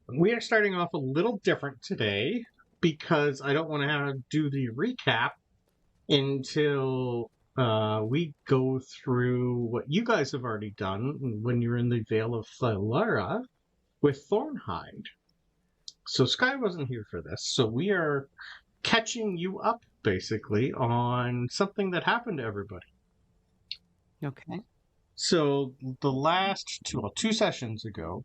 we are starting off a little different today because I don't want to have to do the recap until we go through what you guys have already done when you're in the Vale of Thalara with Thornhide. So Skye wasn't here for this, so we are catching you up basically on something that happened to everybody. Okay. So the last two sessions ago,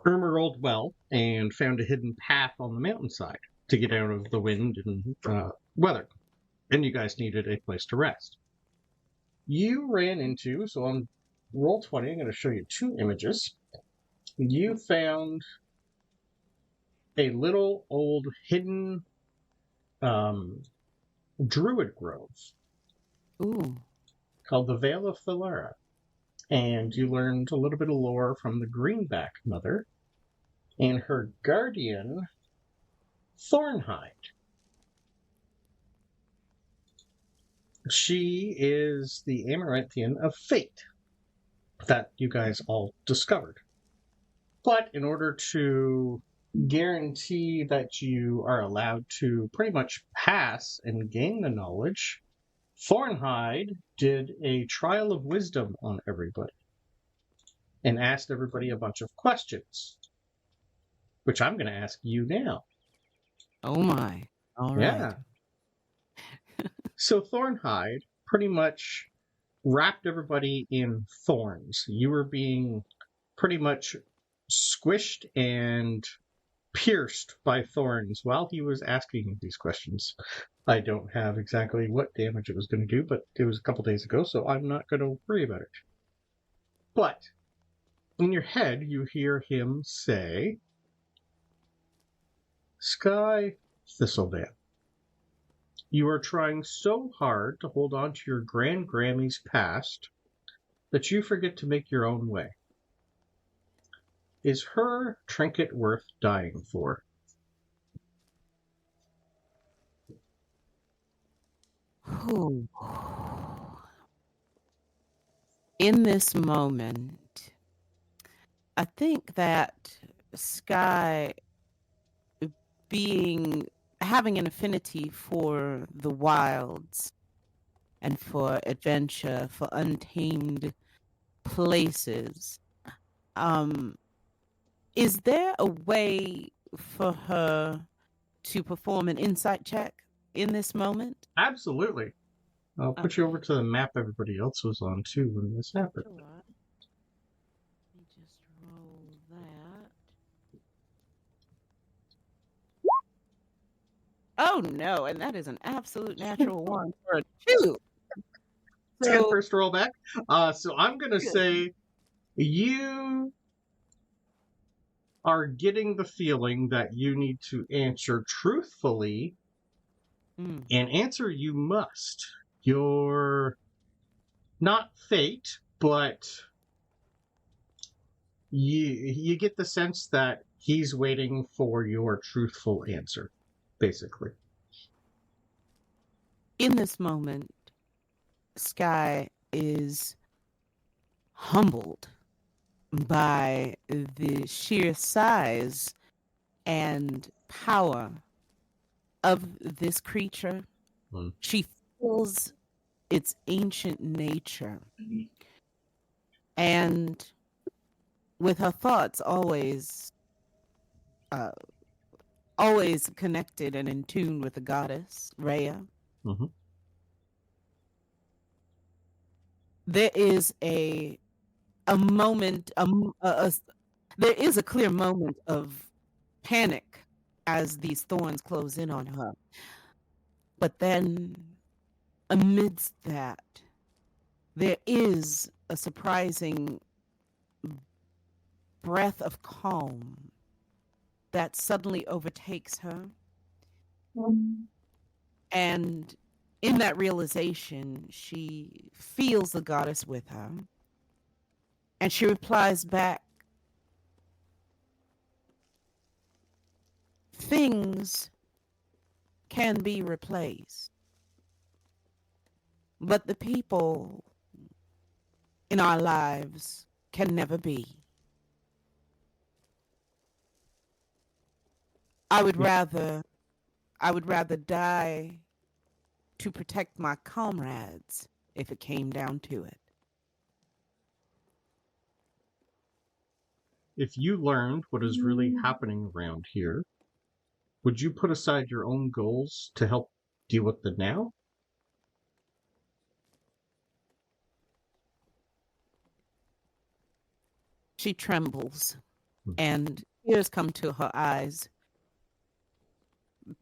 Irma rolled well and found a hidden path on the mountainside to get out of the wind and weather, and you guys needed a place to rest. You ran into, so on roll 20, I'm going to show you two images. You found a little old hidden druid grove Ooh. called the Vale of Thalara. And you learned a little bit of lore from the Greenback Mother and her guardian, Thornhide. She is the Amaranthian of Fate that you guys all discovered. But in order to guarantee that you are allowed to pretty much pass and gain the knowledge, Thornhide did a trial of wisdom on everybody and asked everybody a bunch of questions, which I'm going to ask you now. Oh my. All right. Yeah. So Thornhide pretty much wrapped everybody in thorns. You were being pretty much squished and pierced by thorns while he was asking these questions. I don't have exactly what damage it was going to do, but it was a couple days ago, so I'm not going to worry about it. But in your head, you hear him say, Skye Thistledown, you are trying so hard to hold on to your Grand Grammy's past that you forget to make your own way. Is her trinket worth dying for? Ooh. In this moment, I think that Skye having an affinity for the wilds and for adventure, for untamed places. Is there a way for her to perform an insight check in this moment? Absolutely. I'll put you over to the map everybody else was on too when this happened. Sure. Let me just roll that. Oh no, and that is an absolute natural one for a 2. Again, So first roll back. So I'm going to say you are getting the feeling that you need to answer truthfully, and answer you must. You're not fate, but you get the sense that he's waiting for your truthful answer, basically. in this moment, Skye is humbled by the sheer size and power of this creature. She feels its ancient nature. And with her thoughts always connected and in tune with the goddess, Rhea, there is a moment, there is a clear moment of panic as these thorns close in on her. But then, amidst that, there is a surprising breath of calm that suddenly overtakes her. And in that realization, she feels the goddess with her. And she replies back, things can be replaced, but the people in our lives can never be. I would rather die to protect my comrades if it came down to it. If you learned what is really happening around here, would you put aside your own goals to help deal with the now? She trembles, and tears come to her eyes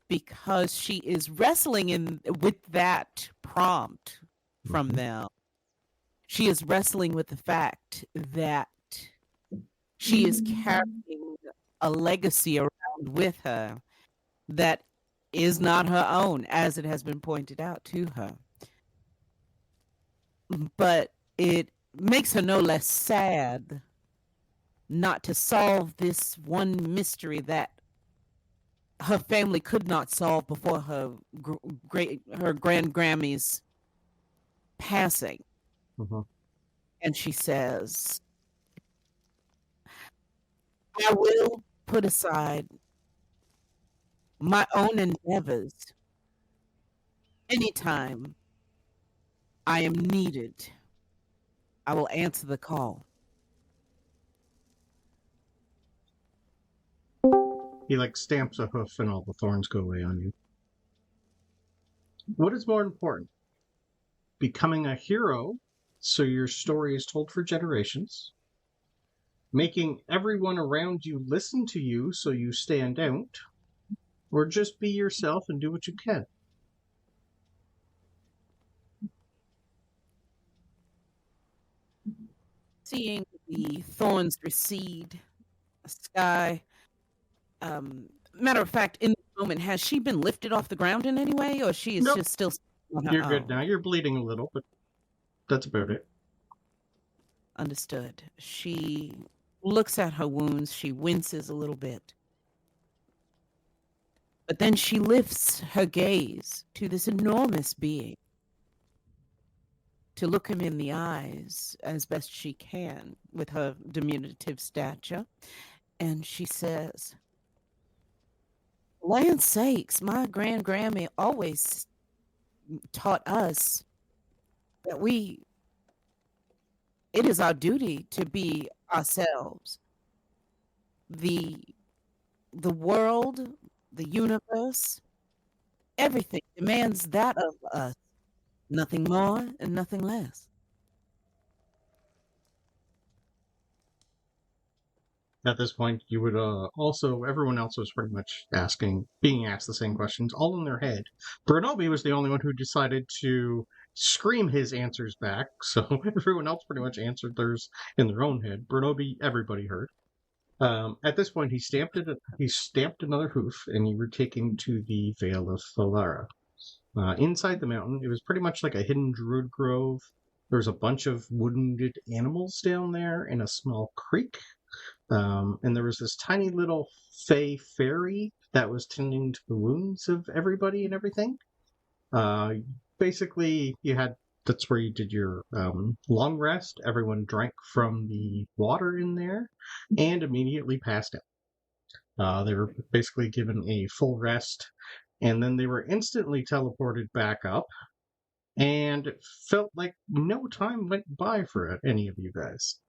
because she is wrestling with that prompt from them. She is wrestling with the fact that she is carrying a legacy around with her that is not her own, as it has been pointed out to her. But it makes her no less sad not to solve this one mystery that her family could not solve before her grand Grammy's passing. And she says, I will put aside my own endeavors anytime I am needed. I will answer the call. He stamps a hoof and all the thorns go away on you. What is more important? Becoming a hero so your story is told for generations? Making everyone around you listen to you so you stand out? Or just be yourself and do what you can? Seeing the thorns recede, Skye, matter of fact, in the moment, has she been lifted off the ground in any way, or she is just still on her You're own? good now. You're bleeding a little, but that's about it. Understood. She looks at her wounds. She winces a little bit. But then she lifts her gaze to this enormous being, to look him in the eyes as best she can with her diminutive stature. And she says, Land's sakes, my grand Grammy always taught us that it is our duty to be ourselves. The world, the universe, everything demands that of us. Nothing more and nothing less. At this point, you would everyone else was pretty much being asked the same questions, all in their head. Bronobi was the only one who decided to scream his answers back, so everyone else pretty much answered theirs in their own head. Bronobi, everybody heard. At this point, he stamped another hoof, and you were taken to the Vale of Thalara. Inside the mountain, it was pretty much like a hidden druid grove. There was a bunch of wounded animals down there in a small creek. And there was this tiny little fey fairy that was tending to the wounds of everybody and everything. Basically, that's where you did your long rest. Everyone drank from the water in there and immediately passed out. They were basically given a full rest, and then they were instantly teleported back up, and it felt like no time went by for any of you guys.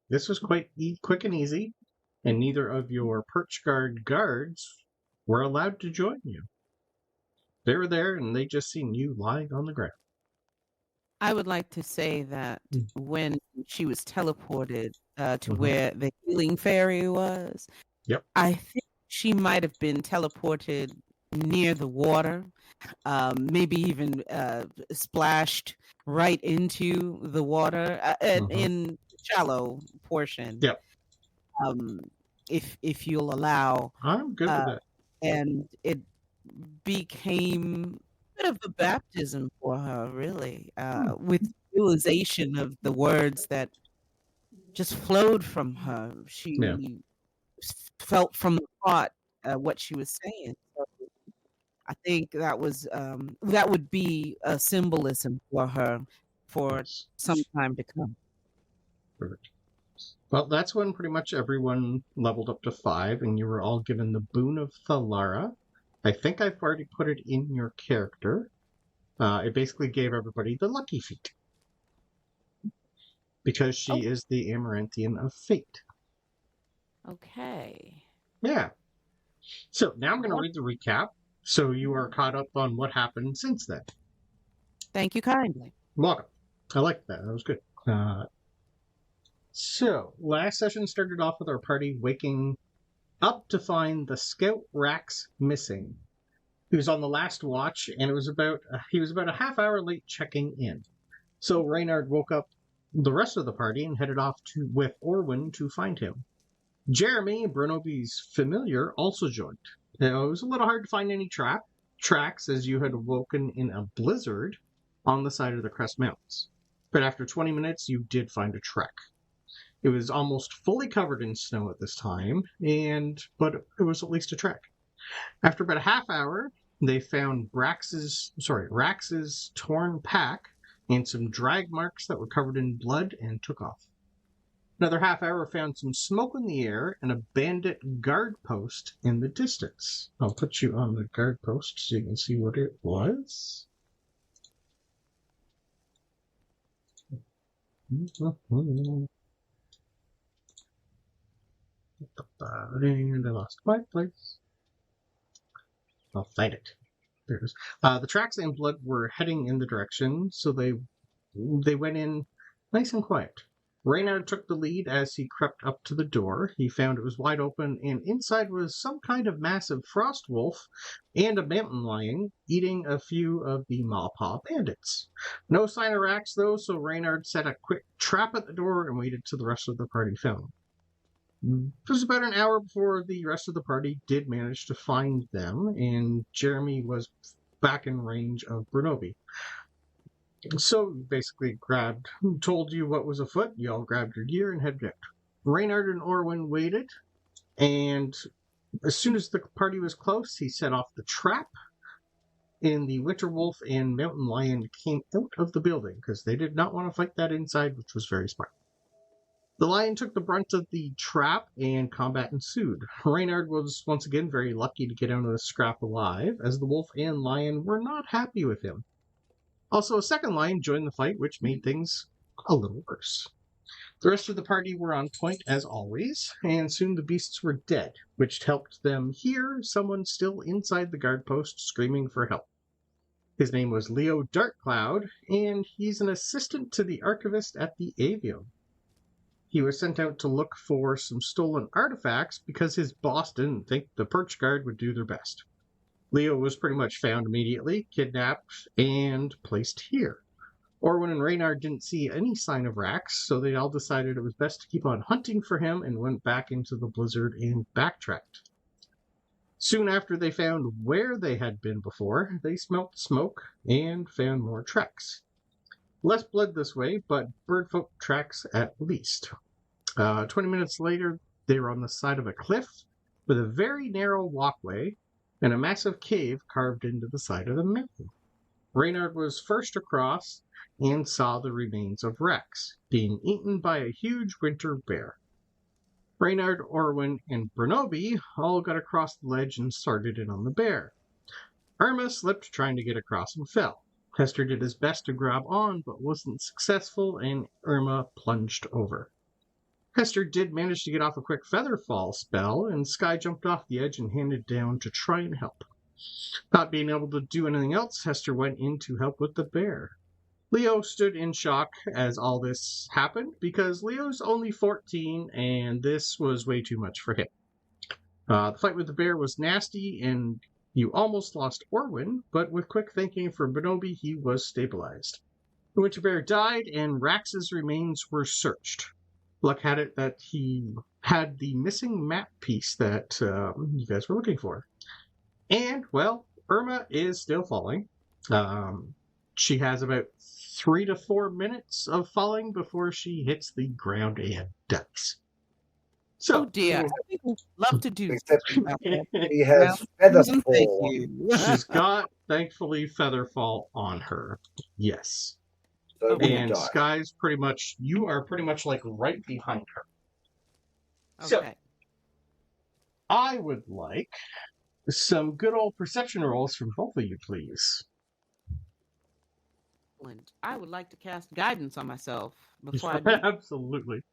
This was quite quick and easy, and neither of your perch guard guards were allowed to join you. They were there, and they just seen you lying on the ground. I would like to say that when she was teleported to where the healing fairy was, I think she might have been teleported near the water, maybe even splashed right into the water in shallow portion. If you'll allow, I'm good with that. And it became a bit of a baptism for her, really, with realization of the words that just flowed from her. She felt from the heart what she was saying. So I think that would be a symbolism for her for some time to come. Perfect. Well, that's when pretty much everyone leveled up to 5, and you were all given the Boon of Thalara. I think I've already put it in your character. It basically gave everybody the Lucky Feet. Because she is the Amaranthian of Fate. Okay. Yeah. So now I'm going to read the recap, so you are caught up on what happened since then. Thank you kindly. Welcome. I liked that. That was good. So, last session started off with our party waking up to find the scout Rax missing. He was on the last watch, and he was about a half hour late checking in. So Reynard woke up the rest of the party and headed off with Orwin to find him. Jeremy, Bronobi's familiar, also joined. Now, it was a little hard to find any tracks as you had woken in a blizzard on the side of the Crest Mountains. But after 20 minutes, you did find a track. It was almost fully covered in snow at this time, but it was at least a trek. After about a half hour, they found Rax's torn pack and some drag marks that were covered in blood and took off. Another half hour found some smoke in the air and a bandit guard post in the distance. I'll put you on the guard post so you can see what it was. And I lost my place. I'll find it. There it is. The tracks and blood were heading in the direction, so they went in nice and quiet. Reynard took the lead as he crept up to the door. He found it was wide open, and inside was some kind of massive frost wolf and a mountain lion eating a few of the Maw-Paw bandits. No sign of Rax, though, so Reynard set a quick trap at the door and waited till the rest of the party found him. It was about an hour before the rest of the party did manage to find them, and Jeremy was back in range of Bronobi. So basically told you what was afoot, you all grabbed your gear and headed out. Reynard and Orwin waited, and as soon as the party was close, he set off the trap, and the Winter Wolf and Mountain Lion came out of the building, because they did not want to fight that inside, which was very smart. The lion took the brunt of the trap, and combat ensued. Reynard was once again very lucky to get out of the scrap alive, as the wolf and lion were not happy with him. Also, a second lion joined the fight, which made things a little worse. The rest of the party were on point as always, and soon the beasts were dead, which helped them hear someone still inside the guard post screaming for help. His name was Leo Darkcloud, and he's an assistant to the archivist at the Avium. He was sent out to look for some stolen artifacts because his boss didn't think the Perch Guard would do their best. Leo was pretty much found immediately, kidnapped, and placed here. Orwin and Reynard didn't see any sign of Rax, so they all decided it was best to keep on hunting for him and went back into the blizzard and backtracked. Soon after they found where they had been before, they smelt smoke and found more tracks. Less blood this way, but birdfolk tracks at least. 20 minutes later, they were on the side of a cliff with a very narrow walkway and a massive cave carved into the side of the mountain. Reynard was first across and saw the remains of Rax being eaten by a huge winter bear. Reynard, Orwin, and Bronobi all got across the ledge and started in on the bear. Irma slipped trying to get across and fell. Hester did his best to grab on, but wasn't successful, and Irma plunged over. Hester did manage to get off a quick feather fall spell, and Skye jumped off the edge and handed down to try and help. Not being able to do anything else, Hester went in to help with the bear. Leo stood in shock as all this happened, because Leo's only 14, and this was way too much for him. The fight with the bear was nasty, and you almost lost Orwin, but with quick thinking from Bronobi, he was stabilized. The winter bear died, and Rax's remains were searched. Luck had it that he had the missing map piece that you guys were looking for. And, well, Irma is still falling. She has about 3 to 4 minutes of falling before she hits the ground and dies. So, oh dear, people love to do Except that. he has feather Thank fall. you. she's got, thankfully, Featherfall on her. Yes. So we And die. Skye's you are pretty much like right behind her. So, Okay. I would like some good old perception rolls from both of you, please. Excellent. I would like to cast guidance on myself before I do. Absolutely.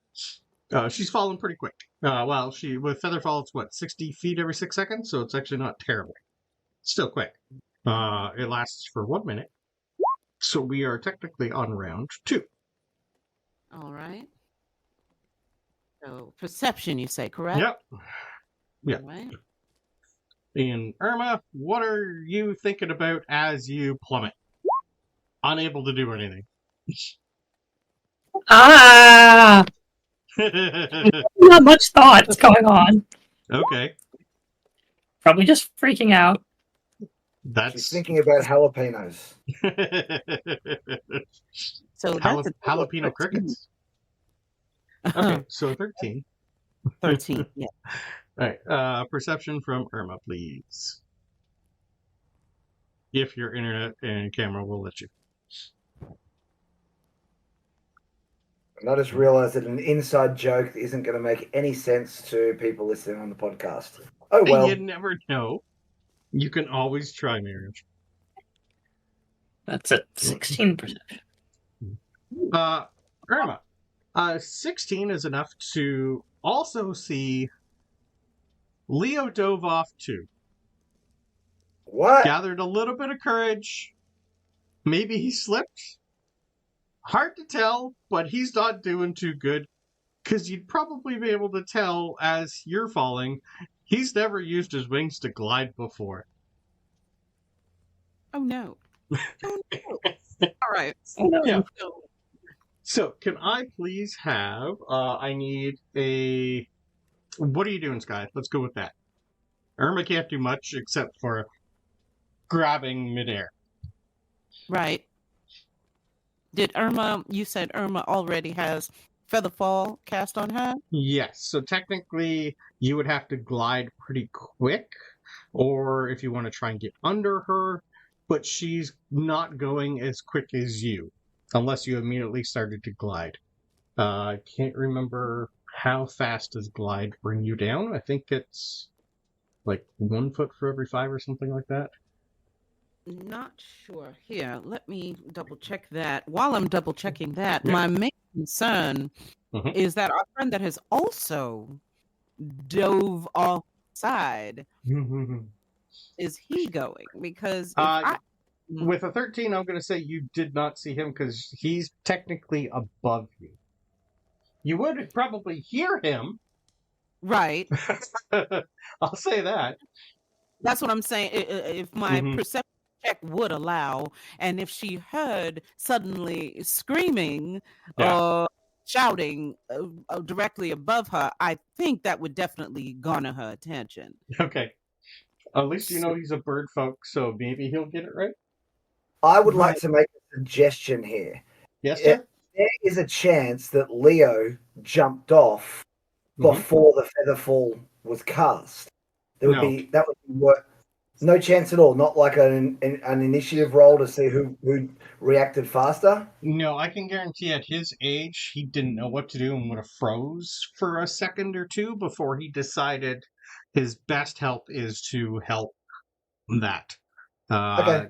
She's falling pretty quick. Well, with Featherfall, it's what, 60 feet every 6 seconds? So it's actually not terrible. Still quick. It lasts for 1 minute. So we are technically on round 2. All right. So perception, you say, correct? Yep. Yeah. All right. And Irma, what are you thinking about as you plummet? Unable to do anything. Not much thought going on. Okay. Probably just freaking out. She's thinking about jalapenos. So that's jalapeno crickets. Okay, so 13. 13, yeah. All right, perception from Irma, please. If your internet and camera will let you. And I just realised that an inside joke isn't going to make any sense to people listening on the podcast. Oh well. You never know. You can always try, Miriam. That's a 16 perception. Irma, 16 is enough to also see Leo dove off too. What? Gathered a little bit of courage. Maybe he slipped. Hard to tell, but he's not doing too good. Because you'd probably be able to tell as you're falling, he's never used his wings to glide before. Oh, no. Oh, no. All right. Oh, no. Yeah. So, can I please have, I need a... What are you doing, Skye? Let's go with that. Irma can't do much except for grabbing midair. Right. You said Irma already has Featherfall cast on her? Yes, so technically you would have to glide pretty quick, or if you want to try and get under her, but she's not going as quick as you, unless you immediately started to glide. I can't remember how fast does glide bring you down. I think it's like 1 foot for every 5 or something like that. Not sure. Here, let me double check that. While I'm double checking that, Yeah. my main concern is that our friend that has also dove offside, is he going? Because if with a 13, I'm going to say you did not see him because he's technically above you. You would probably hear him. Right. I'll say that. That's what I'm saying. If my perception check would allow, and if she heard suddenly screaming or shouting directly above her, I think that would definitely garner her attention. Okay. At least you know he's a bird folk, so maybe he'll get it right. I would like to make a suggestion here. Yes, sir? There is a chance that Leo jumped off before the Featherfall was cast. That would be what. No chance at all. Not like an initiative roll to see who reacted faster. No, I can guarantee at his age he didn't know what to do and would have froze for a second or two before he decided his best help is to help that. Okay.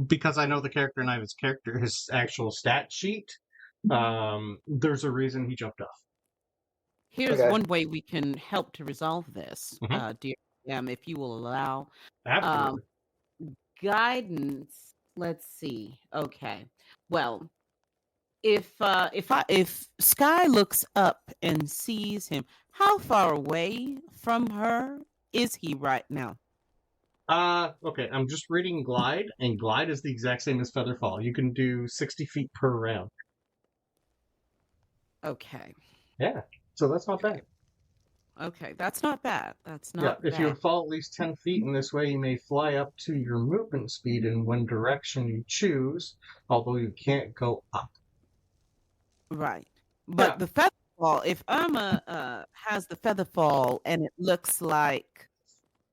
Because I know the character and I have his actual stat sheet. There's a reason he jumped off. Here's one way we can help to resolve this, dear DM, if you will allow. Absolutely. Guidance. Let's see. Okay. Well, if Skye looks up and sees him, how far away from her is he right now? Okay, I'm just reading glide, and glide is the exact same as Featherfall. You can do 60 feet per round. Okay. Yeah, so that's not bad. Okay, that's not bad. That's not bad. If you fall at least 10 feet in this way, you may fly up to your movement speed in one direction you choose, although you can't go up. Right. But the Featherfall, if Irma has the Featherfall and it looks like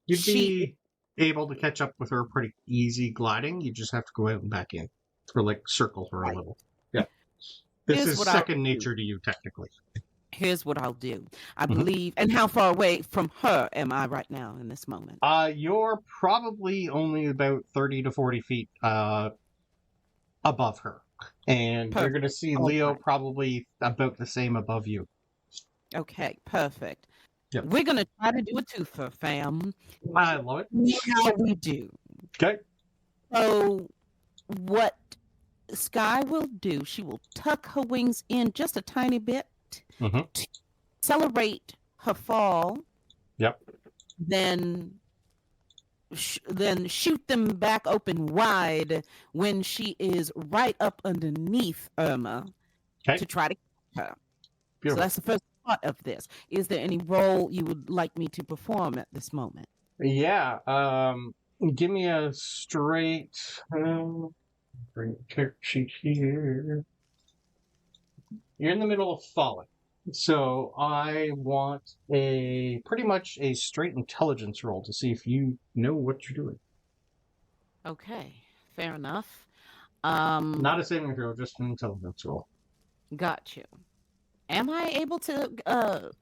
you'd be able to catch up with her pretty easy gliding, you just have to go out and back in. Or like circle her a little. Yeah. This is second nature to you, technically. Here's what I'll do. I Mhm. believe, and how far away from her am I right now in this moment? You're probably only about 30 to 40 feet above her. And you're going to Perfect. see All Leo right. probably about the same above you. Okay, perfect. Yep. We're gonna try to do a twofer, fam. I love See it. how we do. Okay. So, what Skye will do, she will tuck her wings in just a tiny bit Mhm. to accelerate her fall. Yep. Then shoot them back open wide when she is right up underneath Irma Okay. to try to catch her. Beautiful. So that's the first part of this. Is there any role you would like me to perform at this moment? Yeah. Give me a straight. Bring the character sheet here. You're in the middle of falling, so I want pretty much a straight intelligence roll to see if you know what you're doing. Okay, fair enough. Not a saving throw, just an intelligence roll. Got you. Am I able to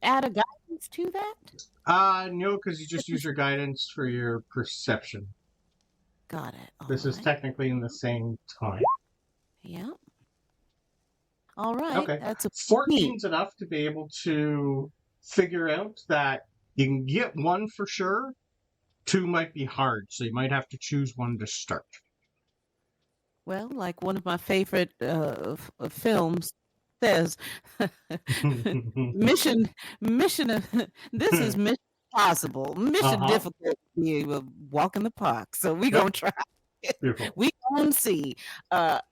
add a guidance to that? No, because you just use your guidance for your perception. Got it. This is technically in the same time. Yeah. All right. Okay. That's a 14's enough to be able to figure out that you can get one for sure. 2 might be hard, so you might have to choose one to start. Well, like one of my favorite films says, mission. This is mission possible. Mission difficult. You walk in the park. So we're gonna try. Beautiful. We gonna see.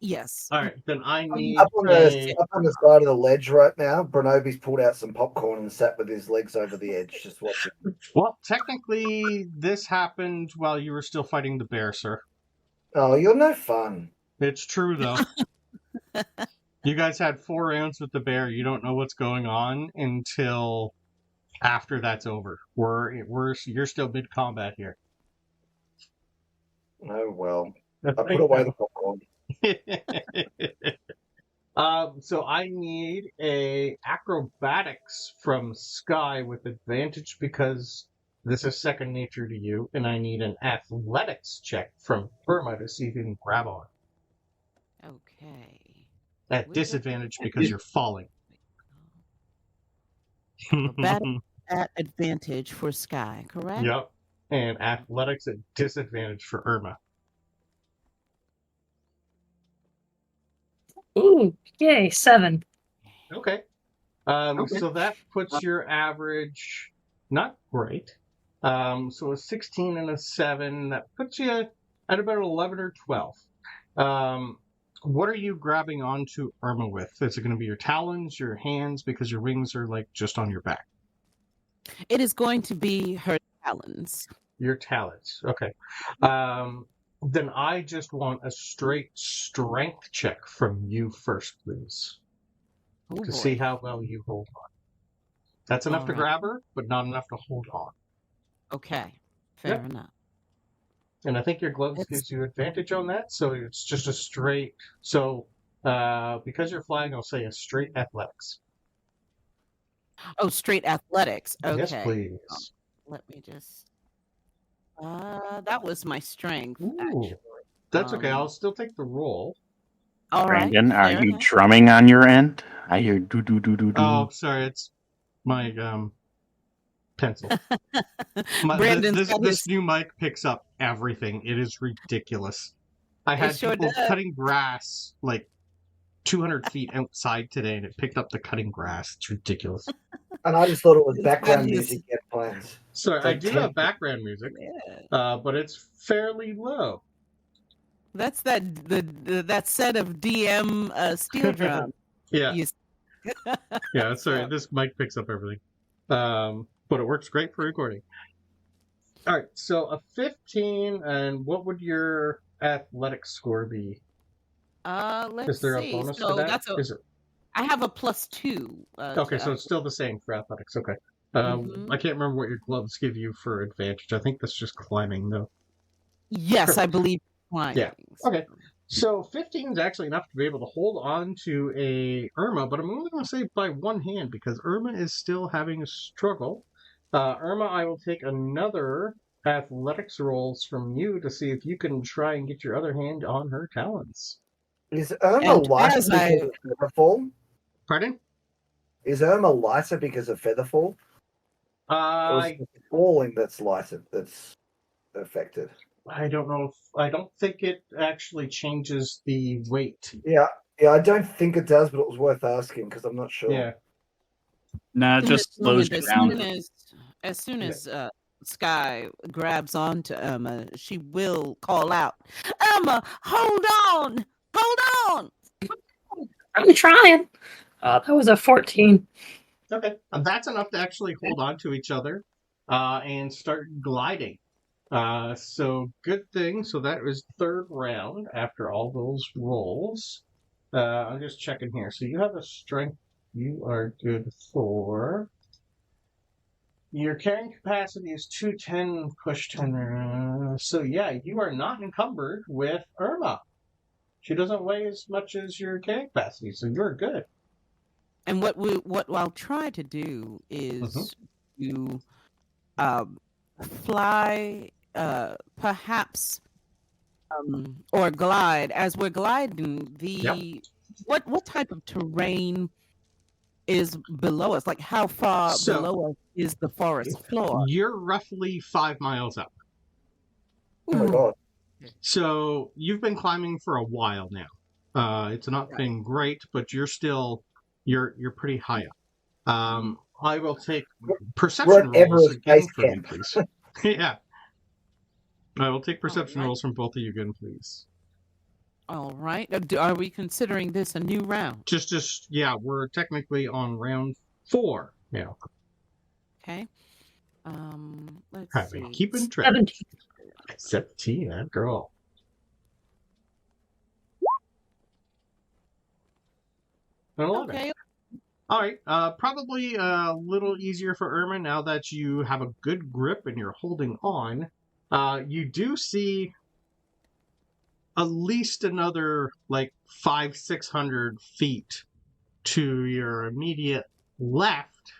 Yes. All right, then I need Up on the side of the ledge right now, Bronobi's pulled out some popcorn and sat with his legs over the edge, just watching. Well, technically, this happened while you were still fighting the bear, sir. Oh, you're no fun. It's true, though. You guys had 4 rounds with the bear. You don't know what's going on until after that's over. You're still mid combat here. Oh well, I put away the popcorn. So I need a acrobatics from Skye with advantage because this is second nature to you, and I need an athletics check from Irma to see if you can grab on. Okay. At disadvantage because you're falling. Acrobatics at advantage for Skye, correct? Yep. And athletics at disadvantage for Irma. Ooh, yay, 7. Okay. So that puts your average not great. So a 16 and a 7, that puts you at about 11 or 12. What are you grabbing onto Irma with? Is it going to be your talons, your hands, because your wings are like just on your back? It is going to be her talons. Your talons. Okay. Then I just want a straight strength check from you first, please. Oh, to boy. see how well you hold on. That's enough to grab her, but not enough to hold on. Okay. Fair enough. And I think your gloves gives you advantage on that, so it's just a straight. So, because you're flying, I'll say a straight athletics. Oh, straight athletics. Okay. Yes, please. Let me just. That was my strength. Ooh, actually. that's okay. I'll still take the roll. All right. Brandon, are fair you enough. drumming on your end? I hear do do do do do. Oh, sorry, it's my pencil. Brandon's got This new mic picks up everything. It is ridiculous. I had sure people does. cutting grass like 200 feet outside today, and it picked up the cutting grass. It's ridiculous. And I just thought it was It's background funny. music at plans. Sorry, I do Like have background music, Yeah. but it's fairly low. That's that set of DM steel drum. Yeah, You- yeah. Sorry, this mic picks up everything, but it works great for recording. All right, so a 15, and what would your athletic score be? Let's Is there see. a bonus So for that? that's Is it? I have a +2. Okay, so it's still the same for athletics. Okay. Mhm. I can't remember what your gloves give you for advantage. I think that's just climbing, though. yes, I believe climbing. Yeah. Okay. So 15 is actually enough to be able to hold on to a Irma, but I'm only going to say by one hand because Irma is still having a struggle. Irma, I will take another athletics rolls from you to see if you can try and get your other hand on her talons. Is Irma And lighter as because of Featherfall? Pardon? Is Irma lighter because of Featherfall? Or is it falling that's lighter, that's affected? I don't know. I don't think it actually changes the weight. Yeah, I don't think it does, but it was worth asking because I'm not sure. Yeah. No, it in just this moment, slows you down. as soon as Skye grabs onto Irma, she will call out, "Irma, hold on! Hold on!" I'm trying. That was a 14. Okay. That's enough to actually hold on to each other and start gliding. So good thing. So that was third round after all those rolls. I'm just checking here. So you have a strength. You are good for. Your carrying capacity is 210, push 10. So yeah, you are not encumbered with Irma. She doesn't weigh as much as your carrying capacity, so you're good. And what I'll try to do is to fly, perhaps, or glide. As we're gliding, what type of terrain is below us? Like how far below us is the forest floor? You're roughly 5 miles up. Oh my god. So you've been climbing for a while now. It's not been great, but you're still you're pretty high up. I will take perception rolls again from you, please. Yeah. I will take perception rolls from both of you again, please. All right. Are we considering this a new round? Just yeah, we're technically on round 4 now. Okay. Let's see. Keeping track. 17. 17, that girl. Okay. All right. Probably a little easier for Irma now that you have a good grip and you're holding on. You do see at least another 500-600 feet to your immediate left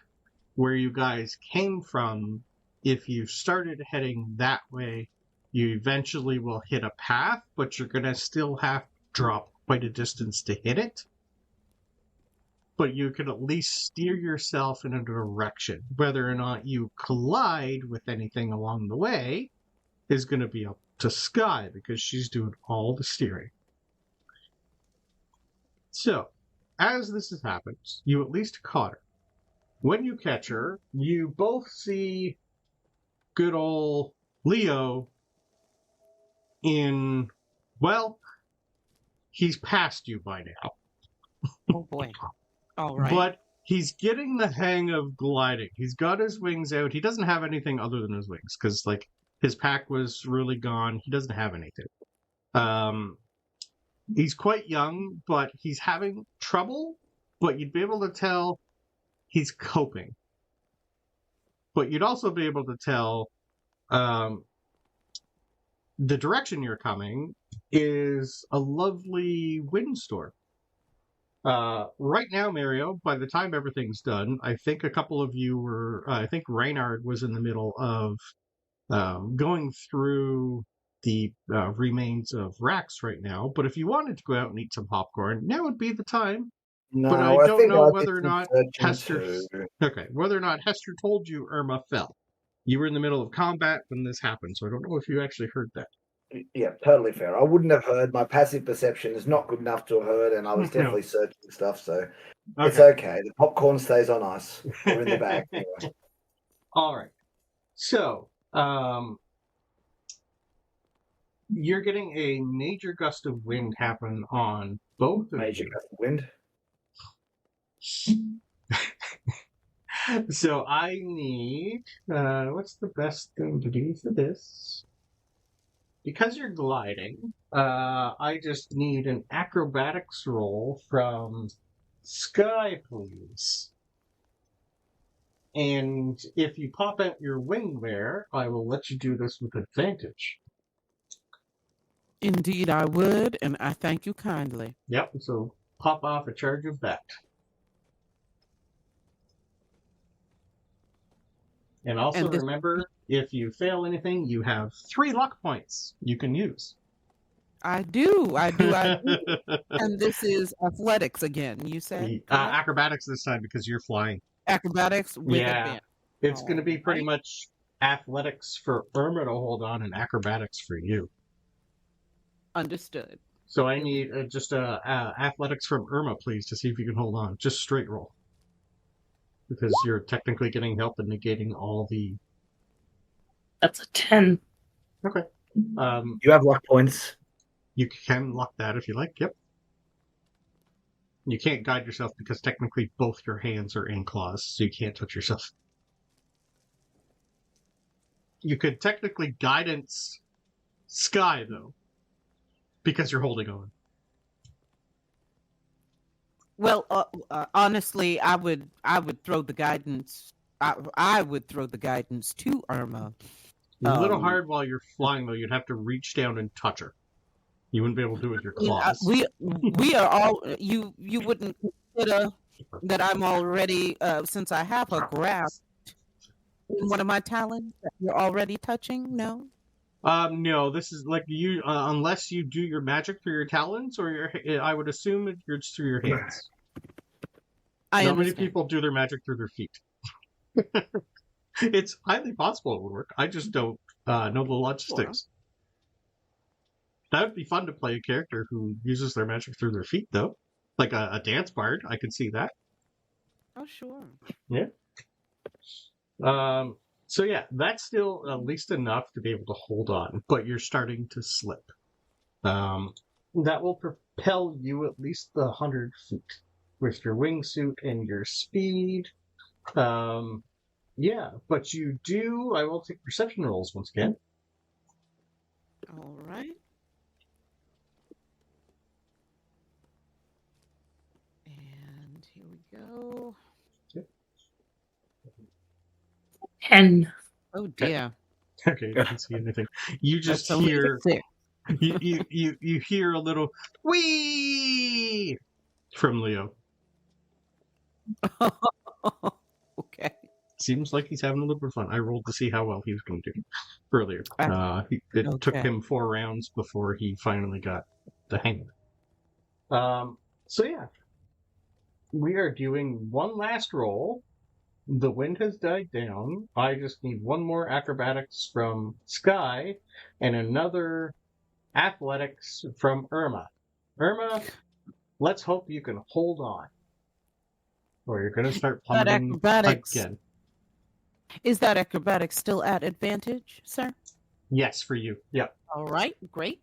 where you guys came from. If you started heading that way, you eventually will hit a path, but you're going to still have to drop quite a distance to hit it. But you can at least steer yourself in a direction. Whether or not you collide with anything along the way is going to be up to Skye, because she's doing all the steering. So, as this has happened, you at least caught her. When you catch her, you both see good old Leo in, well, he's past you by now. Oh boy. All right. But he's getting the hang of gliding. He's got his wings out. He doesn't have anything other than his wings, because his pack was really gone. He doesn't have anything. He's quite young, but he's having trouble. But you'd be able to tell he's coping. But you'd also be able to tell the direction you're coming is a lovely windstorm. Right now, Mario, by the time everything's done, I think a couple of you were, I think Reynard was in the middle of going through the remains of Rax right now. But if you wanted to go out and eat some popcorn, now would be the time. No, but I don't know I whether or not Hester. Okay, whether or not Hester told you Irma fell. You were in the middle of combat when this happened, so I don't know if you actually heard that. Yeah, totally fair. I wouldn't have heard. My passive perception is not good enough to have heard, and I was definitely searching stuff, so it's okay. The popcorn stays on ice. We're in the bag. Anyway. All right. So, you're getting a major gust of wind happen on both of Major you. gust of wind. So I need, what's the best thing to do for this? Because you're gliding, I just need an acrobatics roll from Skye, please. And if you pop out your wing there, I will let you do this with advantage. Indeed, I would, and I thank you kindly. Yep, so pop off a charge of that. And also And this- remember, if you fail anything, you have 3 luck points you can use. I do. And this is athletics again, you said? Acrobatics this time because you're flying. Acrobatics with Yeah. advantage. It's going to be pretty Alright. much athletics for Irma to hold on and acrobatics for you. Understood. So I need just athletics from Irma, please, to see if you can hold on. Just straight roll. Because you're technically getting help and negating all the... That's a 10. Okay. You have luck points. You can lock that if you like, yep. You can't guide yourself because technically both your hands are in claws, so you can't touch yourself. You could technically guidance Skye, though, because you're holding on. Well, honestly, I would throw the guidance. I would throw the guidance to Irma. It's a little hard while you're flying, though. You'd have to reach down and touch her. You wouldn't be able to do it with your claws. We are all you wouldn't consider that I'm already since I have her grasped in one of my talents that you're already touching. No. No, this is like you, unless you do your magic through your talons or your, I would assume it's through your hands. Not many people do their magic through their feet. It's highly possible it would work. I just don't know the logistics. Sure. That would be fun to play a character who uses their magic through their feet, though. Like a dance bard, I could see that. Oh, sure. Yeah. So yeah, that's still at least enough to be able to hold on, but you're starting to slip. That will propel you at least 100 feet with your wingsuit and your speed. Yeah, but you do. I will take perception rolls once again. All right. And here we go. 10. Oh dear. Okay, you don't see anything. You just hear you hear a little wee from Leo. Okay. Seems like he's having a little bit of fun. I rolled to see how well he was going to do earlier. It took him 4 rounds before he finally got the hang of it. So yeah, we are doing one last roll. The wind has died down. I just need one more acrobatics from Skye and another athletics from Irma. Irma, let's hope you can hold on, or you're going to start plummeting again. Is that acrobatics still at advantage, sir? Yes, for you. Yep. All right, great.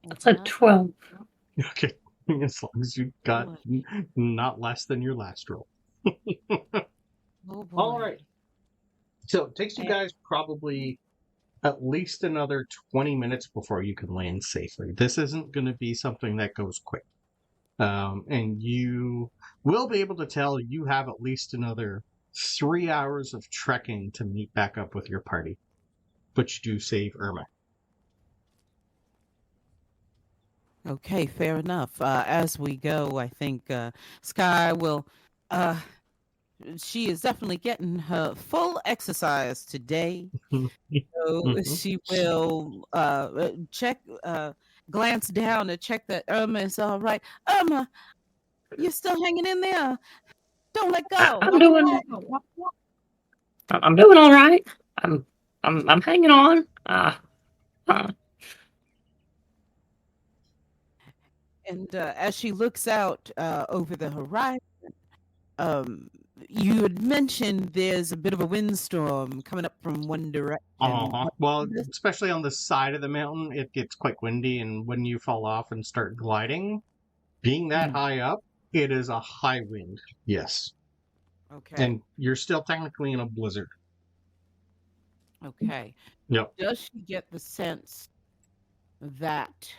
That's a 12. Okay, as long as you got not less than your last roll. Oh boy. All right. So it takes you guys probably at least another 20 minutes before you can land safely. This isn't going to be something that goes quick. And you will be able to tell you have at least another 3 hours of trekking to meet back up with your party. But you do save Irma. Okay, fair enough. As we go, I think Skye will... she is definitely getting her full exercise today. So she will glance down to check that Irma is all right. Irma, you're still hanging in there. Don't let go. I'm doing all right. I'm hanging on. And as she looks out over the horizon, you had mentioned there's a bit of a windstorm coming up from one direction. Well, especially on the side of the mountain, it gets quite windy, and when you fall off and start gliding, being that high up, it is a high wind. Yes. Okay. And you're still technically in a blizzard. Okay. Yep. Does she get the sense that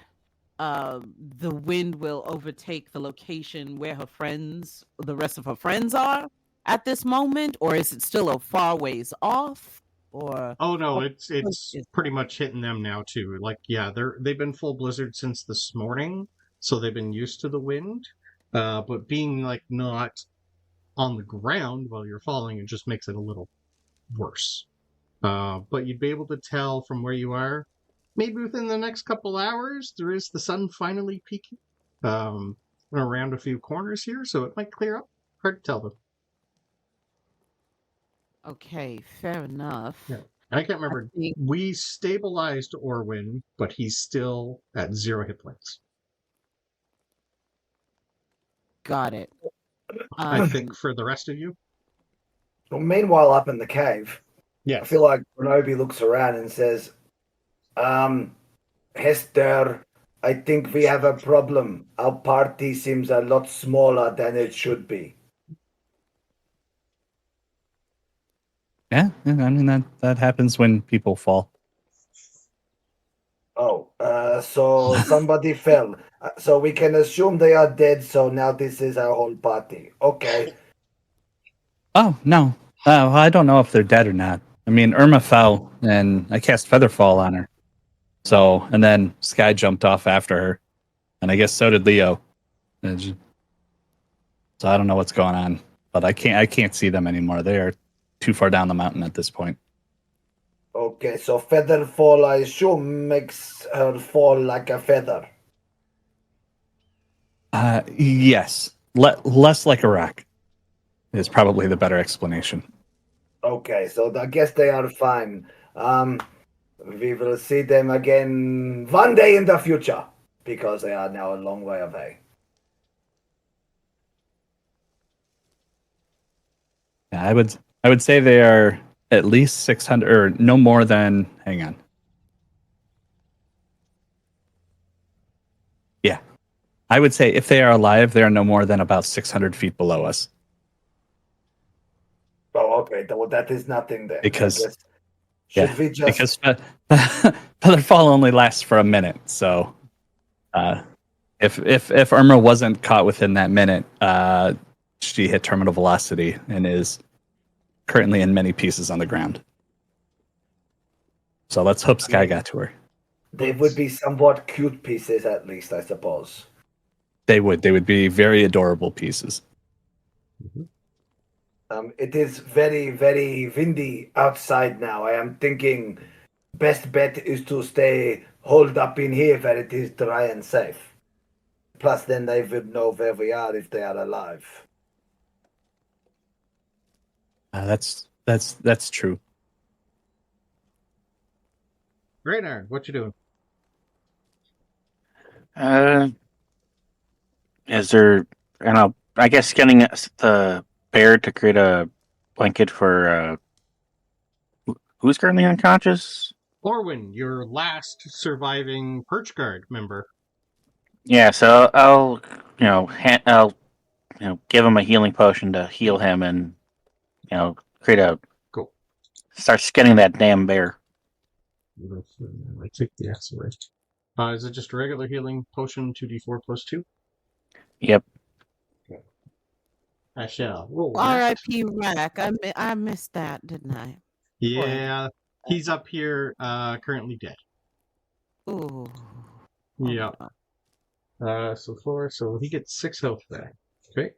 the wind will overtake the location where the rest of her friends are at this moment, or is it still a far ways off? or Oh no, what it's is pretty much hitting them now too. Like yeah, they've been full blizzard since this morning, so they've been used to the wind. But being like not on the ground while you're falling, it just makes it a little worse. But you'd be able to tell from where you are, maybe within the next couple hours, there is the sun finally peaking around a few corners here, so it might clear up. Hard to tell though. okay? Fair enough. Yeah. I can't remember. think- We stabilized Orwin, but he's still at 0 hit points. Got it. I think for the rest of you. Well, meanwhile, up in the cave, Yes. I feel like Bronobi looks around and says, Hester, I think we have a problem. Our party seems a lot smaller than it should be. Yeah, I mean that happens when people fall. Oh, so somebody fell. So we can assume they are dead, so now this is our whole party. Okay. Oh no, I don't know if they're dead or not. I mean, Irma fell, and I cast Featherfall on her. So, and then Skye jumped off after her, and I guess so did Leo. So I don't know what's going on, but I can't see them anymore. They are too far down the mountain at this point. Okay, so Featherfall, I assume, makes her fall like a feather. Yes, less like a rock is probably the better explanation. Okay, so I guess they are fine. We will see them again one day in the future, because they are now a long way away. Yeah, I would say they are at least 600 or no more than. Hang on. Yeah, I would say if they are alive, they are no more than about 600 feet below us. Oh, okay. Well, that is nothing then. Because we just... because Featherfall only lasts for a minute, so if Irma wasn't caught within that minute, she hit terminal velocity and is currently in many pieces on the ground. So let's hope Skye got to her. They would be somewhat cute pieces, at least, I suppose. They would be very adorable pieces. Mm-hmm. It is very, very windy outside now. I am thinking best bet is to stay holed up in here where it is dry and safe. Plus, then they would know where we are if they are alive. That's true. Reynard, what you doing? Is there, I guess getting the bear to create a blanket for who's currently unconscious? Orwin, your last surviving perch guard member. Yeah, so I'll give him a healing potion to heal him, and create a cool. Start skinning that damn bear. I take the S away. Is it just a regular healing potion, 2d4 plus 2? Yep. Okay. I shall roll. R.I.P. Rack. I missed that, didn't I? Yeah, he's up here, currently dead. Ooh. Yeah. So 4, so he gets 6 health back. Okay.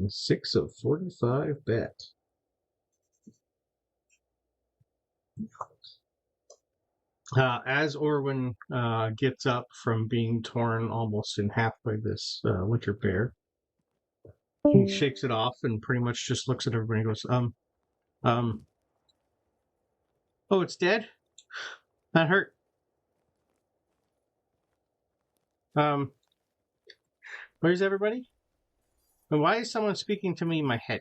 6 of 45 bet. As Orwin gets up from being torn almost in half by this winter bear, he shakes it off and pretty much just looks at everybody and goes, oh, it's dead? That hurt. Where's everybody? And why is someone speaking to me in my head?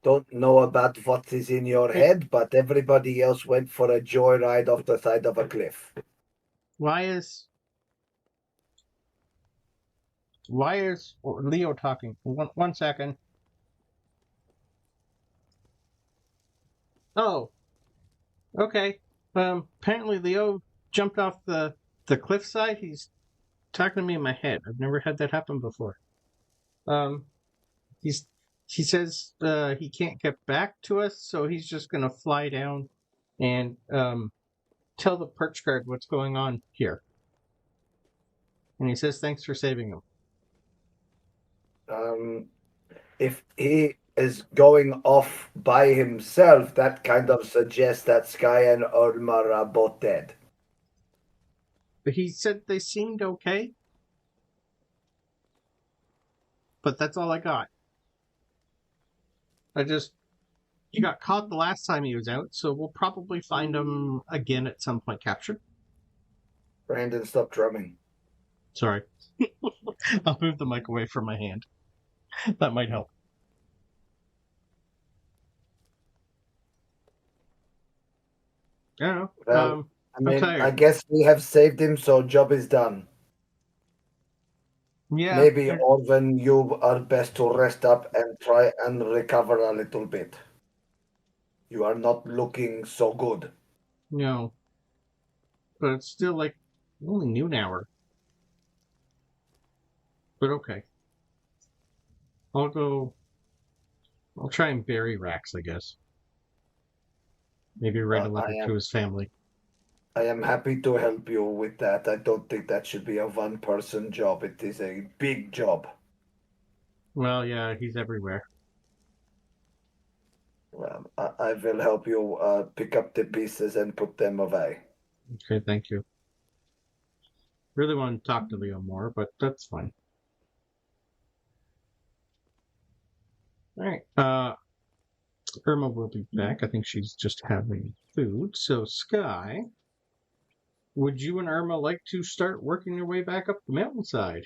Don't know about what is in your head, but everybody else went for a joyride off the side of a cliff. Why is Leo talking? One second. Oh, okay. Apparently Leo jumped off the cliffside. He's talking to me in my head. I've never had that happen before. He's he says he can't get back to us, so he's just going to fly down and tell the perch guard what's going on here. And he says thanks for saving him. If he is going off by himself, that kind of suggests that Skye and Irma are both dead. But he said they seemed okay. But that's all I got. He got caught the last time he was out, so we'll probably find him again at some point captured. Brandon, stop drumming. Sorry. I'll move the mic away from my hand. That might help. I don't know. Well, I'm tired. I guess we have saved him, so job is done. Yeah. Maybe, Orvin, you are best to rest up and try and recover a little bit. You are not looking so good. No. But it's still like only noon hour. But okay. I'll try and bury Rax, I guess. Maybe write a letter to his family. I am happy to help you with that. I don't think that should be a one-person job. It is a big job. Well, yeah, he's everywhere. Well, I will help you pick up the pieces and put them away. Okay, thank you. Really want to talk to Leo more, but that's fine. All right. Irma will be back. I think she's just having food. So, Skye, would you and Irma like to start working your way back up the mountainside?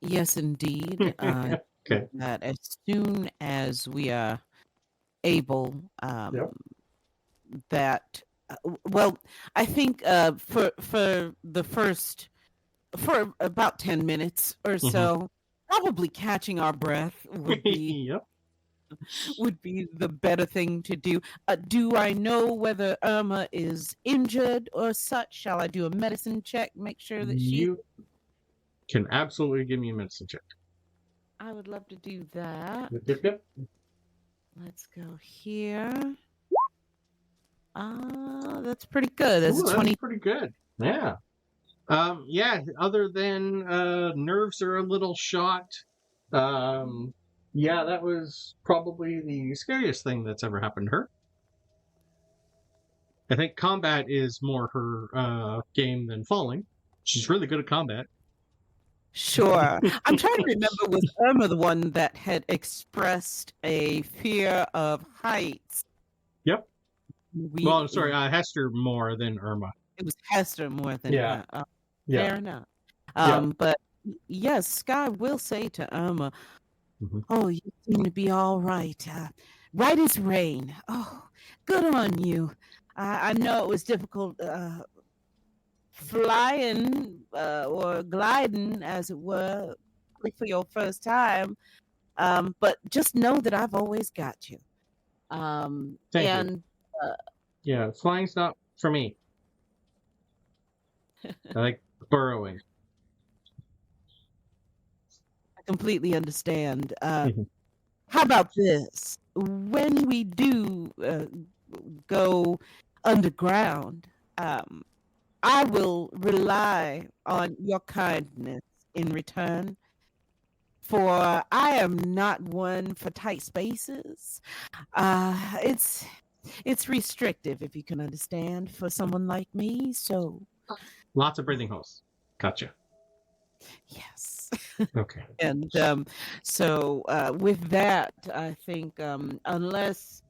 Yes, indeed. Okay. That as soon as we are able, that well, I think for about 10 minutes or so, probably catching our breath would be Yep. would be the better thing to do. Do I know whether Irma is injured or such? Shall I do a medicine check? Make sure that You can absolutely give me a medicine check. I would love to do that. Yep. Let's go here. That's pretty good. That's 20. That's pretty good. Yeah. Yeah, other than nerves are a little shot. Yeah, that was probably the scariest thing that's ever happened to her. I think combat is more her game than falling. She's really good at combat. Sure. I'm trying to remember, was Irma the one that had expressed a fear of heights? Yep. Well, I'm sorry, Hester more than Irma. It was Hester more than Yeah. her. Yeah. Fair enough. Yeah. But yes, Skye will say to Irma, Mhm. "Oh, you seem to be all right. Right as rain. Oh, good on you. I know it was difficult flying or gliding, as it were, for your first time. But just know that I've always got you." Thank and you. Yeah, flying's not for me. I like burrowing. I completely understand. Mhm. How about this? When we do go underground, I will rely on your kindness in return, for I am not one for tight spaces. It's restrictive, if you can understand, for someone like me. So Lots of breathing holes. Gotcha. yes. Okay. And so with that, I think unless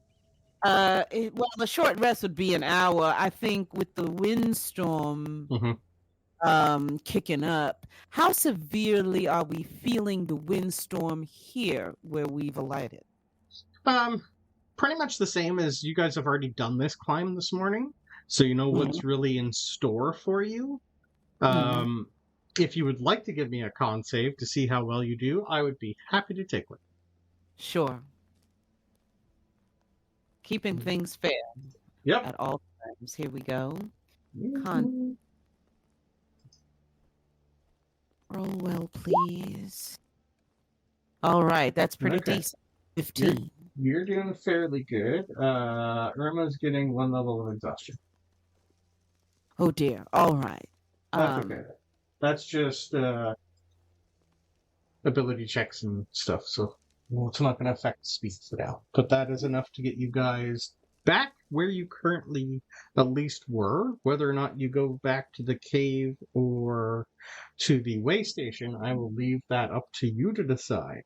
the short rest would be an hour. I think with the windstorm kicking up, how severely are we feeling the windstorm here where we've alighted? Pretty much the same as you guys have already done this climb this morning, so you know what's really in store for you. If you would like to give me a con save to see how well you do, I would be happy to take one. Sure. Keeping things fair at all times. Here we go. Con. Roll well, please. All right, that's pretty Okay. decent. 15. You're doing fairly good. Irma's getting 1 level of exhaustion. Oh dear. All right. That's okay. That's just ability checks and stuff, so it's not going to affect speeds now. But that is enough to get you guys back where you currently at least were. Whether or not you go back to the cave or to the way station, I will leave that up to you to decide.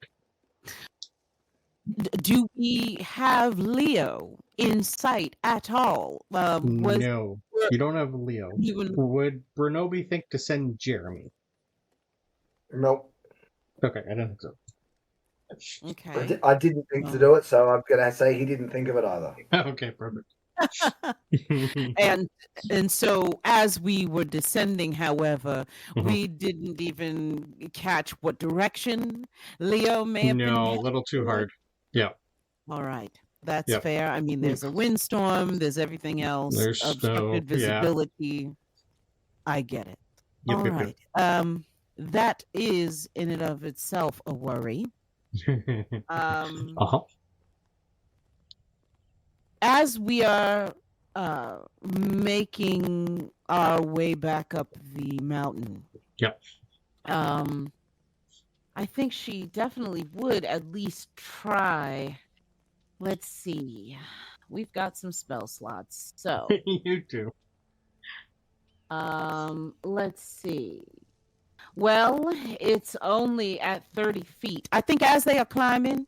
Do we have Leo in sight at all? No, you don't have Leo. Would Bronobi think to send Jeremy? Nope. Okay, I don't think so. Okay. I didn't think to do it, so I'm going to say he didn't think of it either. Okay, perfect. and so as we were descending, however, we didn't even catch what direction Leo may have been. No, a little too hard. Yeah. All right. That's fair. I mean, there's a windstorm, there's everything else. There's obstructed visibility. Yeah. I get it. All right. That is in and of itself a worry. As we are making our way back up the mountain, I think she definitely would at least try. Let's see. We've got some spell slots, so you do. Let's see. Well, it's only at 30 feet. I think as they are climbing,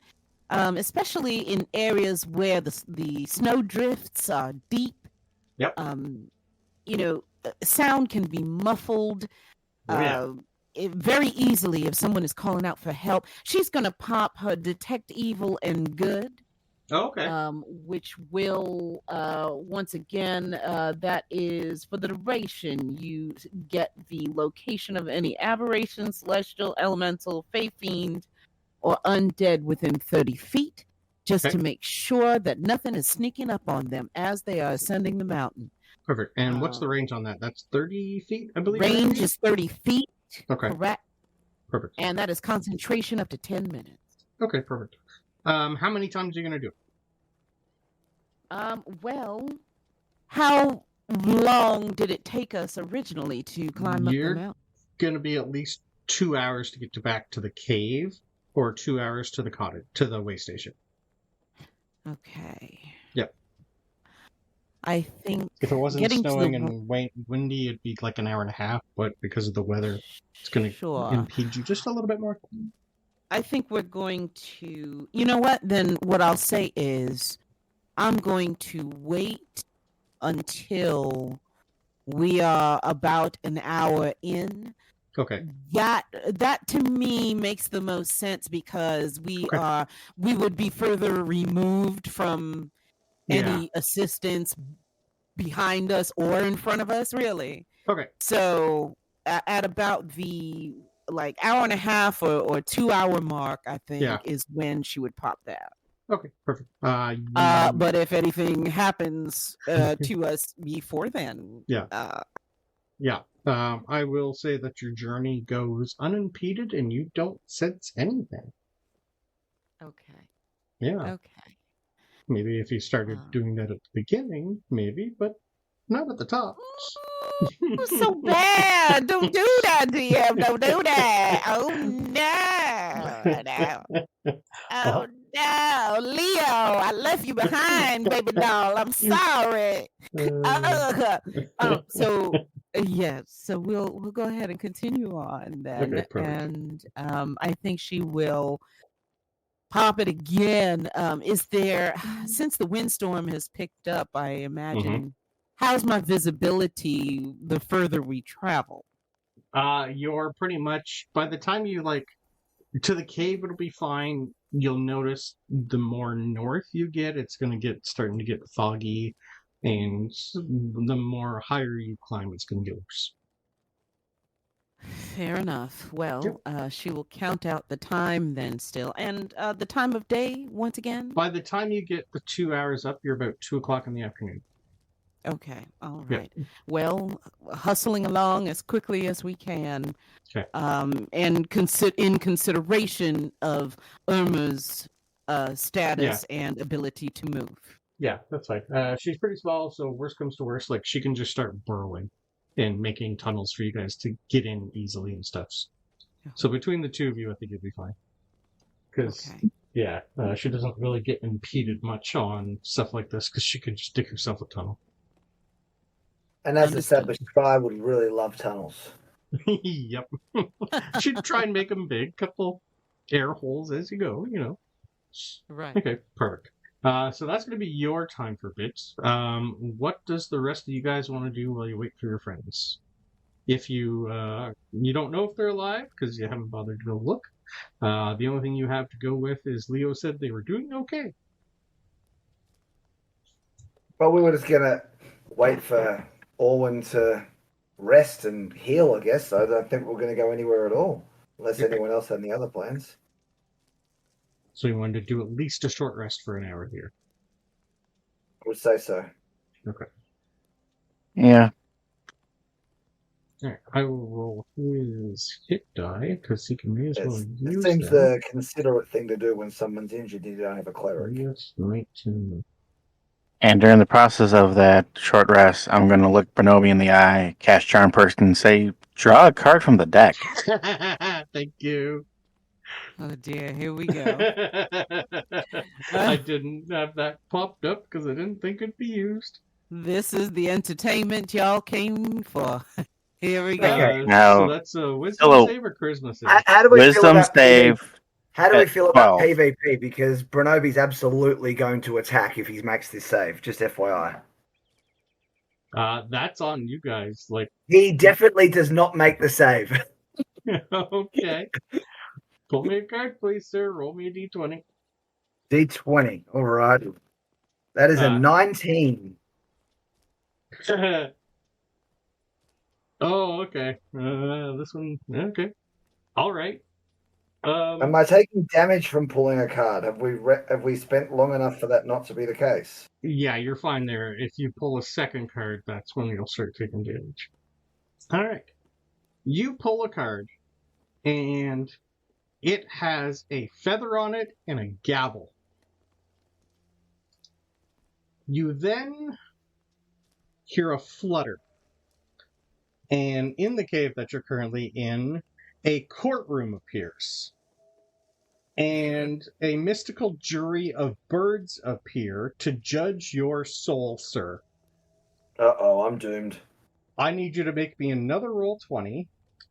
especially in areas where the snow drifts are deep, sound can be muffled very easily if someone is calling out for help. She's going to pop her Detect Evil and Good. Okay. Which will, once again, that is for the duration. You get the location of any aberration, celestial, elemental, fey fiend, or undead within 30 feet, just to make sure that nothing is sneaking up on them as they are ascending the mountain. Perfect. And what's the range on that? That's 30 feet, I believe? Range is 30 feet. Okay. Correct. Perfect. And that is concentration up to 10 minutes. Okay, perfect. How many times are you going to do it? Well, how long did it take us originally to climb up the mountain? Going to be at least 2 hours to get back to the cave, or 2 hours to the cottage, to the way station. Okay. Yep. I think if it wasn't snowing and windy, it'd be like an hour and a half. But because of the weather, it's going to impede you just a little bit more. I think we're going to. You know what? Then what I'll say is, I'm going to wait until we are about an hour in. Okay. That to me makes the most sense because we would be further removed from any assistance behind us or in front of us, really. Okay. So at about the hour and a half or 2 hour mark, I think is when she would pop that. Okay, perfect. But if anything happens to us before then, I will say that your journey goes unimpeded and you don't sense anything. Okay. Yeah. Okay. Maybe if you started doing that at the beginning, maybe, but not at the top. Ooh, so bad! Don't do that, DM. Don't do that. Oh no! Oh no, Leo! I left you behind, baby doll. I'm sorry. So we'll go ahead and continue on then, and I think she will pop it again. Is there, since the windstorm has picked up, I imagine, how's my visibility the further we travel? You're pretty much, by the time you to the cave, it'll be fine. You'll notice the more north you get, it's going to starting to get foggy, and the more higher you climb, it's going to get worse. Fair enough. Well, she will count out the time then still. And the time of day, once again? By the time you get the 2 hours up, you're about 2 o'clock in the afternoon. Okay. All Yeah. right. Well, hustling along as quickly as we can. Okay. And in consideration of Irma's status and ability to move. Yeah, that's fine. She's pretty small, so worst comes to worst, like she can just start burrowing and making tunnels for you guys to get in easily and stuff. So between the two of you, I think you'll be fine. Because she doesn't really get impeded much on stuff like this because she can just dig herself a tunnel. And as established, Skye would really love tunnels. Yep. She'd try and make them big, couple air holes as you go, Right. Okay, perfect. So that's going to be your time for bits. What does the rest of you guys want to do while you wait for your friends? If you don't know if they're alive because you haven't bothered to go look, the only thing you have to go with is Leo said they were doing okay. Well, we were just going to wait for Orwin to rest and heal, I guess. I don't think we're going to go anywhere at all, unless anyone else had any other plans. So you wanted to do at least a short rest for an hour here. I would say so. Okay. Yeah. All right. I will roll his hit die because he can may as well use It seems them. the considerate thing to do when someone's injured and you don't have a cleric. Yes, 19. And during the process of that short rest, I'm going to look Bronobi in the eye, cast Charm Person, and say, draw a card from the deck. Thank you. Oh dear, here we go. I didn't have that popped up because I didn't think it'd be used. This is the entertainment y'all came for. Here we go. Okay. Now, So that's a wisdom hello. save or charisma save? How do we feel Wisdom about save. How do we at feel about 12. PvP? Because Bronobi's absolutely going to attack if he makes this save, just FYI. That's on you guys. Like, He definitely does not make the save. okay. Pull me a card, please, sir. Roll me a d20. D20. All right. That is a 19. Oh, okay. This one. Okay. All right. Am I taking damage from pulling a card? Have we spent long enough for that not to be the case? Yeah, you're fine there. If you pull a second card, that's when you'll start taking damage. All right. You pull a card, and it has a feather on it and a gavel. You then hear a flutter. And in the cave that you're currently in, a courtroom appears. And a mystical jury of birds appear to judge your soul, sir. Uh-oh, I'm doomed. I need you to make me another roll 20.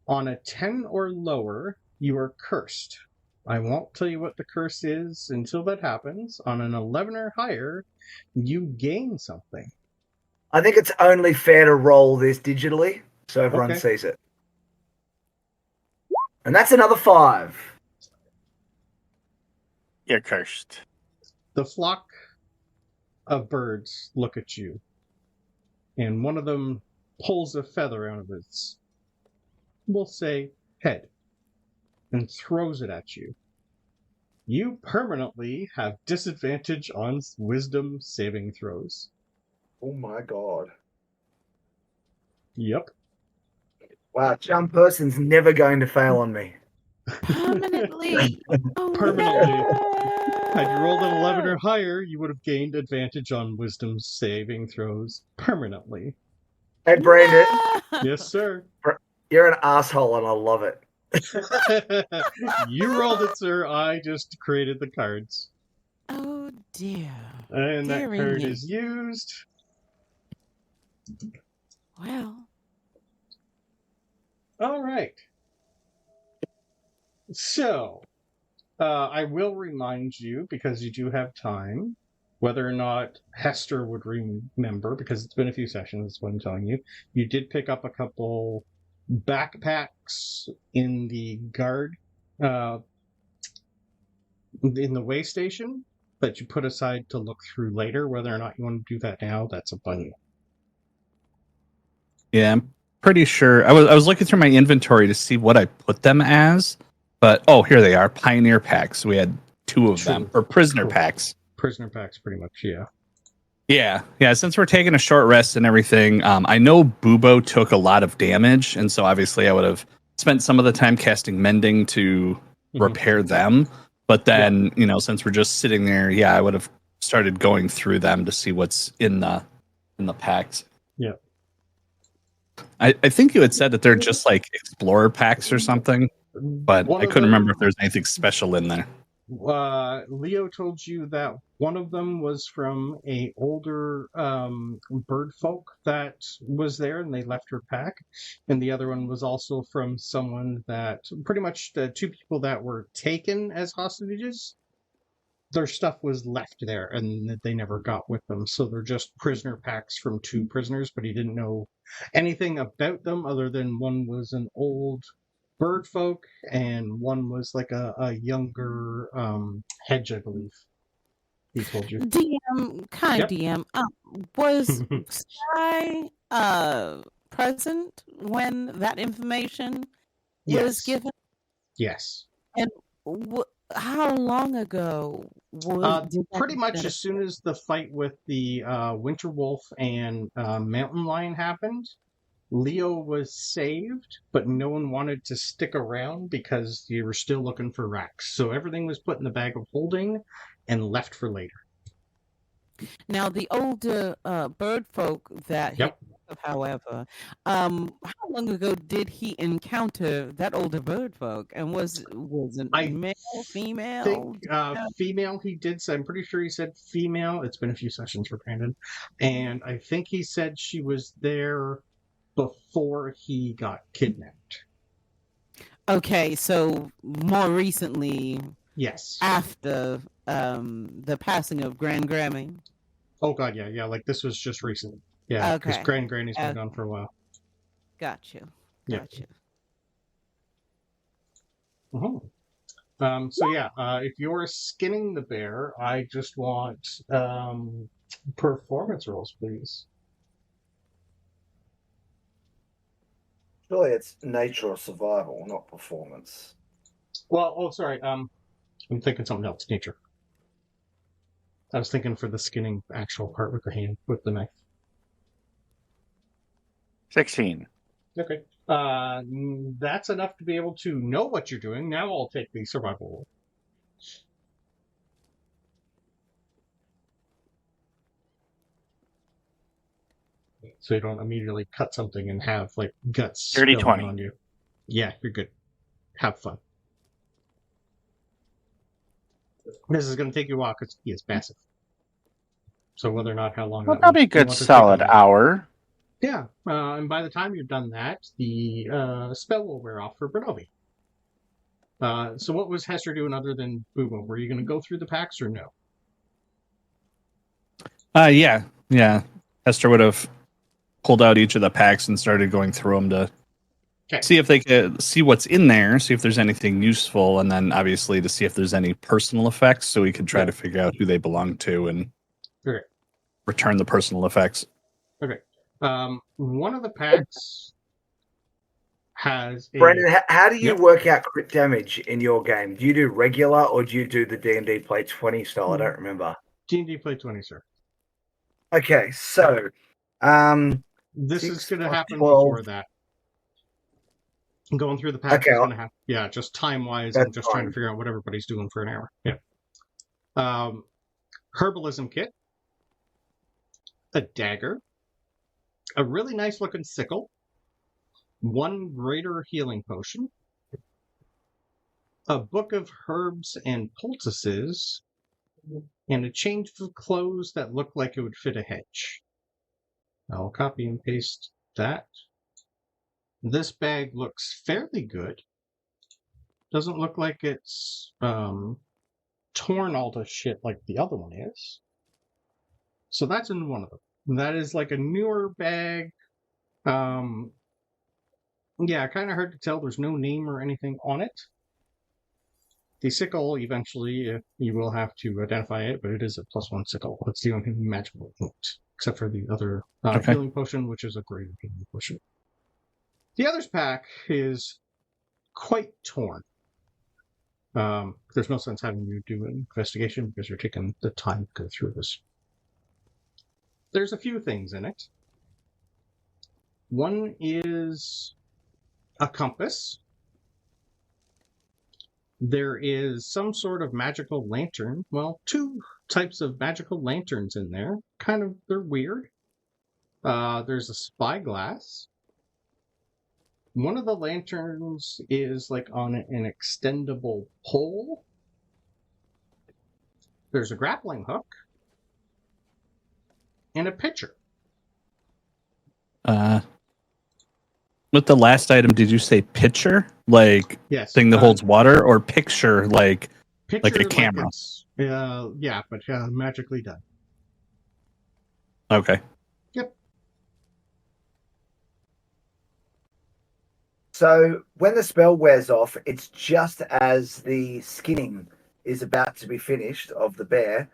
On a 10 or lower, you are cursed. I won't tell you what the curse is until that happens. On an 11 or higher, you gain something. I think it's only fair to roll this digitally so everyone sees it. And that's another 5. You're cursed. The flock of birds look at you, and one of them pulls a feather out of its, we'll say, head, and throws it at you. You permanently have disadvantage on wisdom saving throws. Oh my god. Yep. Wow, Charm Person's never going to fail on me. Permanently. Oh, Permanently. no. Had you rolled an 11 or higher, you would have gained advantage on wisdom saving throws permanently. Hey, Brandon, Yes, sir. you're an asshole and I love it. You rolled it, sir. I just created the cards. Oh dear. And that Dearie card me. is used. Well. All right. So, I will remind you, because you do have time, whether or not Hester would remember, because it's been a few sessions, that's what I'm telling you. You did pick up a couple backpacks in the guard, in the way station, that you put aside to look through later. Whether or not you want to do that now, that's up on you. Yeah, I'm pretty sure. I was looking through my inventory to see what I put them as, but here they are. Pioneer packs. We had 2 of them, or prisoner Cool. packs. Prisoner packs, pretty much, yeah. Yeah. Since we're taking a short rest and everything, I know Bubo took a lot of damage, and so obviously I would have spent some of the time casting Mending to repair them. But then, since we're just sitting there, I would have started going through them to see what's in the packs. Yeah. I think you had said that they're just like explorer packs or something, but I couldn't remember if there's anything special in there. Leo told you that one of them was from a older bird folk that was there and they left her pack, and the other one was also from someone that pretty much the two people that were taken as hostages, their stuff was left there and they never got with them, so they're just prisoner packs from two prisoners, but he didn't know anything about them other than one was an old bird folk and one was like a younger Hedge, I believe he told you. DM, was Skye present when that information was given? Yes. And how long ago pretty much as soon as the fight with the Winter Wolf and Mountain Lion happened, Leo was saved, but no one wanted to stick around because you were still looking for Rax. So everything was put in the bag of holding and left for later. Now, the older bird folk that however, how long ago did he encounter that older bird folk? And was it male, female? I think female he did say. I'm pretty sure he said female. It's been a few sessions for Brandon. And I think he said she was there before he got kidnapped. Okay, so more recently. Yes. After the passing of Grand Grammy. Oh god, yeah. Like this was just recent. Yeah, because Grand Granny's been gone for a while. Got you. If you're skinning the bear, I just want performance rolls, please. Surely it's nature or survival, not performance. Well, sorry. I'm thinking something else. Nature. I was thinking for the skinning actual part with the hand, with the knife. 16. Okay. That's enough to be able to know what you're doing. Now I'll take the survival roll. So you don't immediately cut something and have like guts spilling on you. Yeah, you're good. Have fun. This is going to take you a while because he is passive. So whether or not how long... Well, that'll be a good solid hour. Yeah, and by the time you've done that, the spell will wear off for Bronobi. So what was Hester doing other than Boomo? Were you going to go through the packs or no? Yeah. Hester would have pulled out each of the packs and started going through them to see if they could see what's in there, see if there's anything useful, and then obviously to see if there's any personal effects, so we could try to figure out who they belong to and return the personal effects. Okay. One of the packs has a... Brandon, how do you work out crit damage in your game? Do you do regular or do you do the D&D play 20 style? I don't remember. D&D play 20, sir. Okay, so... this is going to happen before that. Going through the packs is going to happen. Yeah, just time-wise, I'm just trying to figure out what everybody's doing for an hour. Yeah. Herbalism kit. A dagger. A really nice-looking sickle. One greater healing potion. A book of herbs and poultices. And a change of clothes that look like it would fit a hedge. I'll copy and paste that. This bag looks fairly good. Doesn't look like it's torn all to shit like the other one is. So that's in one of them. That is like a newer bag. Yeah, kind of hard to tell. There's no name or anything on it. The sickle, eventually, you will have to identify it, but it is a +1 sickle. It's the only magical point, except for the other healing potion, which is a greater healing potion. The other's pack is quite torn. There's no sense having you do an investigation because you're taking the time to go through this. there's a few things in it. One is a compass. There is some sort of magical lantern. Well, two types of magical lanterns in there. They're weird. There's a spyglass. One of the lanterns is like on an extendable pole. There's a grappling hook. And a pitcher. With the last item, did you say pitcher? Like yes, thing that holds water, or picture like a camera? Yeah, but magically done. Okay. Yep. So when the spell wears off, it's just as the skinning is about to be finished of the bear.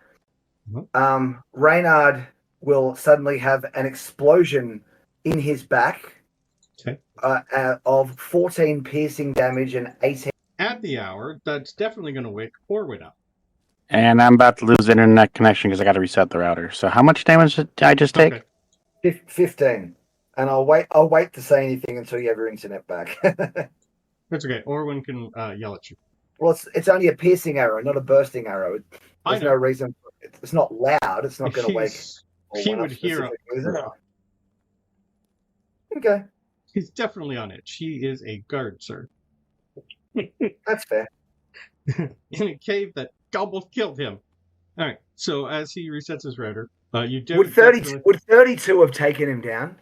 Mm-hmm. Reynard will suddenly have an explosion in his back. Okay. Of 14 piercing damage and 18. At the hour, that's definitely going to wake Orwin up. And I'm about to lose internet connection because I got to reset the router. So how much damage did I just take? Okay. 15. And I'll wait to say anything until you have your internet back. That's okay. Orwin can yell at you. Well, it's only a piercing arrow, not a bursting arrow. There's no reason. It's not loud. It's not going to wake. He would hear. Okay. He's definitely on edge. He is a guard, sir. That's fair. In a cave that almost killed him. All right. So as he resets his router, you do. Would 32 have taken him down?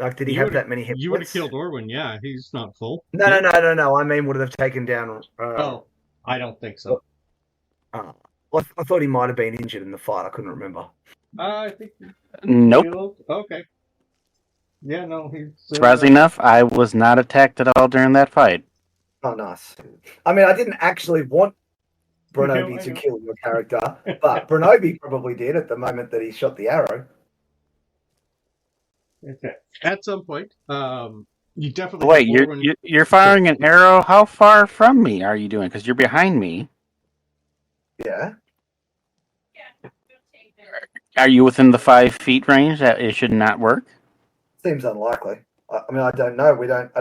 Like, did he have that many hit points? You would have killed Orwin. Yeah, he's not full. No. I mean, would it have taken down? I don't think so. Well, I thought he might have been injured in the fight. I couldn't remember. I think. Nope. Okay. Yeah, no, he's... Surprisingly enough, I was not attacked at all during that fight. Oh, nice. I mean, I didn't actually want Bronobi to kill your character, but Bronobi probably did at the moment that he shot the arrow. Okay. At some point, you definitely... Wait, you're firing an arrow? How far from me are you doing? Because you're behind me. Yeah. Are you within the 5 feet range that it should not work? Seems unlikely. I mean, I don't know. I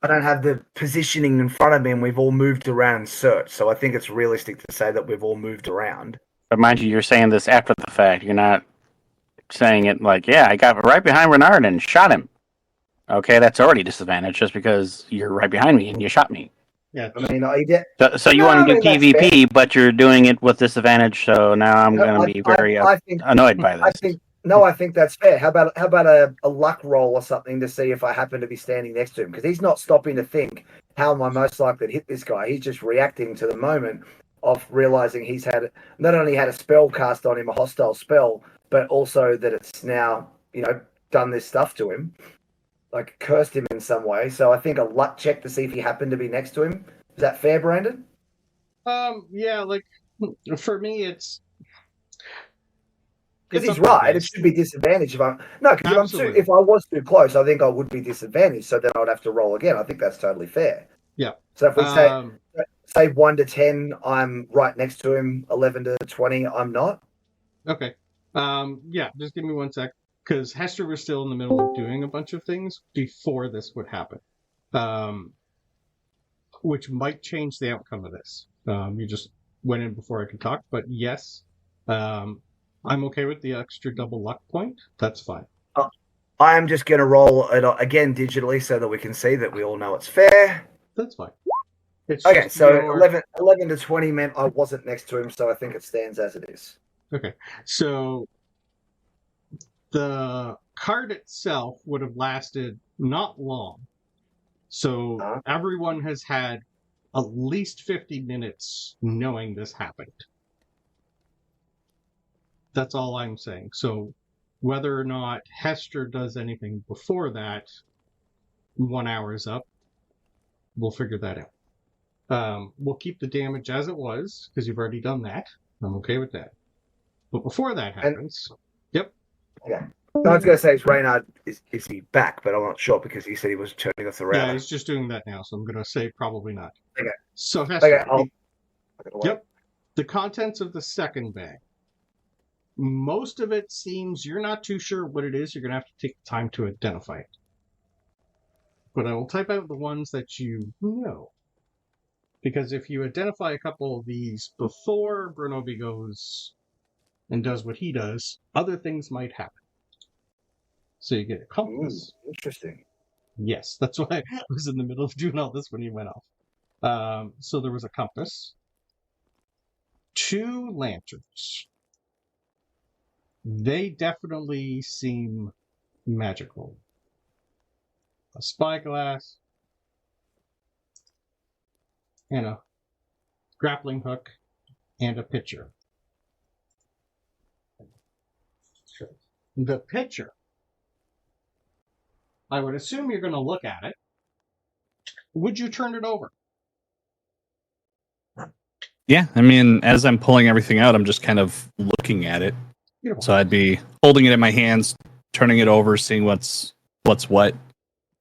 don't have the positioning in front of me, and we've all moved around and searched. So I think it's realistic to say that we've all moved around. But mind you, you're saying this after the fact. You're not saying it like, yeah, I got right behind Reynard and shot him. Okay, that's already disadvantage just because you're right behind me and you shot me. Yeah. I mean, you get... So you want to do PvP, but you're doing it with disadvantage. So now I'm going to be very annoyed by this. I think that's fair. How about a luck roll or something to see if I happen to be standing next to him? Because he's not stopping to think, how am I most likely to hit this guy? He's just reacting to the moment of realizing he's not only had a spell cast on him, a hostile spell, but also that it's now, done this stuff to him, like cursed him in some way. So I think a luck check to see if he happened to be next to him. Is that fair, Brandon? Yeah, like, for me, it's... Because he's right. It should be disadvantage if if I was too close, I think I would be disadvantaged. So then I would have to roll again. I think that's totally fair. Yeah. So if we say 1 to 10, I'm right next to him. 11 to 20, I'm not. Okay. Yeah. Just give me 1 sec, because Hester was still in the middle of doing a bunch of things before this would happen, which might change the outcome of this. You just went in before I could talk, but yes. I'm okay with the extra double luck point. That's fine. I am just going to roll it again digitally so that we can see that we all know it's fair. That's fine. Okay, so 11 to 20 meant I wasn't next to him, so I think it stands as it is. Okay, so the card itself would have lasted not long. So everyone has had at least 50 minutes knowing this happened. That's all I'm saying. So whether or not Hester does anything before that, 1 hour is up. We'll figure that out. We'll keep the damage as it was, because you've already done that. I'm okay with that. But before that happens... Yep. Yeah. I was going to say, Reynard, is he back? But I'm not sure, because he said he was turning us around. Yeah, he's just doing that now, so I'm going to say probably not. Okay. So Hester... Okay, Yep. The contents of the second bag. most of it seems you're not too sure what it is. You're going to have to take the time to identify it. But I will type out the ones that you know. Because if you identify a couple of these before Bronobi goes and does what he does, other things might happen. So you get a compass. Ooh, interesting. Yes, that's why I was in the middle of doing all this when he went off. So there was a compass. 2 lanterns. They definitely seem magical. A spyglass. And a grappling hook. And a pitcher. The pitcher. I would assume you're going to look at it. Would you turn it over? Yeah, I mean, as I'm pulling everything out, I'm just kind of looking at it. Beautiful. So I'd be holding it in my hands, turning it over, seeing what's what.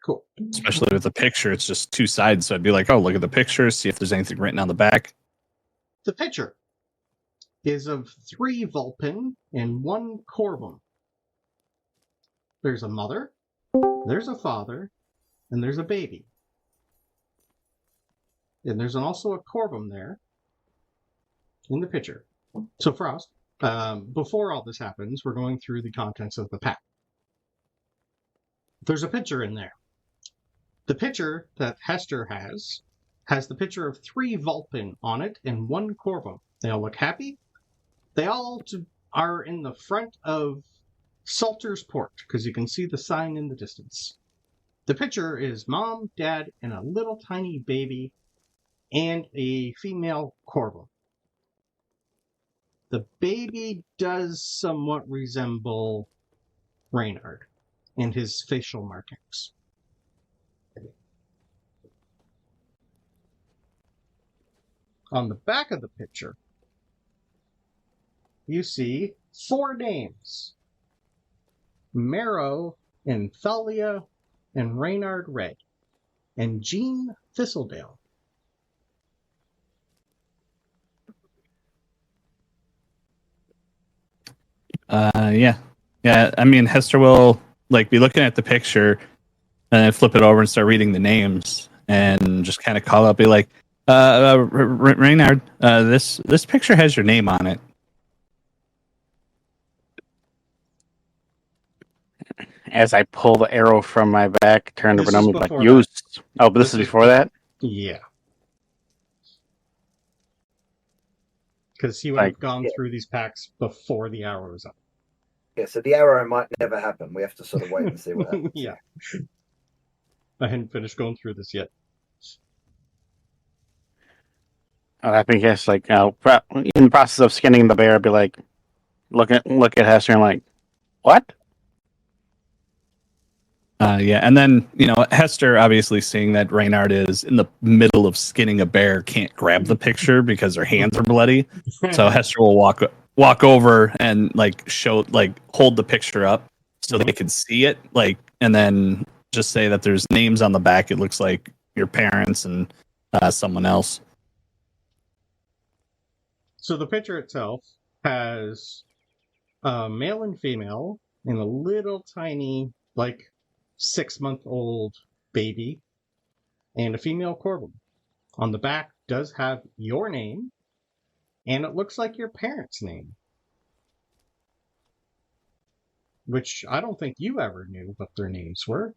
Cool. Especially with the picture, it's just 2 sides. So I'd be like, oh, look at the picture, see if there's anything written on the back. The picture is of 3 Vulpin and 1 Corvum. There's a mother, there's a father, and there's a baby. And there's also a Corvum there in the picture. So, Frost, before all this happens, we're going through the contents of the pack. There's a picture in there. The picture that Hester has the picture of 3 Vulpin on it and 1 Corvum. They all look happy. They all are in the front of Salter's Port, because you can see the sign in the distance. The picture is Mom, Dad, and a little tiny baby, and a female Corvum. The baby does somewhat resemble Reynard in his facial markings. On the back of the picture, you see 4 names. Marrow and Thalia and Reynard Red and Jean Thistledown. Yeah. I mean, Hester will be looking at the picture and then flip it over and start reading the names and just kind of call up, be like, Reynard, this picture has your name on it. As I pull the arrow from my back, turn to This Bronobi, is like, before use. Oh, but this is before that? Yeah. Because he would have gone through these packs before the hour was up. Yeah, so the arrow might never happen. We have to sort of wait and see what happens. Yeah. I hadn't finished going through this yet. I think yes, in the process of skinning the bear, I'd be like, look at Hester and like, what? Yeah, and then Hester, obviously seeing that Reynard is in the middle of skinning a bear, can't grab the picture because her hands are bloody. So Hester will walk over and hold the picture up so they can see it, and then just say that there's names on the back. It looks like your parents and someone else. So the picture itself has a male and female and a little tiny, 6-month-old baby and a female Corvum. On the back does have your name, and it looks like your parents' name. Which I don't think you ever knew what their names were.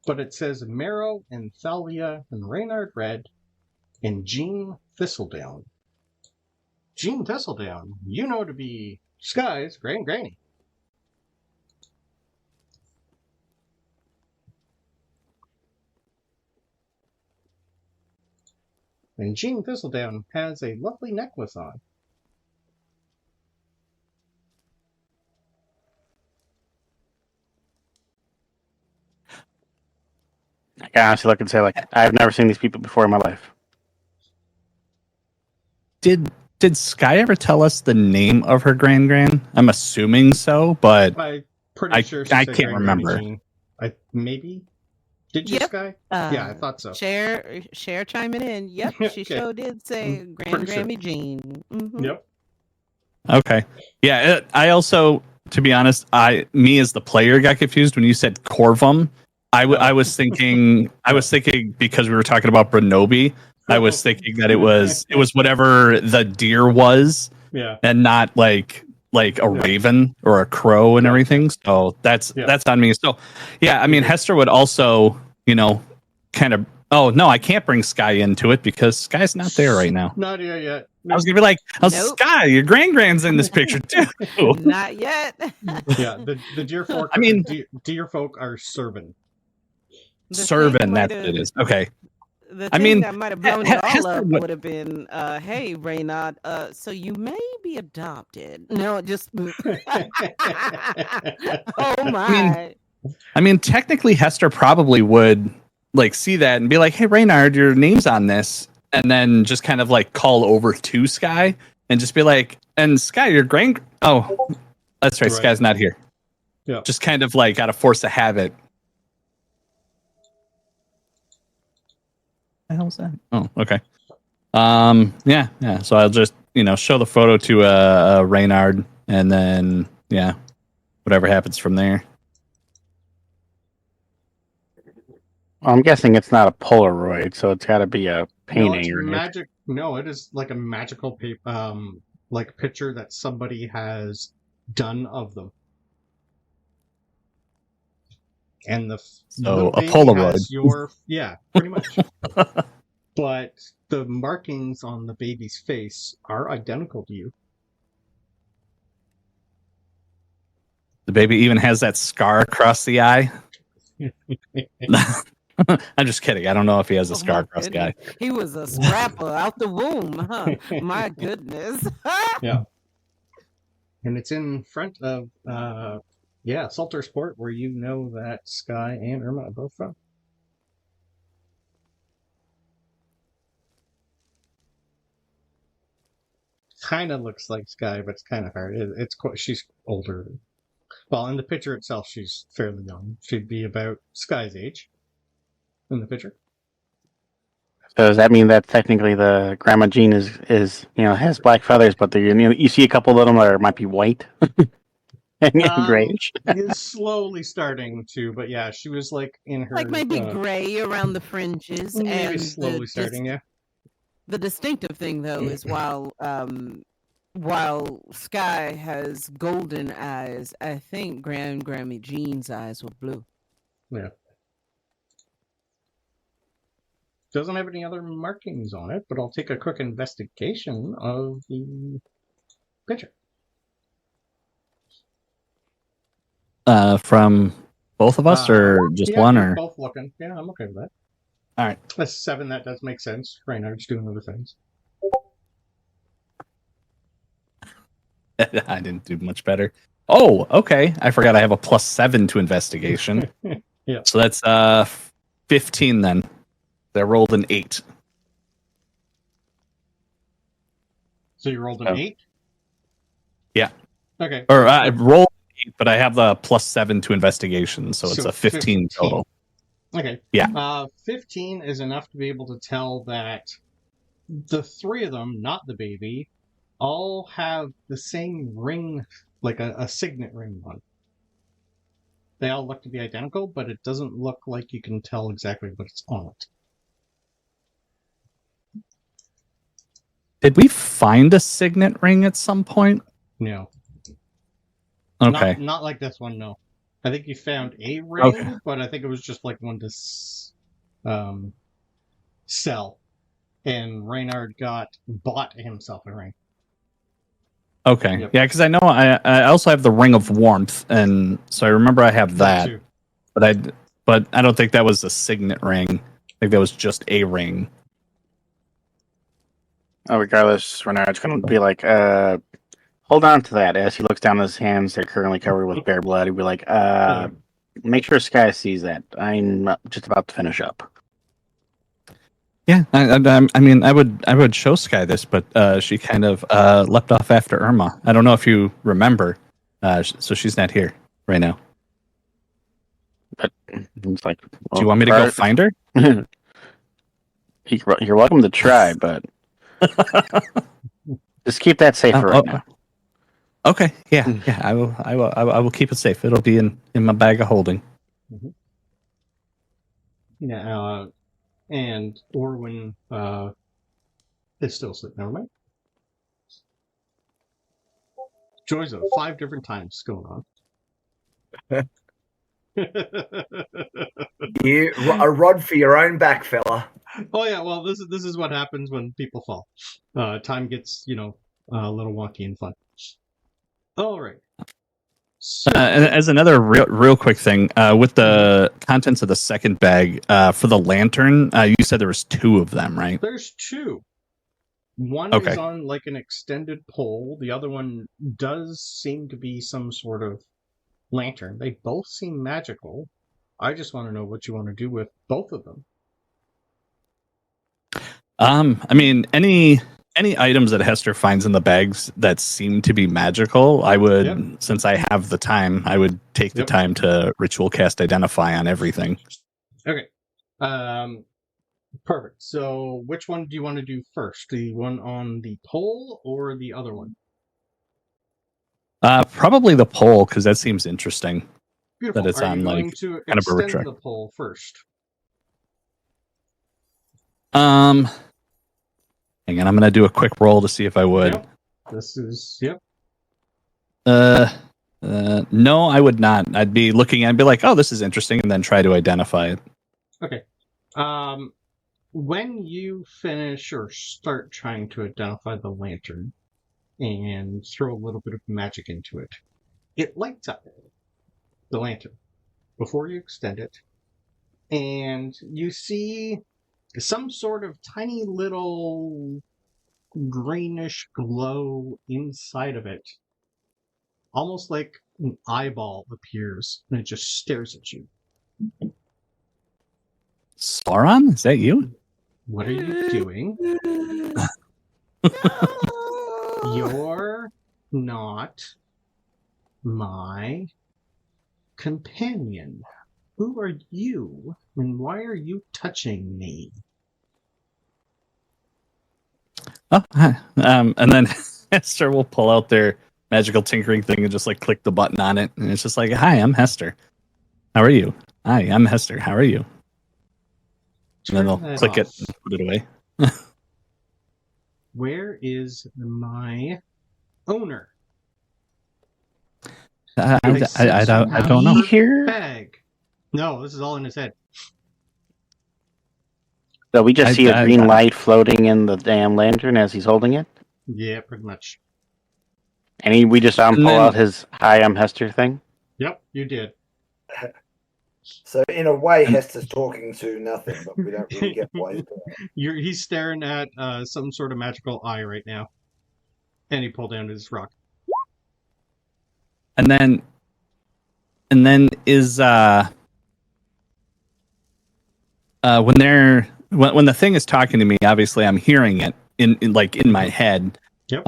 But it says Marrow and Thalia and Reynard Red and Jean Thistledown. Jean Thistledown, you know to be Skye's granny. And Jean Thistledown has a lovely necklace on. I can honestly look and say, I've never seen these people before in my life. Did Skye ever tell us the name of her gran? I'm assuming so, but I'm pretty sure she I said can't remember. Jean. Maybe? Did you, Yep. Skye? Yeah, I thought so. Share chiming in. Yep, she Okay. sure did say Pretty sure. Grammy Jean. Mm-hmm. Yep. Okay. Yeah. I also, to be honest, me as the player got confused when you said Corvum. I was thinking because we were talking about Bronobi, I was thinking that it was whatever the deer was, and not like a raven or a crow and everything. So that's on me. So yeah, I mean Hester would also, kind of. Oh no, I can't bring Skye into it because Skye's not there right now. Not here yet. I was gonna be like, Nope. Skye, your grand's in this picture too. Not yet. Yeah, the deer folk. I mean, deer folk are Cervan. Cervan, that's what it is. Okay. The thing that might have blown it all up would have been, hey, Reynard, so you may be adopted. No, just... oh, my. I mean, technically, Hester probably would, see that and be like, hey, Reynard, your name's on this. And then just kind of, call over to Skye and just be like, and Skye, your Oh, that's right. Skye's not here. Yeah. Just kind of, out of force of habit. The hell's that? Oh, okay. Yeah. So I'll just show the photo to Reynard, and then whatever happens from there. Well, I'm guessing it's not a Polaroid, so it's got to be a painting. No, it's magic. No, it is like a magical paper, picture that somebody has done of them. And the a Polaroid. Pretty much. But the markings on the baby's face are identical to you. The baby even has that scar across the eye. I'm just kidding. I don't know if he has a scar across the eye. He was a scrapper out the womb, huh? My goodness. Yeah. And it's in front of Salter Sport, where you know that Skye and Irma are both from. Kind of looks like Skye, but it's kind of hard. She's older. Well, in the picture itself, she's fairly young. She'd be about Skye's age in the picture. So does that mean that technically the Grandma Jean is has black feathers, but you see a couple of them that might be white? Grayish. Is slowly starting to, but yeah, she was in her maybe gray around the fringes, maybe and slowly starting. Yeah. The distinctive thing, though, is while Skye has golden eyes, I think Grammy Jean's eyes were blue. Yeah. Doesn't have any other markings on it, but I'll take a quick investigation of the picture. From both of us, or just one, or both looking? Yeah, I'm okay with that. All right, a 7. That does make sense. Reynard's doing other things. I didn't do much better. Oh, okay. I forgot I have a +7 to investigation. Yeah. So that's 15 then. They rolled an 8. So you rolled an 8? Yeah. Okay. Or I rolled 8, but I have the +7 to investigation, so it's a 15 total. Okay. Yeah. 15 is enough to be able to tell that the 3 of them, not the baby, all have the same ring, like a signet ring on. They all look to be identical, but it doesn't look like you can tell exactly what's on it. Did we find a signet ring at some point? No. Okay. Not like this one, no. I think you found a ring, but I think it was just one to sell. And Reynard bought himself a ring. Okay. Yep. Yeah, because I know I also have the Ring of Warmth, and so I remember I have that. But I don't think that was a signet ring. I think that was just a ring. Oh, regardless, Reynard's going to be like, hold on to that. As he looks down at his hands, they're currently covered with bare blood. He'll be like, make sure Skye sees that. I'm just about to finish up. Yeah, I mean, I would show Skye this, but she kind of leapt off after Irma. I don't know if you remember, so she's not here right now. But it's like, do you want me to go find her? You're welcome to try, but just keep that safe for right now. Okay, yeah. I will keep it safe. It'll be in my bag of holding. Mm-hmm. Yeah, and Orwin is still asleep. Never mind. Joys of 5 different times going on. A rod for your own back, fella. Oh yeah, well this is what happens when people fall. Time gets a little wonky and fun. All right. So, as another real quick thing, with the contents of the second bag, for the lantern, you said there was 2 of them, right? there's 2. One is on like an extended pole. The other one does seem to be some sort of lantern. They both seem magical. I just want to know what you want to do with both of them. I mean, any items that Hester finds in the bags that seem to be magical, I would, since I have the time, I would take the time to ritual cast Identify on everything. Okay. Perfect. So which one do you want to do first? The one on the pole or the other one? Probably the pole, because that seems interesting. Beautiful. That it's Are on you like going to kind of a extend retro. the pole first? Hang on, I'm gonna do a quick roll to see if I would. Yep. This is No, I would not. I'd be looking and be like, oh, this is interesting, and then try to identify it. Okay. When you finish or start trying to identify the lantern and throw a little bit of magic into it, it lights up the lantern before you extend it, and you see some sort of tiny little greenish glow inside of it. Almost like an eyeball appears, and it just stares at you. Sauron, is that you? What are you doing? You're not my companion. Who are you, and why are you touching me? Oh, hi. And then Hester will pull out their magical tinkering thing and just like click the button on it, and it's just like, "Hi, I'm Hester. How are you? Hi, I'm Hester. How are you?" And then they'll click it and put it away. Where is my owner? I don't know. Here? Bag. No, this is all in his head. So we just see a green light floating in the damn lantern as he's holding it? Yeah, pretty much. And we just saw him pull out his "Hi, I'm Hester" thing? Yep, you did. So in a way, Hester's talking to nothing, but we don't really get why he's doing it. He's staring at some sort of magical eye right now. And he pulled down his rock. And then is when the thing is talking to me, obviously I'm hearing it in my head. Yep.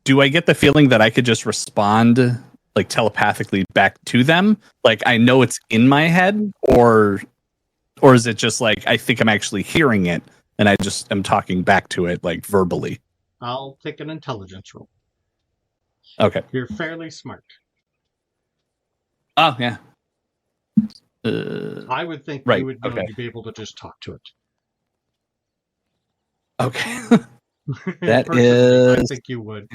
Do I get the feeling that I could just respond like telepathically back to them? Like I know it's in my head, or is it just like I think I'm actually hearing it and I just am talking back to it like verbally? I'll take an intelligence roll. Okay. You're fairly smart. Oh yeah. I would think right, you would know okay. to be able to just talk to it. Okay. That is. I think you would.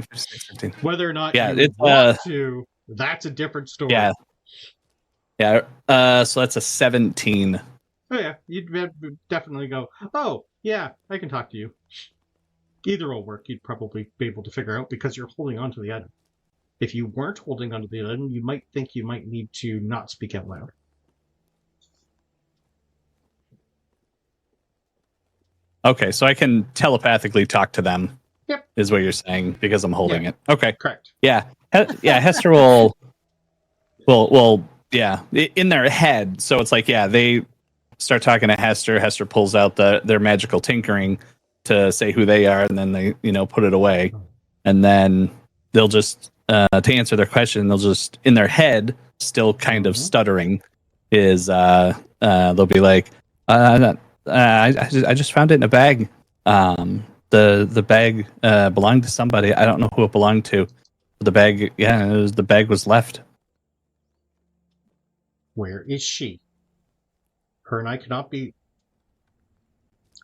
Whether or not you it's want to, that's a different story. Yeah. Yeah. So that's a 17. Oh yeah, you'd definitely go, oh yeah, I can talk to you. Either will work. You'd probably be able to figure out because you're holding on to the item. If you weren't holding onto the item, you might think you might need to not speak out loud. Okay, so I can telepathically talk to them. Yep. Is what you're saying because I'm holding it. Okay. Correct. Yeah. Yeah. Hester will. Yeah. In their head, so it's like they start talking to Hester. Hester pulls out their magical tinkering to say who they are, and then they put it away, and then they'll just to answer their question, they'll just in their head, still kind of stuttering, is they'll be like, I just found it in a bag. The bag belonged to somebody. I don't know who it belonged to. The bag, the bag was left. Where is she? Her and I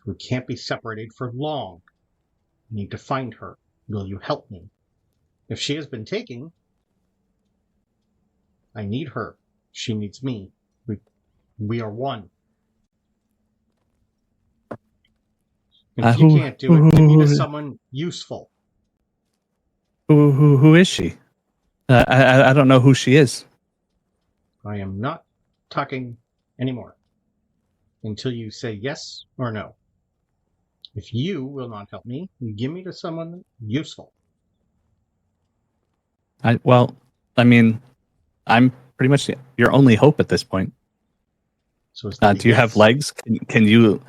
we can't be separated for long. I need to find her. Will you help me? If she has been taken, I need her. She needs me. We are one. If you can't do it, give me to someone useful. Who is she? I don't know who she is. I am not talking anymore until you say yes or no. If you will not help me, you give me to someone useful. I'm pretty much your only hope at this point. So do you have legs? Can you?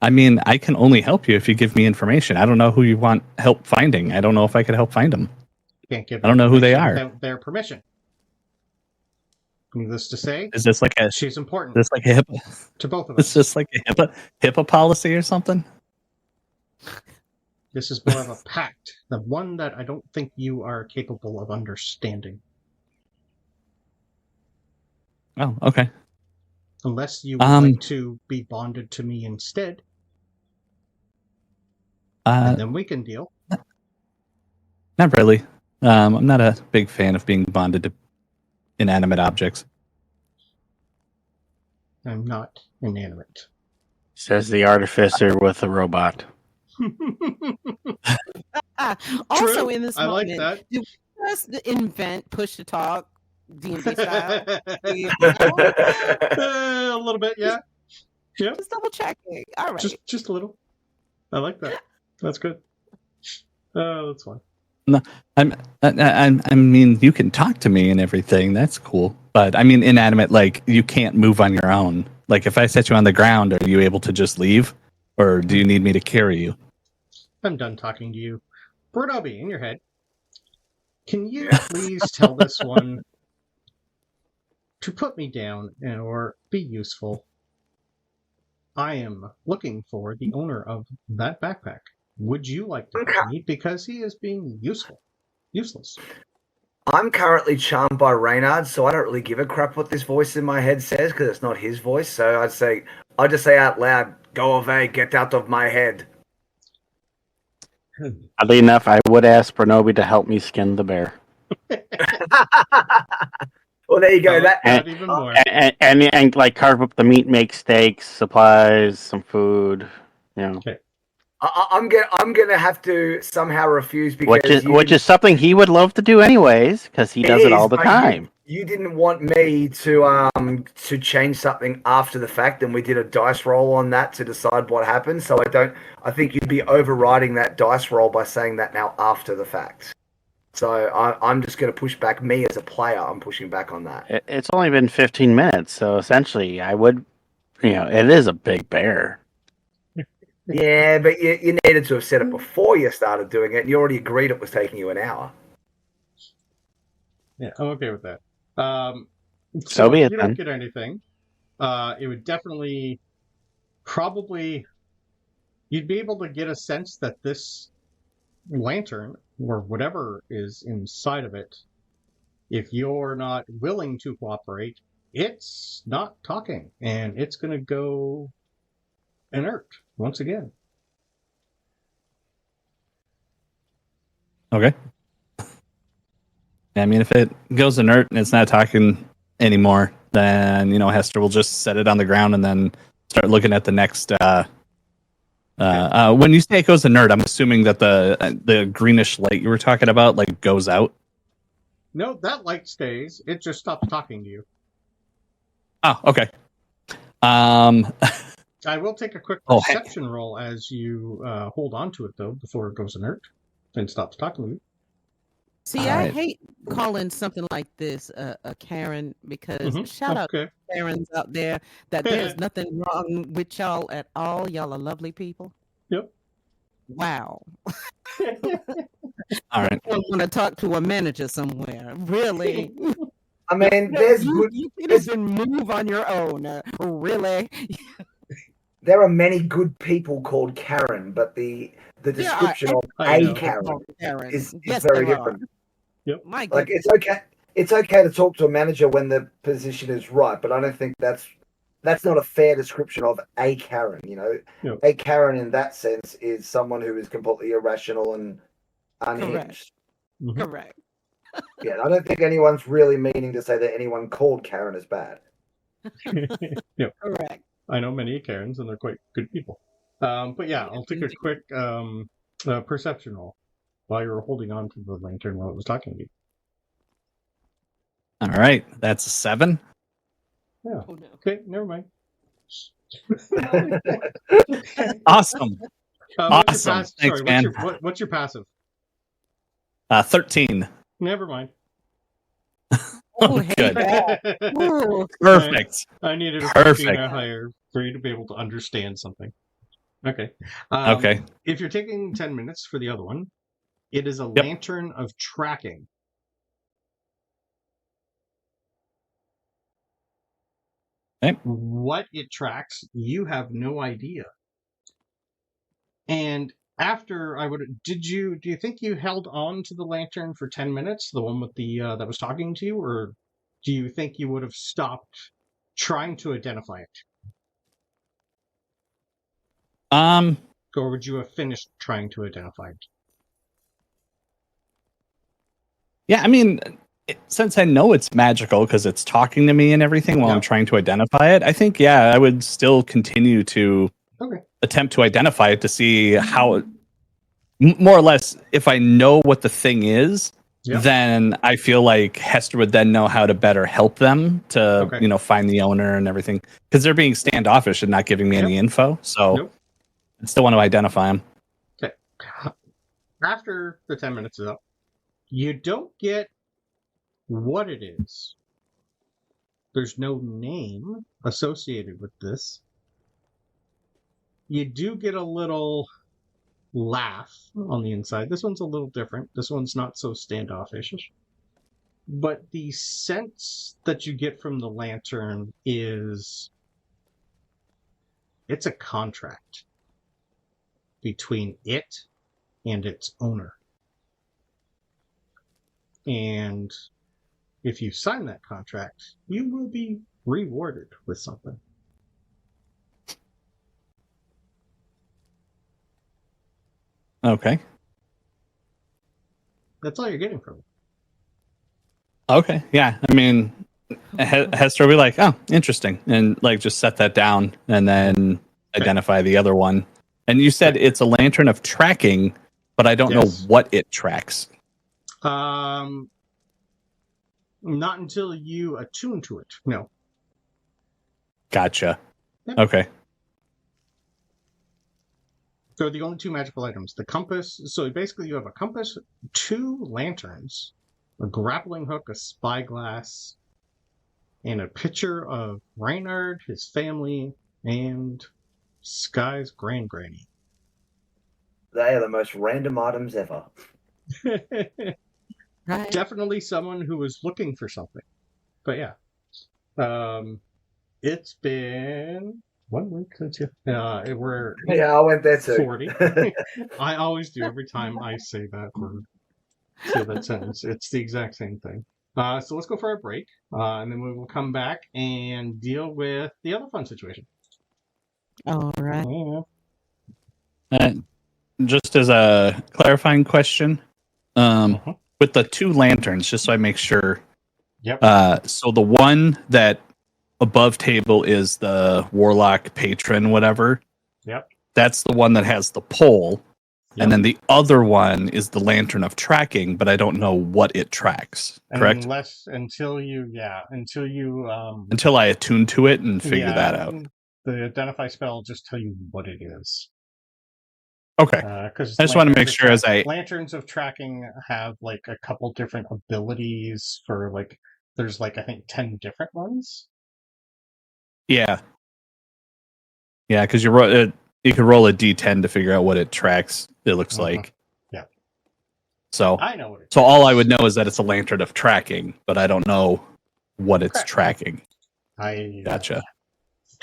I can only help you if you give me information. I don't know who you want help finding. I don't know if I could help find them. Can't give. I don't know who they are. Without their permission. Needless to say, is this like a? She's important. Is this like a HIPAA to both of us? Is this like a HIPAA policy or something? This is more of a pact, the one that I don't think you are capable of understanding. Oh, okay. Unless you would like to be bonded to me instead, and then we can deal. Not really. I'm not a big fan of being bonded to inanimate objects. I'm not inanimate. Says the artificer with a robot. Also, True. in this I moment, like that. do we just invent push to talk D&D style? A little bit, yeah. Yeah. Just double checking. All right. Just a little. I like that. That's good. Oh, that's fun. No, I mean, you can talk to me and everything. That's cool. But I mean, inanimate, like you can't move on your own. Like if I set you on the ground, are you able to just leave, or do you need me to carry you? I'm done talking to you. Bronobi, in your head, can you please tell this one to put me down or be useful? I am looking for the owner of that backpack. Would you like to help me? Because he is being useless. I'm currently charmed by Reynard, so I don't really give a crap what this voice in my head says because it's not his voice. So I'd just say out loud, "Go away, get out of my head." Oddly enough, I would ask Bronobi to help me skin the bear. Well, there you go. That even more. And like carve up the meat, make steaks, supplies, some food. Okay. I'm gonna have to somehow refuse because which is something he would love to do anyways because he does it all the time. You didn't want me to change something after the fact, and we did a dice roll on that to decide what happened. So I think you'd be overriding that dice roll by saying that now after the fact. So I'm just going to push back. Me as a player, I'm pushing back on that. It's only been 15 minutes, so essentially I would, it is a big bear. Yeah, but you needed to have said it before you started doing it. You already agreed it was taking you an hour. Yeah, I'm okay with that. So be it, if you don't get anything, it would definitely, probably, you'd be able to get a sense that this lantern, or whatever is inside of it, if you're not willing to cooperate, it's not talking, and it's going to go inert once again. Okay. I mean, if it goes inert and it's not talking anymore, then Hester will just set it on the ground and then start looking at the next. When you say it goes inert, I'm assuming that the greenish light you were talking about goes out. No, that light stays. It just stops talking to you. Oh, okay. I will take a quick perception roll as you hold on to it though before it goes inert and stops talking to you. See, I hate calling something like this a Karen because shout out to Karens out there that there's nothing wrong with y'all at all. Y'all are lovely people. Yep. Wow. All right. I want to talk to a manager somewhere. Really? I mean, there's you can move on your own. Really? there are many good people called Karen, but the description of a Karen is very different. Yep. My Like it's okay to talk to a manager when the position is right, but I don't think that's not a fair description of a Karen. You know, Yep. A Karen in that sense is someone who is completely irrational and unhinged. Correct. Yeah, I don't think anyone's really meaning to say that anyone called Karen is bad. Yep. Correct. I know many Karens, and they're quite good people. But yeah, I'll take a quick perception roll while you were holding on to the lantern while it was talking to you. All right, that's a 7. Yeah. Oh, no. Okay, never mind. Awesome. Awesome. Thanks, man. What's your passive? 13. Never mind. Oh, Good. Ooh. Perfect. I needed a Perfect. 14 or higher for you to be able to understand something. Okay. Okay. If you're taking 10 minutes for the other one, it is a lantern of tracking. Okay. What it tracks, you have no idea. And after do you think you held on to the lantern for 10 minutes, the one with the that was talking to you, or do you think you would have stopped trying to identify it? Or would you have finished trying to identify it? Yeah, I mean, since I know it's magical because it's talking to me and everything while I'm trying to identify it, I think, I would still continue to attempt to identify it to see how, more or less, if I know what the thing is, then I feel like Hester would then know how to better help them to, find the owner and everything. Because they're being standoffish and not giving me any info. So I still want to identify them. Okay. After the 10 minutes is up, you don't get what it is. There's no name associated with this. You do get a little laugh on the inside. This one's a little different. This one's not so standoffish. But the sense that you get from the lantern is it's a contract between it and its owner. And if you sign that contract, you will be rewarded with something. Okay. That's all you're getting from it. Okay. Yeah. I mean, Hester will be like, oh, interesting. And like just set that down and then identify the other one. And you said it's a lantern of tracking, but I don't know what it tracks. Not until you attune to it. No. Gotcha. Yep. Okay. So the only two magical items, the compass. So basically you have a compass, 2 lanterns, a grappling hook, a spyglass, and a picture of Reynard, his family, and Skye's granny. They are the most random items ever. Right. Definitely someone who was looking for something. But yeah. It's been 1 week since you... we're... Yeah, I went there too. 40. I always do every time I say that word. Say that sentence. It's the exact same thing. So let's go for a break. And then we will come back and deal with the other fun situation. All right. Yeah. Just as a clarifying question, with the 2 lanterns, just so I make sure. Yep. So the one that above table is the warlock patron, whatever. Yep. That's the one that has the pole. Yep. And then the other one is the lantern of tracking, but I don't know what it tracks. Correct? Until I attune to it and figure that out. The identify spell will just tell you what it is. Okay. Because I just want to make sure lanterns of tracking have like a couple different abilities for like there's like I think 10 different ones. Yeah. Yeah, because you could roll a d10 to figure out what it tracks. It looks like. Yeah. So I know what it is. So all I would know is that it's a lantern of tracking, but I don't know what it's tracking. I gotcha.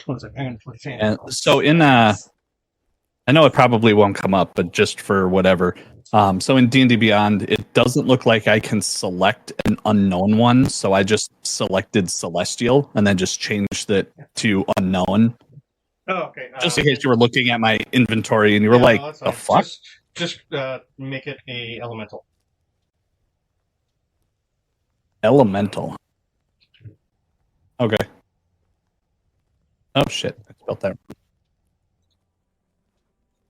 One second, I'm gonna put it in. And so I know it probably won't come up, but just for whatever. So in D&D Beyond, it doesn't look like I can select an unknown one. So I just selected Celestial and then just changed it to unknown. Oh, okay. Just in case you were looking at my inventory and you were like, no, the fuck? Just make it a elemental. Elemental. Okay. Oh shit! I spelled that.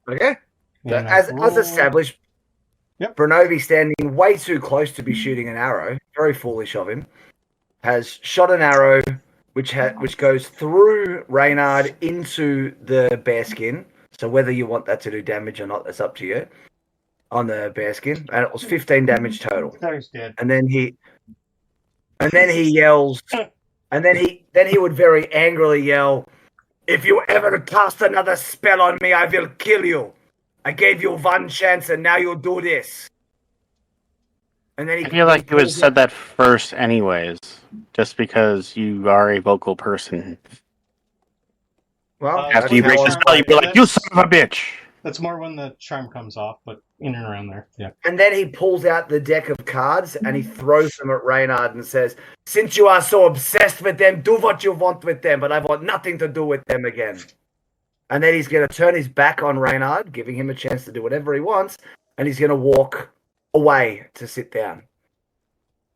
Okay. So And as established, Yep. Bronobi, standing way too close to be shooting an arrow, very foolish of him, has shot an arrow which goes through Reynard into the bearskin. So whether you want that to do damage or not, that's up to you. On the bearskin, and it was 15 damage total. He's dead. And then he yells, and then he would very angrily yell, "If you ever cast another spell on me, I will kill you. I gave you one chance, and now you do this." And then I feel like you would have said that first, anyways, just because you are a vocal person. Well, After you break the spell, you'd be like, "You son of a bitch!" That's more when the charm comes off, but in and around there, yeah. And then he pulls out the deck of cards and he throws them at Reynard and says, "Since you are so obsessed with them, do what you want with them, but I want nothing to do with them again." And then he's going to turn his back on Reynard, giving him a chance to do whatever he wants, and he's going to walk away to sit down,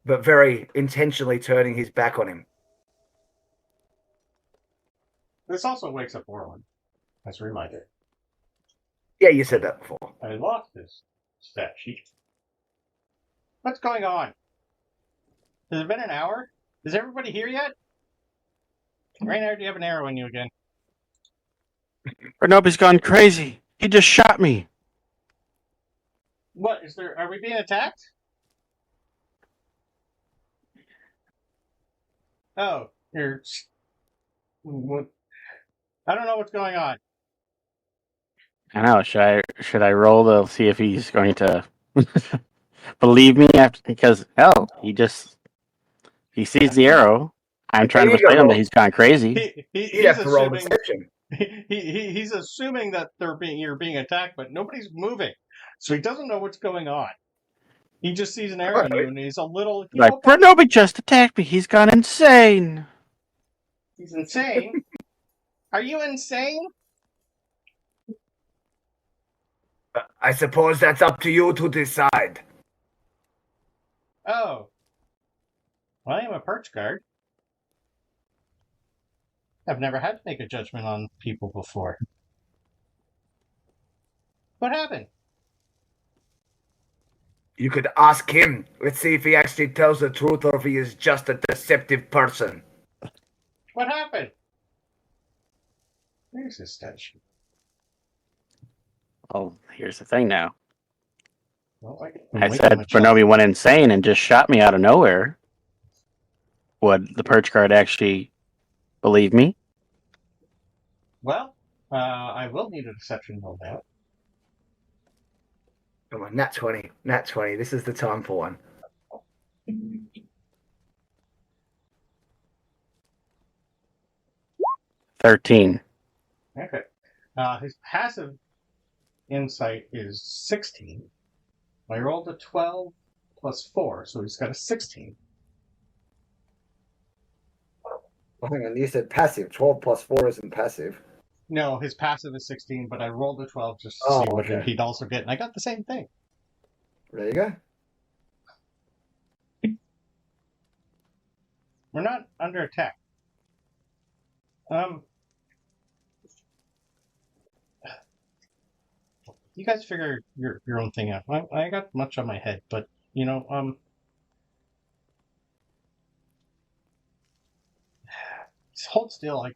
but very intentionally turning his back on him. This also wakes up Orlin, as a reminder. Yeah, you said that before. I lost this stat sheet. What's going on? Has it been an hour? Is everybody here yet? Reynard, do you have an arrow in you again? Bronobi's gone crazy. He just shot me. What is there? Are we being attacked? Oh, you're. What? I don't know what's going on. I know. Should I roll to see if he's going to believe me after? Because hell, he sees the arrow. I'm trying to persuade him that he's gone crazy. He'd have to roll deception. He's assuming that you're being attacked, but nobody's moving, so he doesn't know what's going on. He just sees an arrow in you, and he's a little Like, Bronobi just attacked me. He's gone insane. He's insane. Are you insane? I suppose that's up to you to decide. Oh. Well, I am a perch guard. I've never had to make a judgment on people before. What happened? You could ask him. Let's see if he actually tells the truth or if he is just a deceptive person. What happened? There's his statue. Oh, here's the thing now. Well, I said Bronobi went insane and just shot me out of nowhere. Would the perch guard actually believe me? Well, I will need a deception roll now. Come on, nat 20. Nat 20. This is the time for one. 13. Okay. His passive insight is 16. I rolled a 12 plus 4, so he's got a 16. Oh, hang on, you said passive. 12 plus 4 isn't passive. No, his passive is 16, but I rolled a 12 just to see what he'd also get, and I got the same thing. There you go. We're not under attack. You guys figure your own thing out. I got much on my head, but you know, hold still.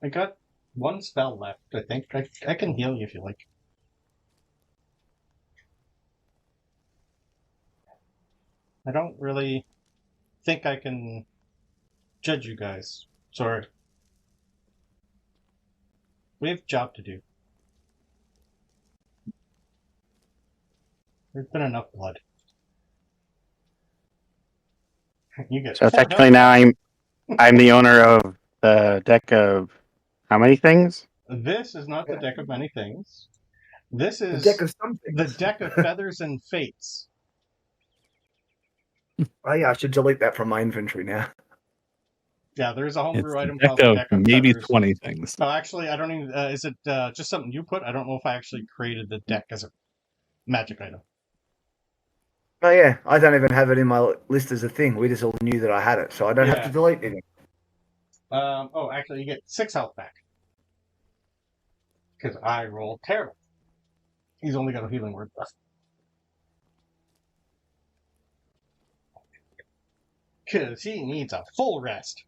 I got one spell left. I think I can heal you if you like. I don't really think I can judge you guys. Sorry. We have a job to do. There's been enough blood. You guys. So technically now I'm the owner of the deck of How many things? This is not the deck of many things. This is The deck of something. the deck of feathers and fates. Oh yeah, I should delete that from my inventory now. Yeah, there's a It's homebrew a item deck called the of deck of maybe feathers. 20 things. Oh, actually, I don't even. Is it just something you put? I don't know if I actually created the deck as a magic item. Oh yeah, I don't even have it in my list as a thing. We just all knew that I had it, so I don't have to delete anything. Oh, actually, you get 6 health back. Because I rolled terrible. He's only got a healing word left. Because he needs a full rest.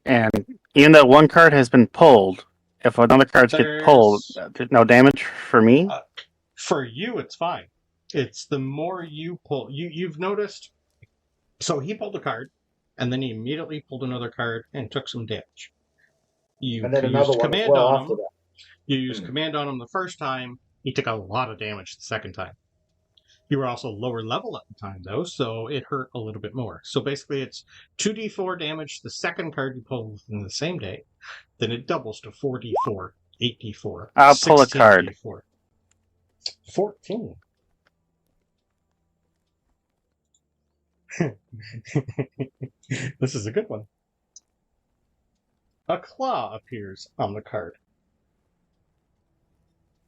And even though one card has been pulled, if another card gets pulled, there's no damage for me? For you, it's fine. It's the more you pull. You've noticed. So he pulled a card, and then he immediately pulled another card and took some damage. You And then another used one as command well on after him. that. You used command on him the first time. He took a lot of damage the second time. You were also lower level at the time, though, so it hurt a little bit more. So basically, it's 2d4 damage the second card you pull within the same day. Then it doubles to 4d4, 8d4. I'll pull a card. 16d4. 14. This is a good one. A claw appears on the card.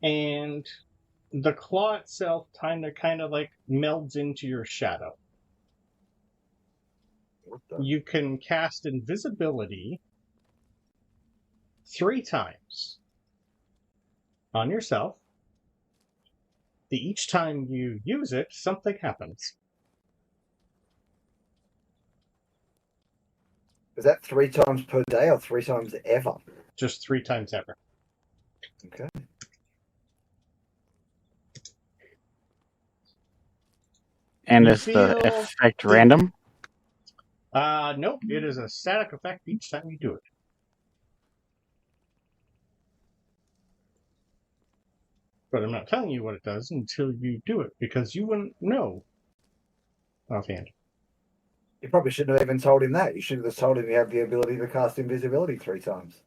And the claw itself kind of like melds into your shadow. You can cast invisibility 3 times on yourself. Each time you use it, something happens. Is that 3 times per day or 3 times ever? Just 3 times ever. Okay. And is the effect random? Nope. It is a static effect each time you do it. But I'm not telling you what it does until you do it, because you wouldn't know offhand. You probably shouldn't have even told him that. You should have just told him you have the ability to cast invisibility 3 times.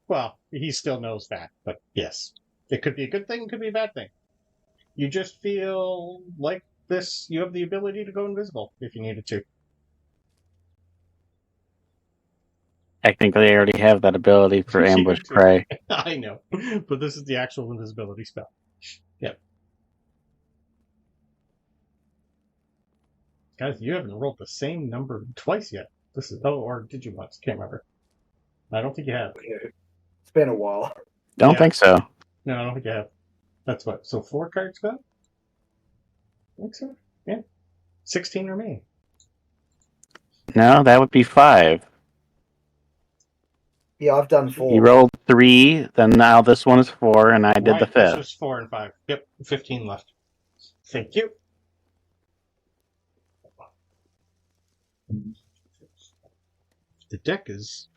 Well, he still knows that, but yes. It could be a good thing, it could be a bad thing. You just feel like this, you have the ability to go invisible if you needed to. Technically, I already have that ability for ambush prey. I know, but this is the actual invisibility spell. Yep. Guys, you haven't rolled the same number twice yet. This is or did you once? Can't remember. I don't think you have. It's been a while. Don't think so. No, I don't think you have. That's what. So 4 cards gone? I think so. Yeah. 16 remaining. No, that would be 5. Yeah, I've done 4. You rolled 3, then now this one is 4, and I did the 5th. This was 4 and 5. Yep, 15 left. Thank you. The deck is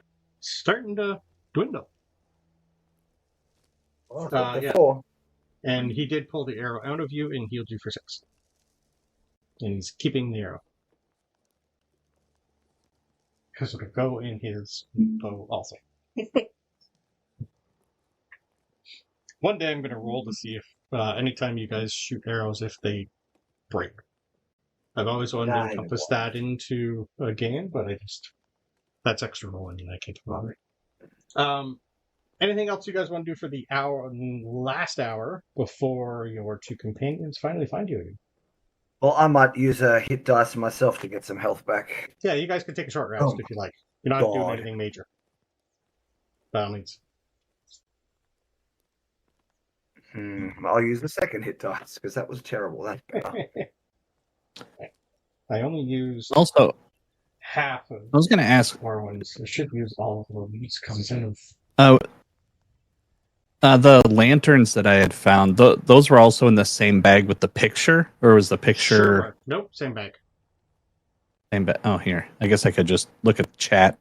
starting to dwindle. Well, yeah. 4. And he did pull the arrow out of you and healed you for 6. And he's keeping the arrow. Because it'll go in his bow also. One day I'm going to roll to see if anytime you guys shoot arrows, if they break. I've always wanted to encompass that into a game, but that's extra rolling and I can't bother. Anything else you guys want to do for the last hour before your 2 companions finally find you again? Well, I might use a hit dice myself to get some health back. Yeah, you guys can take a short rest if you like. You're not doing anything major. By all means. I'll use the second hit dice because that was terrible. I only used Also, half of I was going to ask. more ones. I should use all of them instead of. The lanterns that I had found, those were also in the same bag with the picture, or was the picture? Sure. Nope, same bag. Same bag. Oh, here. I guess I could just look at the chat.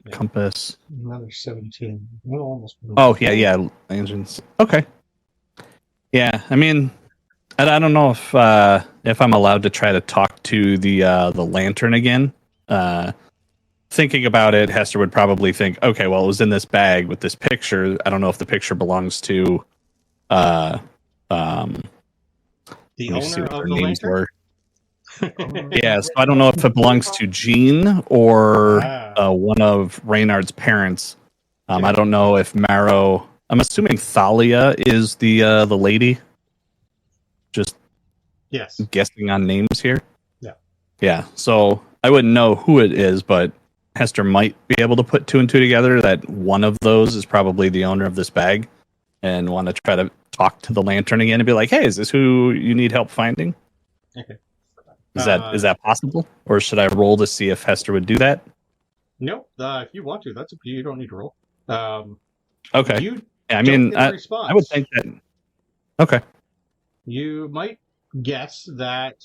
Yeah. Compass. Another 17. Well, almost. Oh yeah. Lanterns. Okay. Yeah, I mean, I don't know if I'm allowed to try to talk to the lantern again. thinking about it, Hester would probably think, okay, well, it was in this bag with this picture. I don't know if the picture belongs to The let me see owner what of their the names lantern? were. Yeah, so I don't know if it belongs to Jean or one of Reynard's parents. I don't know if Marrow. I'm assuming Thalia is the lady. Just Yes. guessing on names here. Yeah. Yeah. So I wouldn't know who it is, but Hester might be able to put two and two together that one of those is probably the owner of this bag, and want to try to talk to the lantern again and be like, "Hey, is this who you need help finding?" Okay. Is that possible, or should I roll to see if Hester would do that? Nope. If you want to, that's up to you. You don't need to roll. Okay. You Yeah, I don't mean, get a response. I would think that. Okay. You might guess that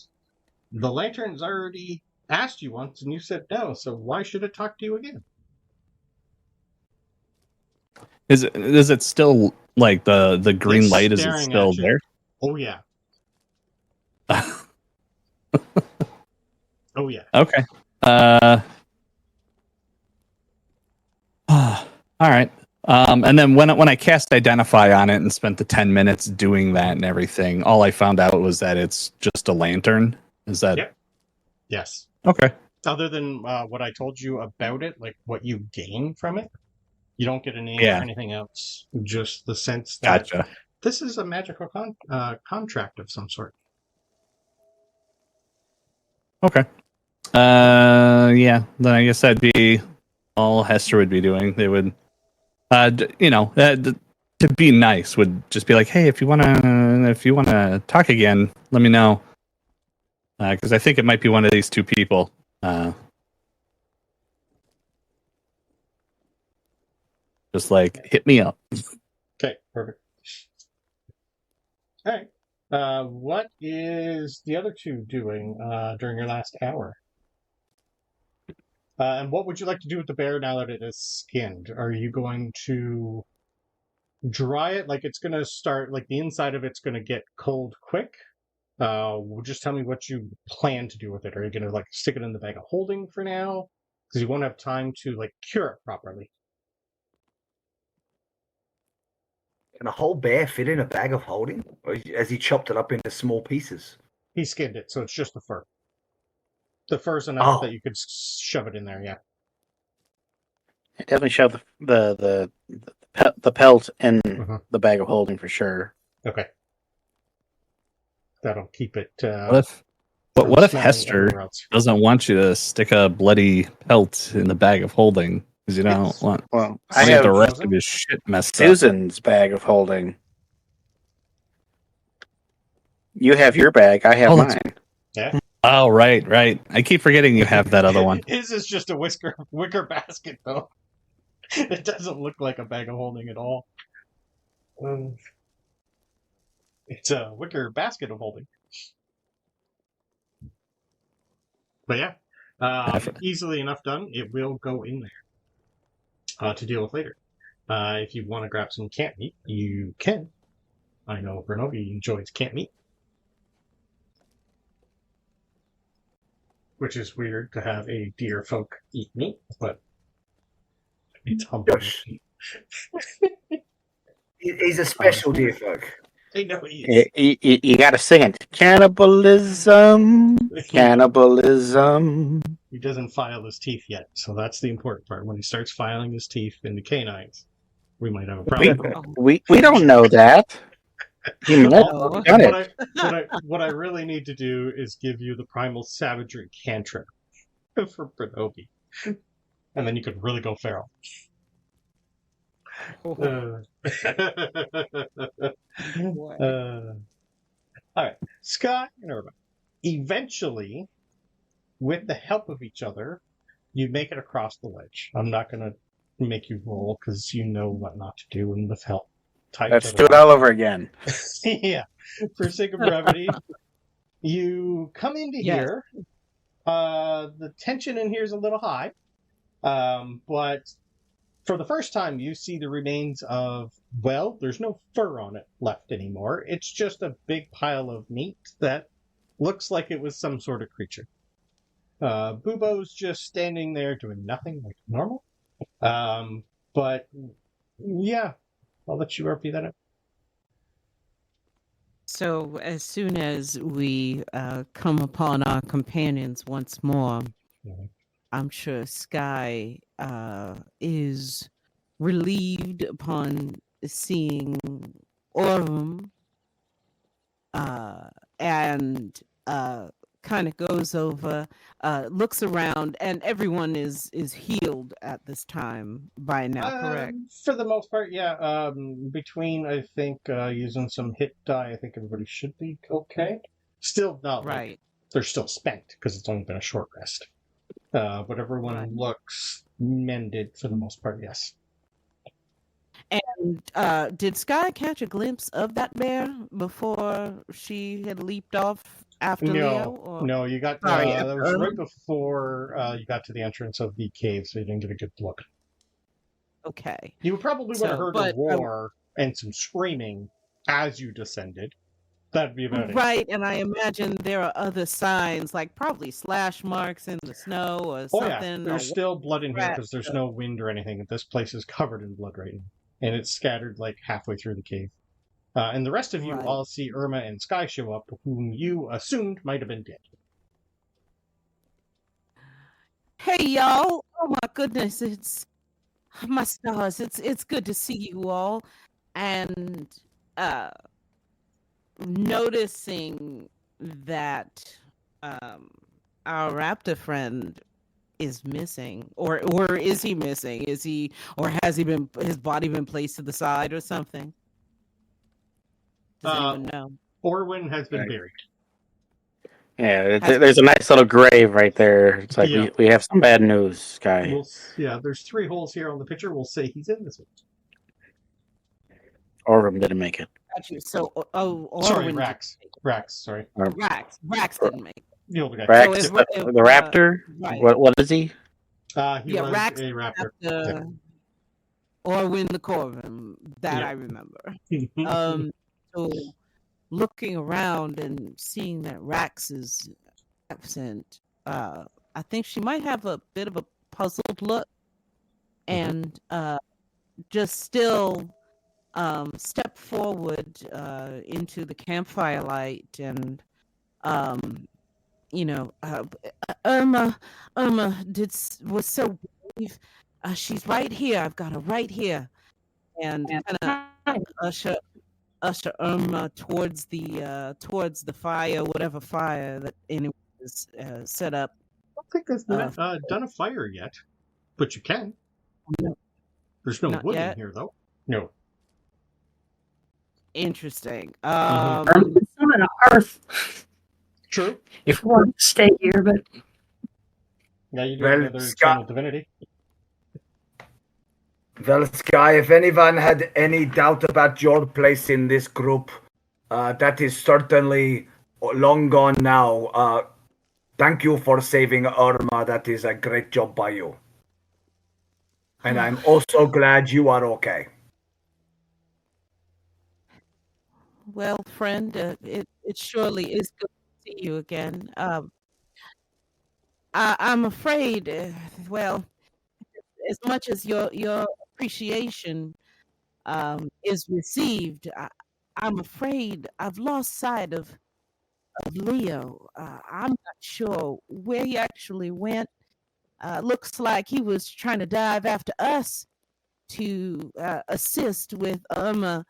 the lantern's already asked you once and you said no, so why should it talk to you again? Is it still like the green It's light? Is it staring still at you. there? Oh, yeah. Oh, yeah. Okay. All right. And then when I cast Identify on it and spent the 10 minutes doing that and everything, all I found out was that it's just a lantern. Is that? Yep. Yes. Okay. Other than what I told you about it, like what you gain from it, you don't get a name Yeah. or anything else. Just the sense that Gotcha. this is a magical contract of some sort. Okay. Yeah. Then I guess that'd be all Hester would be doing. They would, to be nice would just be like, hey, if you wanna talk again, let me know. Because I think it might be one of these two people. Just like hit me up. Okay, perfect. All right. What is the other two doing during your last hour? And what would you like to do with the bear now that it is skinned? Are you going to dry it? Like it's going to start, like the inside of it's going to get cold quick? Just tell me what you plan to do with it. Are you going to like stick it in the bag of holding for now? Because you won't have time to like cure it properly. Can a whole bear fit in a bag of holding? Or has he chopped it up into small pieces? He skinned it, so it's just the fur. The fur's enough that you could shove it in there, yeah. Definitely shove the pelt in the bag of holding for sure. Okay. That'll keep it. What if Hester doesn't want you to stick a bloody pelt in the bag of holding? Because you don't want. Well, I have the rest of his shit messed up. Susan's bag of holding. You have your bag. I have mine. Yeah. Oh, right. I keep forgetting you have that other one. His is just a wicker basket, though. It doesn't look like a bag of holding at all. It's a wicker basket of holding. But yeah, easily enough done. It will go in there to deal with later. If you want to grab some camp meat, you can. I know Bronobi enjoys camp meat. Which is weird to have a deer folk eat meat, but it's humble. He's a special deer folk. I know he is. You gotta sing it. Cannibalism. Cannibalism. He doesn't file his teeth yet, so that's the important part. When he starts filing his teeth into canines, we might have a problem. We don't know that. He might have done it. What I really need to do is give you the primal savagery cantrip for Bronobi. And then you could really go feral. Alright, Skye and Irma. Eventually, with the help of each other, you make it across the ledge. I'm not going to make you roll because you know what not to do, and with help. Let's do it all over again. Yeah. For sake of brevity, you come into here. The tension in here is a little high. But for the first time, you see the remains of, well, there's no fur on it left anymore. It's just a big pile of meat that looks like it was some sort of creature. Bubo's just standing there doing nothing like normal. But yeah, I'll let you RP that up. So as soon as we come upon our companions once more, I'm sure Skye is relieved upon seeing Corvum, and kind of goes over, looks around, and everyone is healed at this time by now, correct? For the most part, yeah. Between, I think, using some hit die, I think everybody should be okay. Still not Right. like they're still spent because it's only been a short rest. But everyone looks mended for the most part, yes. And did Skye catch a glimpse of that bear before she had leaped off after Leo? Or? No, you got that was right before you got to the entrance of the cave, so you didn't get a good look. Okay. You probably would have heard a roar and some screaming as you descended. That'd be about it. Right, and I imagine there are other signs, like probably slash marks in the snow or something. Yeah. There's still blood in here because there's no wind or anything. This place is covered in blood right now. And it's scattered like halfway through the cave. And the rest of you all see Irma and Skye show up, whom you assumed might have been dead. Hey, y'all. Oh, my goodness. It's my stars. It's good to see you all. And noticing that our raptor friend is missing, or is he missing? Is he, or has he been, his body been placed to the side or something? Does anyone know? Orwin has been buried. Yeah, there's a nice little grave right there. It's like we have some bad news, Skye. There's 3 holes here on the picture. We'll say he's in this one. Orvum didn't make it. So, sorry, Rax. Sorry. Rax didn't make it. The older guy. Rax, the raptor? Right. What is he? He was Rax, a raptor. Or win the Corvum, that I remember. So looking around and seeing that Rax is absent, I think she might have a bit of a puzzled look, and just still step forward into the campfire light, and Irma was so brave. She's right here. I've got her right here, and kind of usher Irma towards the fire, whatever fire that anyone is set up. I don't think they've done a fire yet, but you can. No. There's no Not wood yet. in here, though. No. Interesting. It's not an earth. True. If we want to stay here, but Yeah, you do have another channel divinity. Well, Skye, if anyone had any doubt about your place in this group, that is certainly long gone now. Thank you for saving Irma. That is a great job by you. And I'm also glad you are okay. Well, friend, it surely is good to see you again. I'm afraid, well, as much as your appreciation is received, I'm afraid I've lost sight of Leo. I'm not sure where he actually went. Looks like he was trying to dive after us to assist with Irma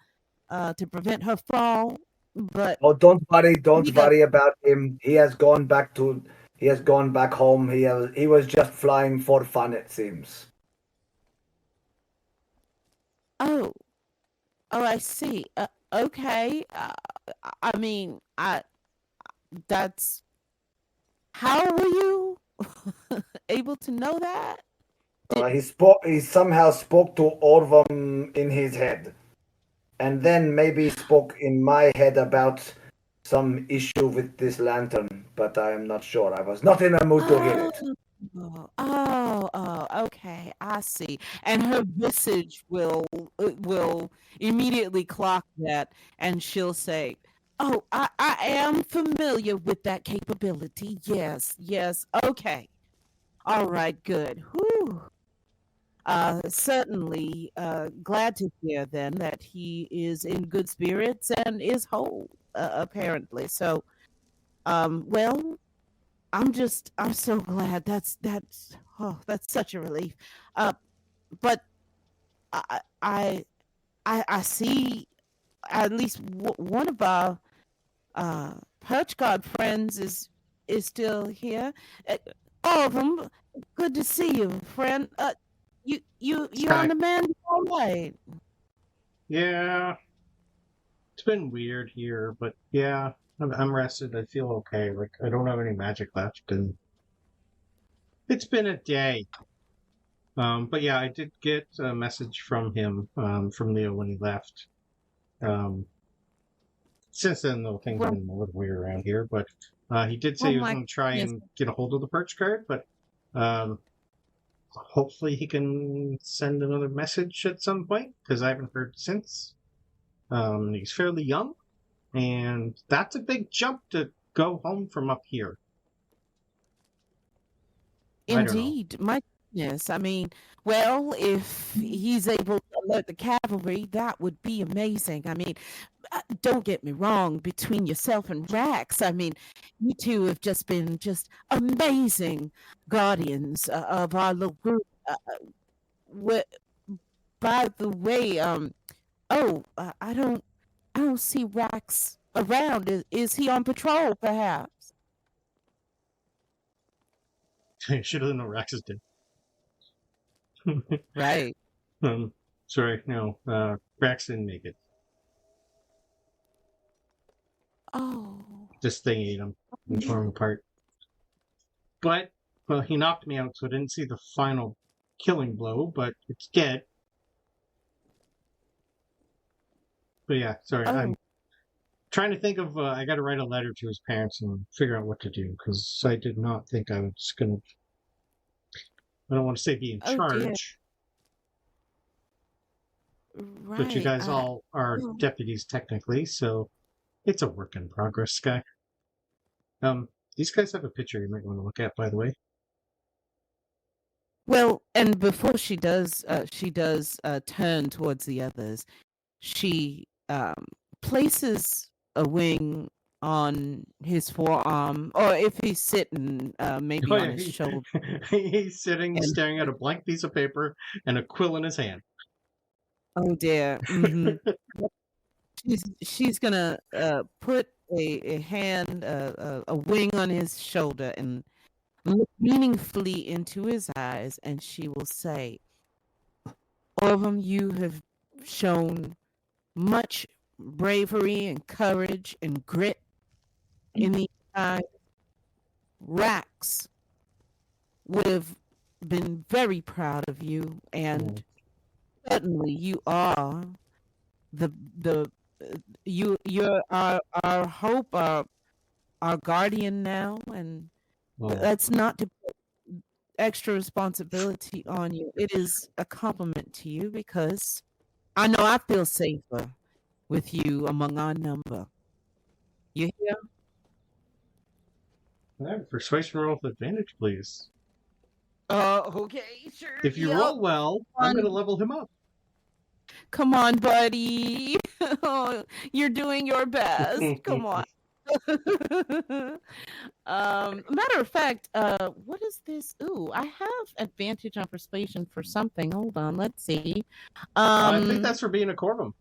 to prevent her fall. But don't worry about him. He has gone back home. He was just flying for fun, it seems. Oh, I see. Okay. I mean, that's, how were you able to know that? He somehow spoke to Corvum in his head, and then maybe spoke in my head about some issue with this lantern, but I am not sure. I was not in a mood to hear it. Okay, I see. And her visage will immediately clock that, and she'll say, Oh, I am familiar with that capability. Yes, yes. Okay. All right, good. Whew. Certainly glad to hear then that he is in good spirits and is whole, apparently. So, well, I'm so glad. That's such a relief. But I see at least one of our Perch God friends is still here. All of them. Good to see you, friend. You on the mend? All right. Yeah, it's been weird here, but yeah, I'm rested. I feel okay. Like I don't have any magic left, and it's been a day. But yeah, I did get a message from him, from Leo when he left. Since then, though, things have been a little weird around here, but he did say he was going to try and get a hold of the perch card, but hopefully he can send another message at some point, because I haven't heard since. He's fairly young, and that's a big jump to go home from up here. Indeed, my goodness. I mean, well, if he's able to alert the cavalry, that would be amazing. I mean, don't get me wrong, between yourself and Rax, I mean, you two have just been just amazing guardians of our little group. By the way, I don't see Rax around. Is he on patrol, perhaps? I should have known Rax is dead. Right. Sorry, no, Rax didn't make it. Oh. This thing ate him and tore him apart. But, well, he knocked me out, so I didn't see the final killing blow, but it's dead. But yeah, sorry, I'm trying to think of, I gotta write a letter to his parents and figure out what to do, because I did not think I was gonna, I don't want to say be in charge. Right. But you guys all are deputies technically, so it's a work in progress, Skye. These guys have a picture you might want to look at, by the way. Well, and before she does turn towards the others. She places a wing on his forearm, or if he's sitting, maybe on his shoulder. He's sitting, staring at a blank piece of paper and a quill in his hand. Oh dear. Mm-hmm. she's gonna put a hand, a wing on his shoulder, and look meaningfully into his eyes, and she will say, "Corvum, you have shown much bravery and courage and grit in the time. Rax would have been very proud of you, and certainly you are you're our hope, our guardian now, and that's not to put extra responsibility on you. It is a compliment to you, because I know I feel safer with you among our number. You hear? All right, persuasion roll with advantage, please. Okay, sure. If you roll well, I'm going to level him up. Come on, buddy. You're doing your best. Come on. Matter of fact, what is this? Ooh, I have advantage on persuasion for something. Hold on, let's see. I think that's for being a Corvum.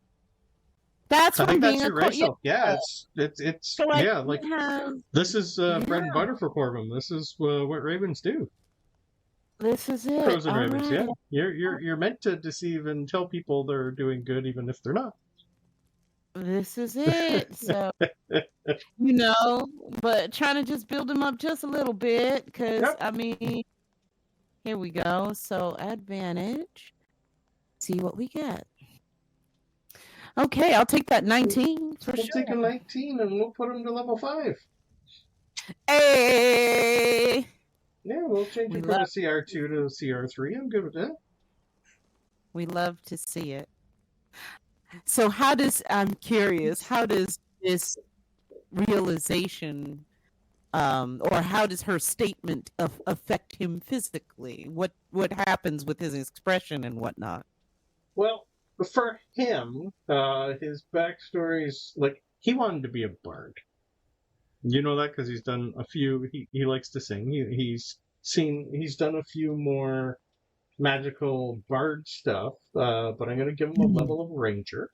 That's for being a Corvum. Yeah, it's so yeah, like this is bread and butter for Corvum. This is what ravens do. This is it. Crows and ravens, right. Yeah. You're meant to deceive and tell people they're doing good, even if they're not. This is it. So, but trying to just build them up just a little bit, because I mean, here we go. So advantage. See what we get. Okay, I'll take that 19 for sure. We'll take a 19 and we'll put him to level 5. Hey. Yeah, we'll change him from a CR2 to a CR3. I'm good with that. We love to see it. So I'm curious, how does this realization, or how does her statement affect him physically? What happens with his expression and whatnot? Well, for him, his backstory is like he wanted to be a bard. You know that because he's done a few. He likes to sing. He's done a few more magical bard stuff. But I'm going to give him a level of ranger.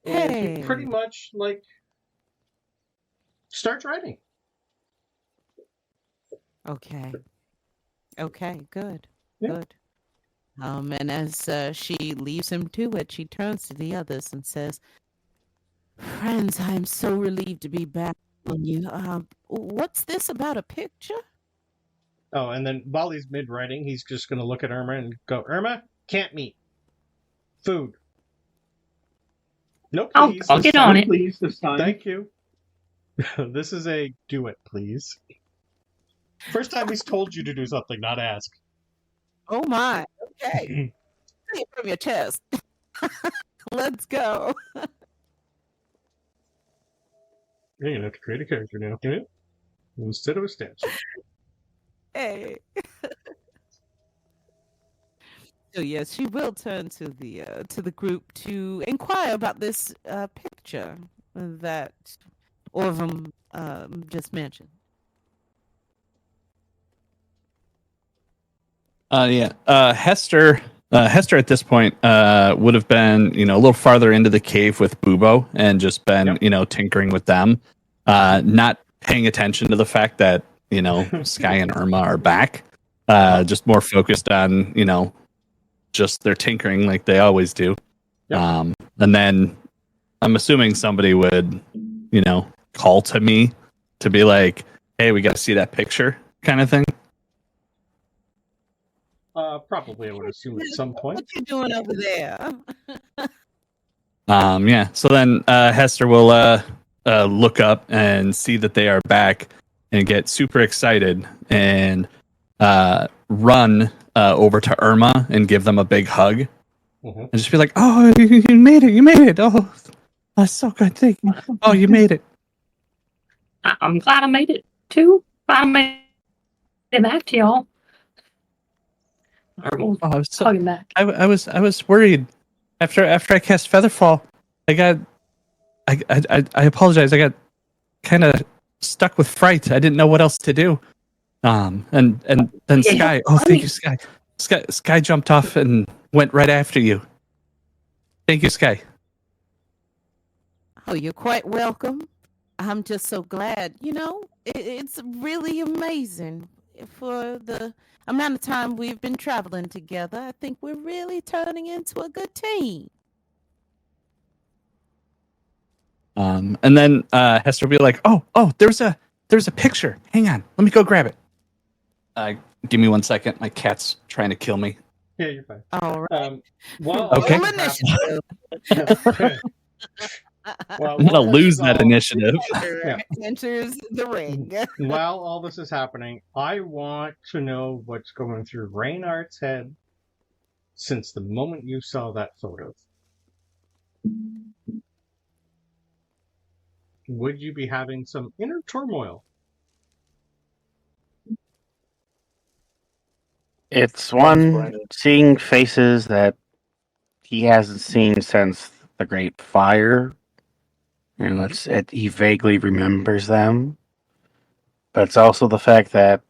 And he pretty much like starts writing. Okay. Okay. Good. Yeah. Good. And as she leaves him to it, she turns to the others and says, "Friends, I am so relieved to be back on you. What's this about a picture?" Oh, and then while he's mid-writing, he's just going to look at Irma and go, "Irma, can't meet. Food." No, please. I'll get on it. Please, this time. Thank you. This is a do it, please. First time he's told you to do something, not ask. Oh my. Okay. Say it from your chest. Let's go. You're going to have to create a character now, yeah? Instead of a statue. Hey. So yes, she will turn to the group to inquire about this picture that Corvum just mentioned. Hester at this point would have been, a little farther into the cave with Bubo and just been, tinkering with them, not paying attention to the fact that, Skye and Irma are back, just more focused on, just their tinkering like they always do. Yep. And then I'm assuming somebody would, call to me to be like, "Hey, we got to see that picture," kind of thing. Probably, I would assume at some point. What you doing over there? Yeah. So then Hester will look up and see that they are back and get super excited and run over to Irma and give them a big hug. And just be like, "Oh, you made it! You made it! Oh, that's so good! Thank you! Oh, you made it!" I'm glad I made it too. I made it back to y'all. I was so, back. I was worried after I cast Featherfall. I apologize. I got kind of stuck with fright. I didn't know what else to do. And then Skye. Oh, thank you, Skye. Skye jumped off and went right after you. Thank you, Skye. Oh, you're quite welcome. I'm just so glad. It's really amazing for the amount of time we've been traveling together. I think we're really turning into a good team. And then Hester will be like, "Oh, there's a picture. Hang on, let me go grab it." Give me 1 second. My cat's trying to kill me. Yeah, you're fine. All right. Okay. I'm gonna lose that initiative. Enters the ring. While all this is happening, I want to know what's going through Reynard's head since the moment you saw that photo. Would you be having some inner turmoil? It's one, seeing faces that he hasn't seen since the Great Fire. He vaguely remembers them. But it's also the fact that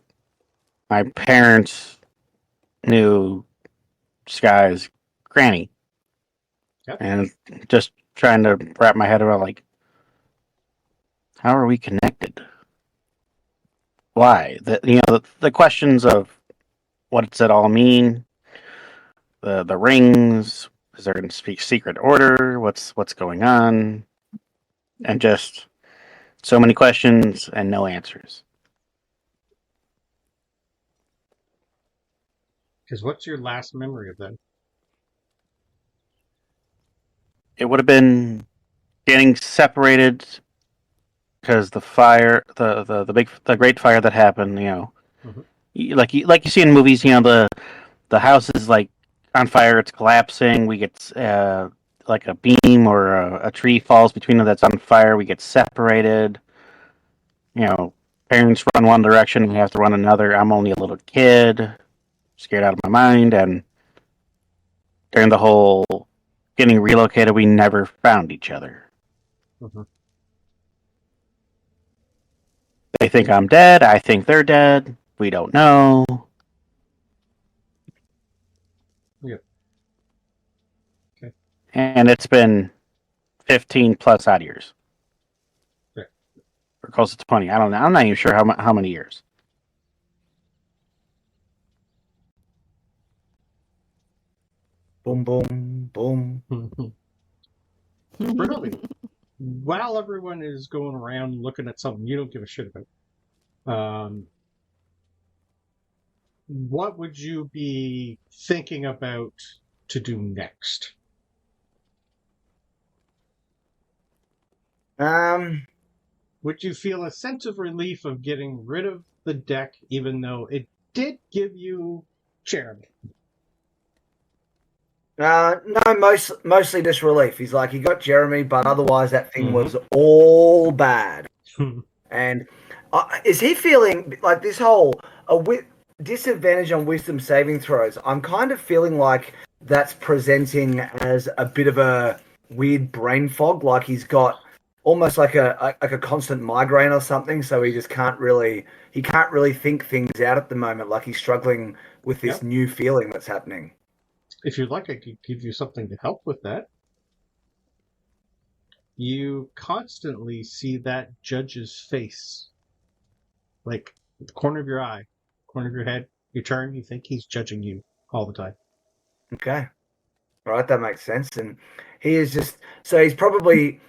my parents knew Skye's granny. Yep. And just trying to wrap my head around, like, how are we connected? Why? The questions of what does it all mean? The rings. Is there going to be secret order? What's going on? And just so many questions and no answers. Because what's your last memory of them? It would have been getting separated because the fire, the great fire that happened. Like you see in movies. The house is like on fire. It's collapsing. We get like a beam or a tree falls between them that's on fire, we get separated. Parents run one direction, we have to run another. I'm only a little kid, scared out of my mind, and during the whole getting relocated, we never found each other. Mm-hmm. They think I'm dead. I think they're dead. We don't know. Yep. Okay. And it's been 15 plus odd years. Yeah. Or close to 20. I don't know. I'm not even sure how many years. Boom, boom, boom. Bronobi, while everyone is going around looking at something you don't give a shit about, what would you be thinking about to do next? Would you feel a sense of relief of getting rid of the deck, even though it did give you Jeremy? No, mostly just relief. He's like, he got Jeremy, but otherwise that thing was all bad. And is he feeling like this whole disadvantage on wisdom saving throws? I'm kind of feeling like that's presenting as a bit of a weird brain fog, like he's got almost like a constant migraine or something. So he just can't really think things out at the moment. Like he's struggling with this new feeling that's happening. If you'd like, I could give you something to help with that. You constantly see that judge's face. Like, the corner of your eye, corner of your head. You turn, you think he's judging you all the time. Okay. Right, that makes sense. And he is just... So he's probably...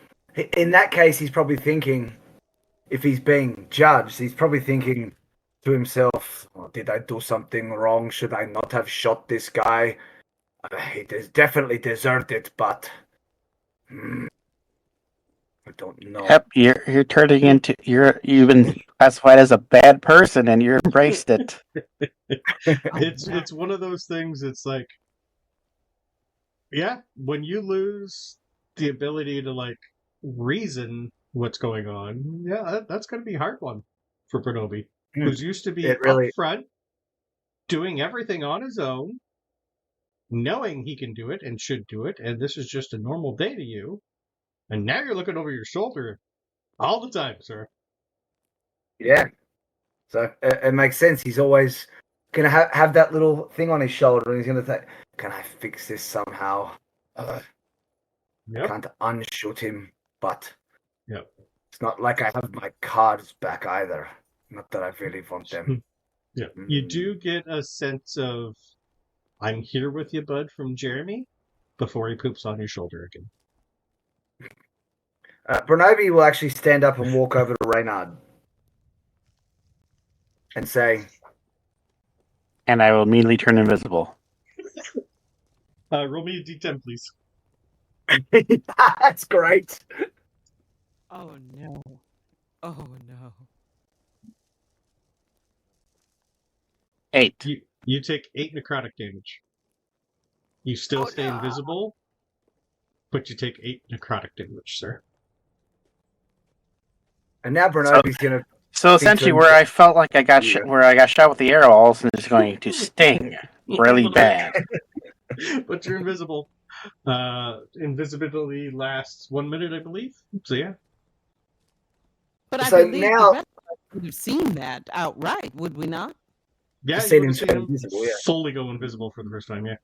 In that case, he's probably thinking... If he's being judged, he's probably thinking to himself, oh, did I do something wrong? Should I not have shot this guy? He definitely deserved it, but I don't know. Yep, you're turning into you've been classified as a bad person, and you embraced it. It's one of those things. It's like, yeah, when you lose the ability to reason what's going on, yeah, that's going to be a hard one for Bronobi, who's used to be up front, doing everything on his own, knowing he can do it and should do it, and this is just a normal day to you, and now you're looking over your shoulder all the time, sir. Yeah. So it makes sense. He's always going to have that little thing on his shoulder, and he's going to think, can I fix this somehow? I can't unshoot him, but it's not like I have my cards back either. Not that I really want them. Yeah. You do get a sense of, I'm here with you, bud, from Jeremy, before he poops on your shoulder again. Bronobi will actually stand up and walk over to Reynard and say... And I will immediately turn invisible. Roll me a d10, please. That's great. Oh, no. Oh, no. 8. You take 8 necrotic damage. You still stay invisible, but you take 8 necrotic damage, sir. And now Bronobi's going to... So essentially, where I felt like I got shot with the arrow, all of a sudden it's going to sting really bad. But you're invisible. Invisibility lasts 1 minute, I believe. So yeah. But I believe the rest of us would have seen that outright, would we not? Yeah, you would have seen him fully go invisible for the first time, yeah.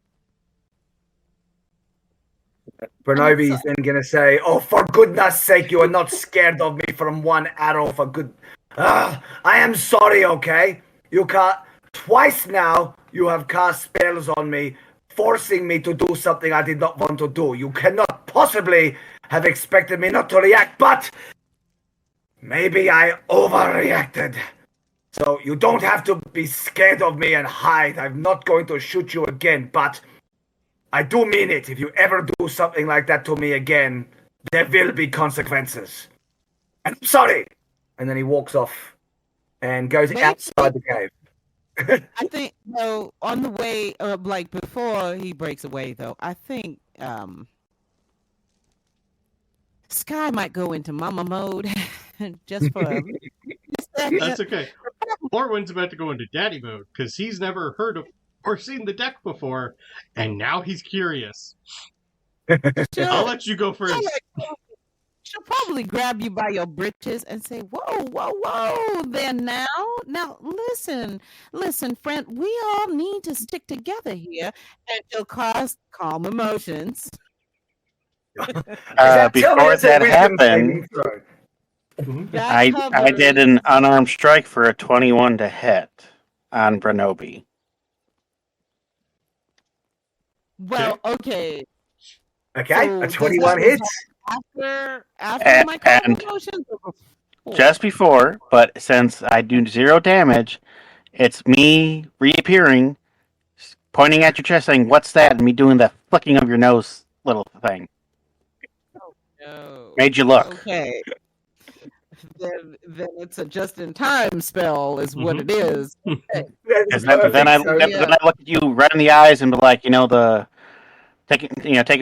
Bronobi's then going to say, oh, for goodness sake, you are not scared of me from one arrow for good... I am sorry, okay? You can't... Twice now, you have cast spells on me, forcing me to do something I did not want to do. You cannot possibly have expected me not to react, but... Maybe I overreacted. So you don't have to be scared of me and hide. I'm not going to shoot you again, but... I do mean it. If you ever do something like that to me again, there will be consequences. And I'm sorry. And then he walks off and goes outside the cave. I think, on the way, before he breaks away, though, I think Skye might go into mama mode just for a second. That's okay. Orwin's about to go into daddy mode because he's never heard of or seen the deck before, and now he's curious. I'll let you go first. She'll probably grab you by your britches and say, "Whoa, whoa, whoa! There now, listen, friend. We all need to stick together here." And she'll cause calm emotions. Before that happened, I did an unarmed strike for a 21 to hit on Bronobi. Well, okay. Okay, So a 21 hits. After And- my calm and- emotions, or before? Just before, but since I do 0 damage, it's me reappearing, pointing at your chest, saying, "What's that?" and me doing the flicking of your nose little thing. No. Made you look. Okay. Then it's a just-in-time spell, is what it is. Then I look at you right in the eyes and be like, taking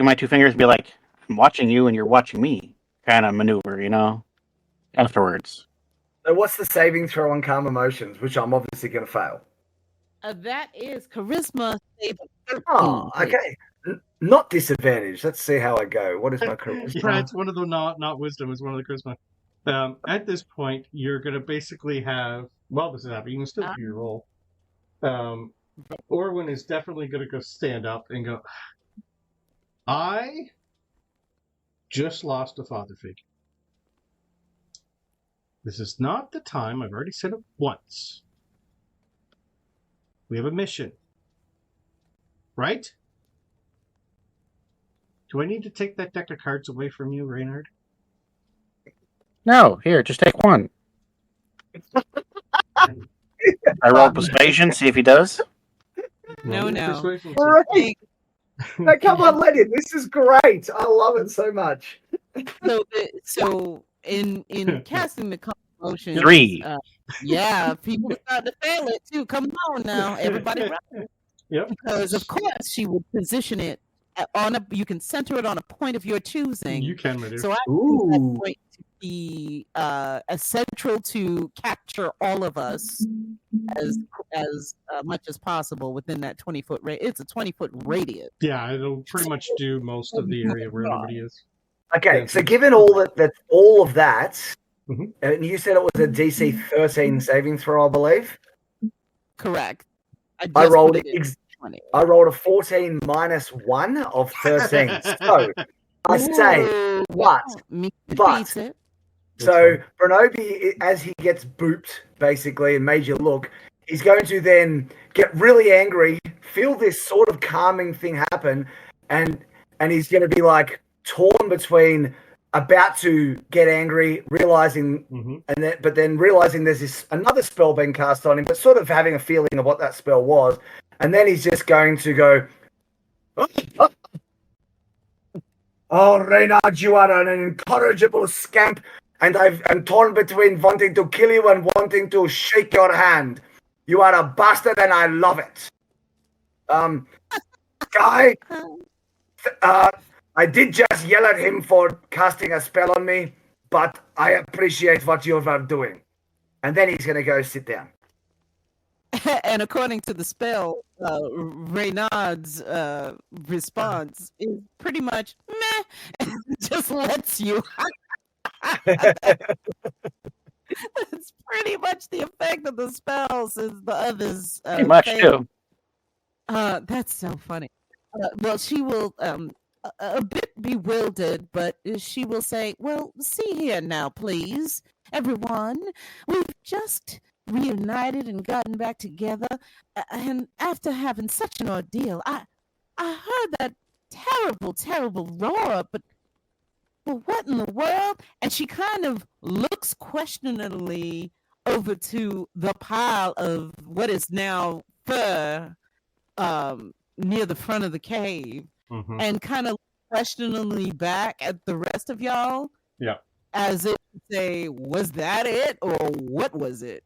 my 2 fingers and be like, "I'm watching you and you're watching me," kind of maneuver, afterwards. So what's the saving throw on calm emotions, which I'm obviously going to fail? That is charisma save of 13. Oh, okay. Not disadvantage. Let's see how I go. What is my charisma? Yeah, it's one of the not wisdom. It's one of the charisma. At this point, you're going to basically have... Well, this is happening. You can still do your roll. Orwin is definitely going to go stand up and go, "I just lost a father figure. This is not the time. I've already said it once. We have a mission. Right? Do I need to take that deck of cards away from you, Reynard?" No, here, just take one. I roll persuasion, see if he does. No. Persuasion. Right. No, come on, Lenny. This is great. I love it so much. So in casting the calm emotions, 3. Yeah, people start to fail it too. Come on now, everybody. Yep. Because of course she would position it you can center it on a point of your choosing. You can, my dear. So I want that point to be central to capture all of us as much as possible within that 20-foot radius. It's a 20-foot radius. Yeah, it'll pretty much do most of the area where everybody is. Okay, so given all of that, Mhm. and you said it was a DC 13 saving throw, I believe. Correct. I rolled put it in 20. I rolled a 14 minus 1 of 13. So I say, but so Bronobi, as he gets booped basically and made you look, he's going to then get really angry, feel this sort of calming thing happen, and he's going to be like torn between about to get angry, realizing, but then realizing there's another spell being cast on him, but sort of having a feeling of what that spell was, and then he's just going to go, "Oh, Reynard, you are an incorrigible scamp, and I'm torn between wanting to kill you and wanting to shake your hand. You are a bastard, and I love it. Skye, I did just yell at him for casting a spell on me, but I appreciate what you are doing." And then he's going to go sit down. And according to the spell, Reynard's response is pretty much meh, and just lets you. That's pretty much the effect of the spell, since the others. Pretty much too. That's so funny. Well, she will a bit bewildered, but she will say, "Well, see here now, please, everyone. We've just reunited and gotten back together, and after having such an ordeal, I heard that terrible roar, but what in the world?" And she kind of looks questioningly over to the pile of what is now fur near the front of the cave, and kind of questioningly back at the rest of y'all. Yeah. As if to say, was that it, or what was it?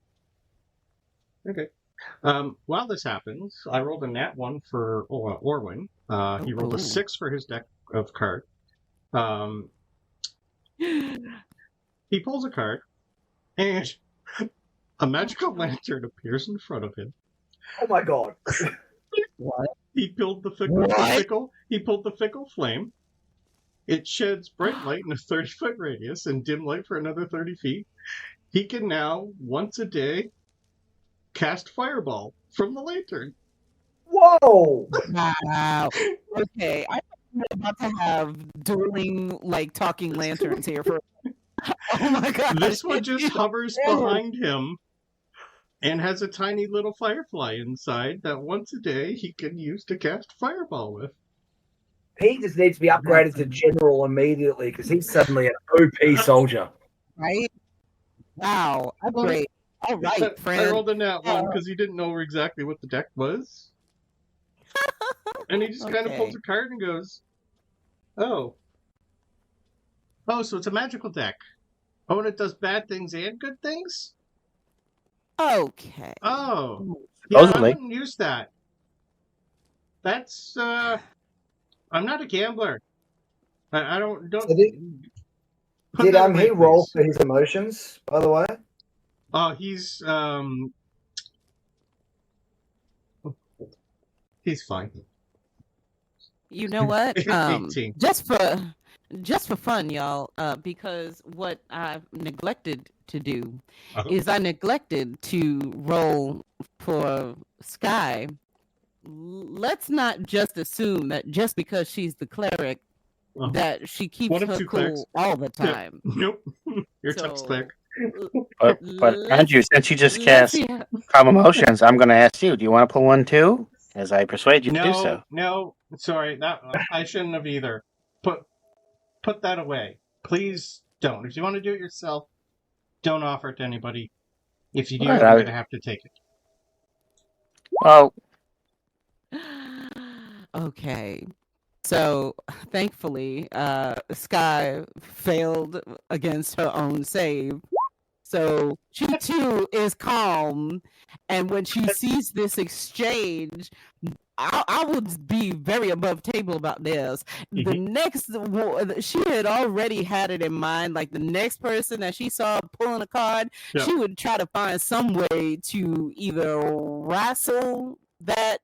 Okay. While this happens, I rolled a nat 1 for Orwin. He rolled a 6 for his deck of cards. He pulls a card, and a magical lantern appears in front of him. Oh my god. What? He pulled the fickle flame. It sheds bright light in a 30-foot radius and dim light for another 30 feet. He can now, once a day, cast Fireball from the lantern. Whoa! Wow. Okay, I thought we were about to have dueling, like, talking lanterns here for. Oh my god! This one just hovers behind him and has a tiny little firefly inside that once a day he can use to cast Fireball with. He just needs to be upgraded to general immediately because he's suddenly an OP soldier. Right? Wow. Great. All right, friend. I rolled a nat one because he didn't know exactly what the deck was. And he just kind of pulls a card and goes, oh, so it's a magical deck. Oh, and it does bad things and good things? Okay. Oh. Yeah, I wouldn't use that. That's, I'm not a gambler. I don't. So did he roll for his emotions, by the way? Oh, he's fine. You know what? 18. Just for fun, y'all, because what I've neglected to do is I neglected to roll for Skye. Let's not just assume that just because she's the cleric that she keeps her cool all the time. Nope. You're Chuck's cleric. But Andrew, since you just cast Calm Emotions, I'm going to ask you, do you want to pull one too? As I persuade you to do so. No, sorry, that I shouldn't have either. Put that away. Please don't. If you want to do it yourself, don't offer it to anybody. If you do, you're going to have to take it. Well, okay. So, thankfully, Skye failed against her own save. So, she too is calm. And when she sees this exchange, I would be very above table about this. The next, she had already had it in mind. Like the next person that she saw pulling a card, she would try to find some way to either wrestle that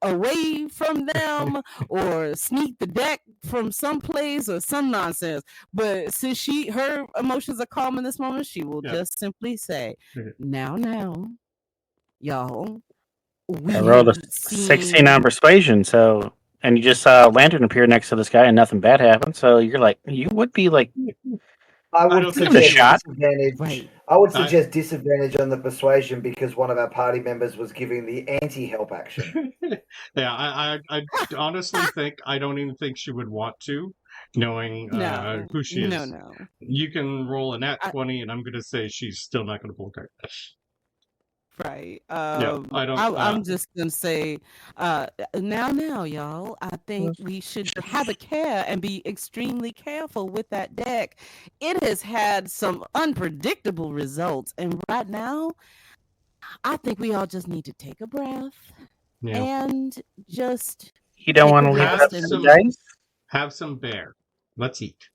away from them or sneak the deck from someplace or some nonsense. But since her emotions are calm in this moment, she will just simply say, now, y'all. I rolled a 16 on persuasion, so, and you just saw a lantern appear next to this guy and nothing bad happened, so you're like, you would be like, I would suggest disadvantage. Right. I would suggest disadvantage on the persuasion because one of our party members was giving the anti-help action. Yeah, I honestly think I don't even think she would want to, knowing who she is. No. You can roll a nat 20, and I'm going to say she's still not going to pull a card. Right. I'm just gonna say, now, y'all. I think we should have a care and be extremely careful with that deck. It has had some unpredictable results, and right now, I think we all just need to take a breath and just. You don't want to leave it up to the dice? Have some bear. Let's eat.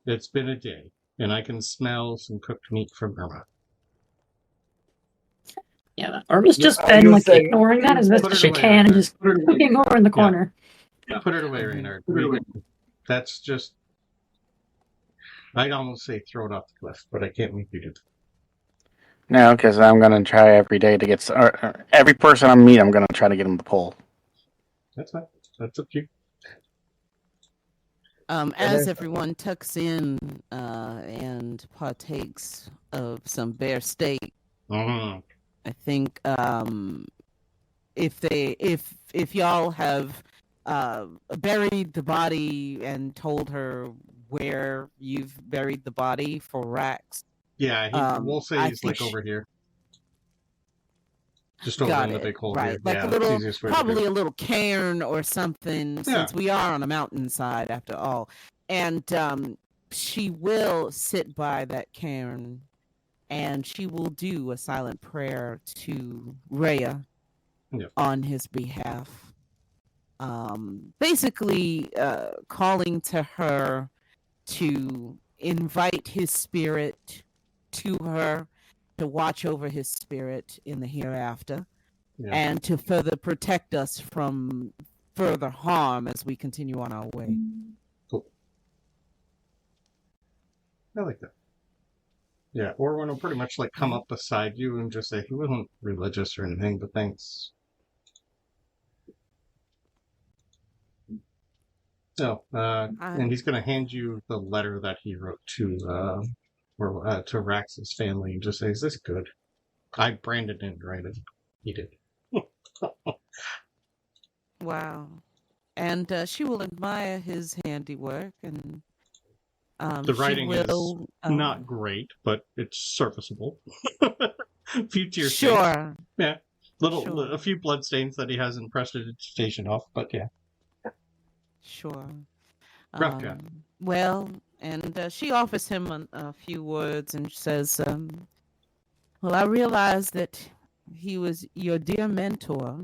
It's been a day, and I can smell some cooked meat from Irma. Yeah, Irma's just been like ignoring that as best as she can and just looking over in the corner. Yeah, put it away, Reynard. That's just. I'd almost say throw it off the cliff, but I can't make you do that. No, because I'm going to try every day to get. Every person I meet, I'm going to try to get them to pull. That's fine. That's up to you. As everyone tucks in and partakes of some bear steak. I think if y'all have buried the body and told her where you've buried the body for Rax. Yeah, we'll say he's like over here. Just over in the big hole here. Like a little, probably a little cairn or something, since we are on a mountainside after all. And she will sit by that cairn. And she will do a silent prayer to Rhea on his behalf. Basically calling to her to invite his spirit to her, to watch over his spirit in the hereafter, and to further protect us from further harm as we continue on our way. Cool. I like that. Yeah, Orwin will pretty much like come up beside you and just say he wasn't religious or anything, but thanks. So, and he's going to hand you the letter that he wrote to Rax's family and just say, "Is this good?" Brandon didn't write it. He did. Wow. And she will admire his handiwork, and the writing is not great, but it's serviceable. Few tears. Sure. Yeah. A few blood stains that he hasn't prestidigitation off, but yeah. Sure. Rough guy. Well, and she offers him a few words and says, well, I realize that he was your dear mentor,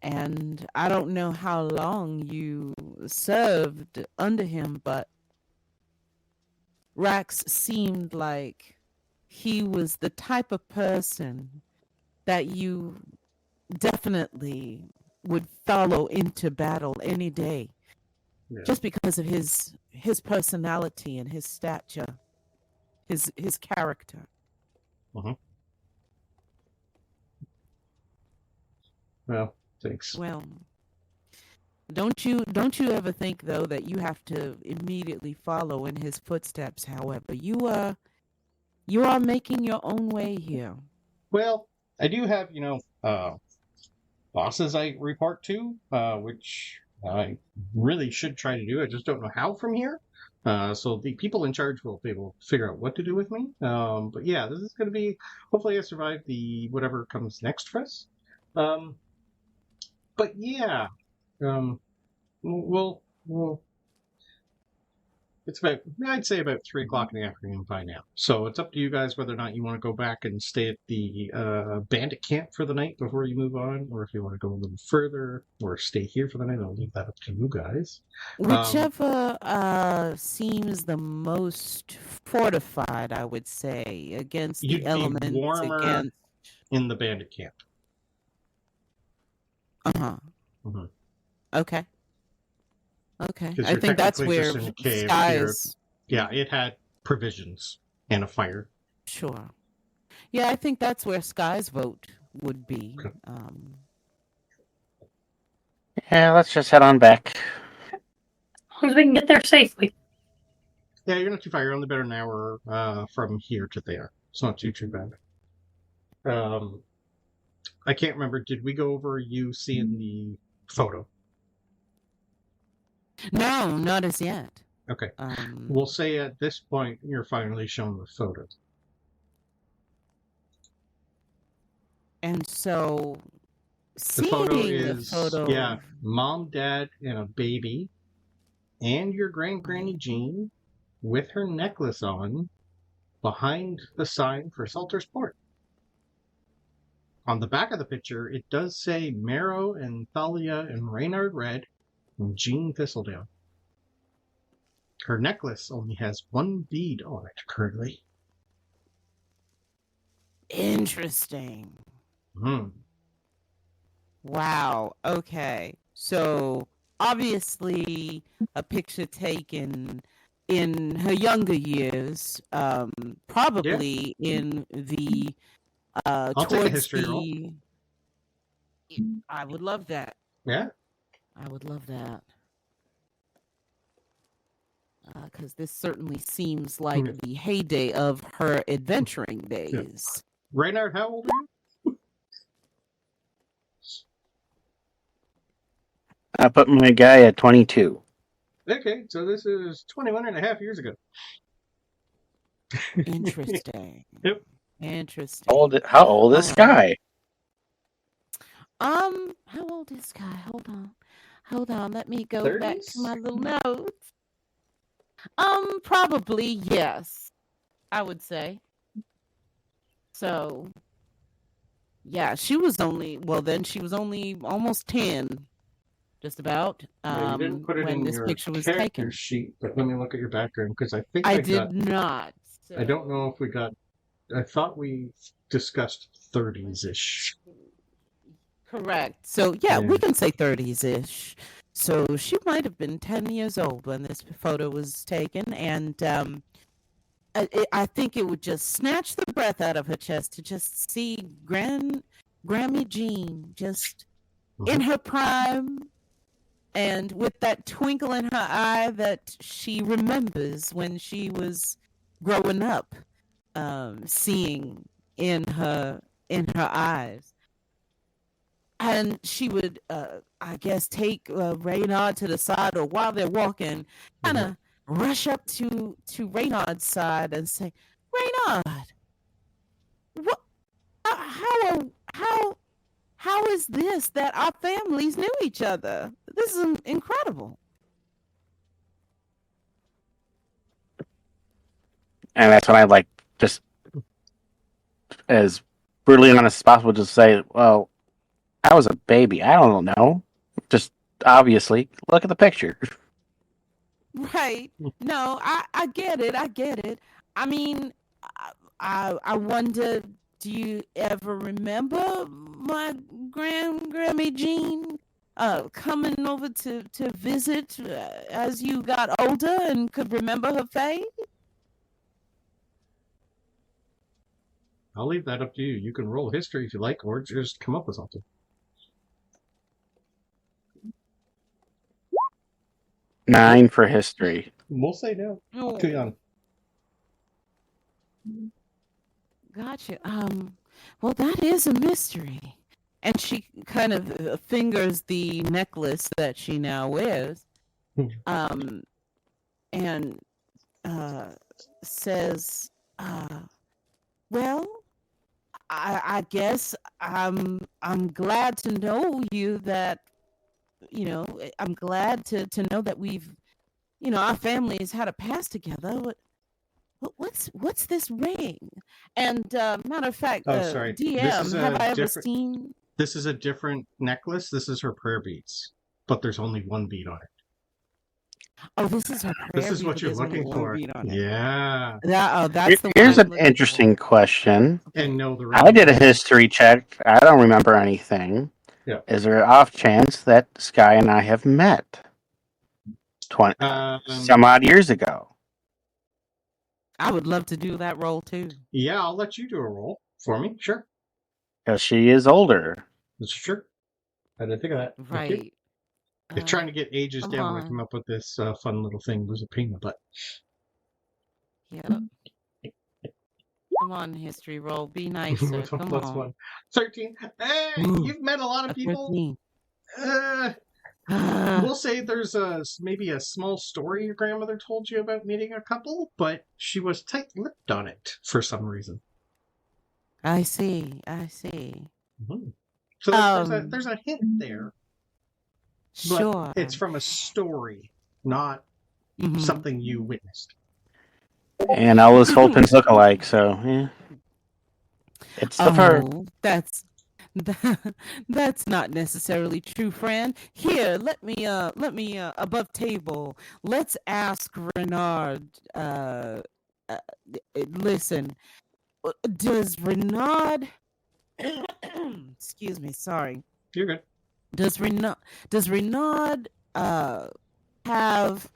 and I don't know how long you served under him, but Rax seemed like he was the type of person that you definitely would follow into battle any day, just because of his personality and his stature, his character. Well, thanks. Well, don't you ever think though that you have to immediately follow in his footsteps? However, you are making your own way here. Well, I do have bosses I report to, which I really should try to do. I just don't know how from here. So the people in charge will be able to figure out what to do with me. But yeah, this is going to be, hopefully I survive the whatever comes next for us. But yeah, we'll it's about, I'd say about 3 o'clock in the afternoon by now. So it's up to you guys whether or not you want to go back and stay at the bandit camp for the night before you move on, or if you want to go a little further or stay here for the night. I'll leave that up to you guys. Whichever seems the most fortified, I would say, against the elements. You'd be warmer in the bandit camp. Okay. I think that's where Skye's... Yeah, it had provisions and a fire. Sure. Yeah, I think that's where Skye's vote would be. Okay. Yeah, let's just head on back. As long as we can get there safely. Yeah, you're not too far. You're only about an hour from here to there. It's not too bad. I can't remember. Did we go over you seeing the photo? No, not as yet. Okay. We'll say at this point you're finally shown the photo. And so, the photo is mom, dad, and a baby, and your granny Jean with her necklace on behind the sign for Salter's Port. On the back of the picture, it does say Marrow and Thalia and Reynard Red and Jean Thistledown. Her necklace only has 1 bead on it currently. Interesting. Wow. Okay. So obviously a picture taken in her younger years, probably in the I'll take a history roll. I would love that. Yeah. I would love that. Because this certainly seems like the heyday of her adventuring days. Yeah. Reynard, how old are you? I put my guy at 22. Okay, so this is 21 and a half years ago. Interesting. Yep. Interesting. How old is Skye? How old is Skye? Hold on. Let me go 30s? back to my little notes. Probably yes, I would say. So, yeah, she was only almost 10 just about. Yeah, you didn't put it when in this your picture was character taken. sheet, but let me look at your background because I think I I did got. not. I don't know if we got. I thought we discussed 30s ish. Correct. So yeah, Yeah. we can say 30s ish. So she might have been 10 years old when this photo was taken, and I think it would just snatch the breath out of her chest to just see Grammy Jean just in her prime, and with that twinkle in her eye that she remembers when she was growing up, seeing in her eyes. And she would, I guess, take Reynard to the side, or while they're walking, kind of rush up to Reynard's side and say, "Reynard, what? How is this that our families knew each other? This is incredible." And that's when I like just as brutally honest as possible, just say, "Well, I was a baby. I don't know. Just obviously look at the picture." Right. No, I get it. I get it. I mean, I wonder, do you ever remember my Grammy Jean coming over to visit as you got older and could remember her face? I'll leave that up to you. You can roll history if you like, or just come up with something. 9 for history. We'll say no. Oh, Too young. gotcha. Well, that is a mystery. And she kind of fingers the necklace that she now wears, and says, "Well, I guess I'm glad to know you that, I'm glad to know that we've, our families had a past together. What's this ring? And matter of fact, sorry. DM, have I ever seen?" This is a different necklace. This is her prayer beads, but there's only one bead on it. Oh, this is her prayer This is bead, what but you're there's only looking one for. bead on it. Yeah. That's the one Here's I'm an looking interesting for. question. And no, the I ring. did a history check. I don't remember anything. Yeah. Is there an off chance that Skye and I have met 20 some odd years ago? I would love to do that role too. Yeah, I'll let you do a roll for me. Sure. Because she is older. That's sure. I didn't think of that. Right. If trying to get ages come down when I on. come up with this fun little thing was a pain in the butt. Yep. Come on, history roll. Be nicer. With a Come plus on. 1. 13. Hey, Ooh, you've met a lot a of people. 13. We'll say there's maybe a small story your grandmother told you about meeting a couple, but she was tight-lipped on it for some reason. I see. Mm-hmm. So there's a hint there. But Sure. it's from a story, not something you witnessed. And all his Vulpins look alike, so yeah. It's the fur. That's not necessarily true, friend. Here, let me above table. Let's ask Reynard. Listen, does Reynard? Excuse me. Sorry. You're good. Does Reynard have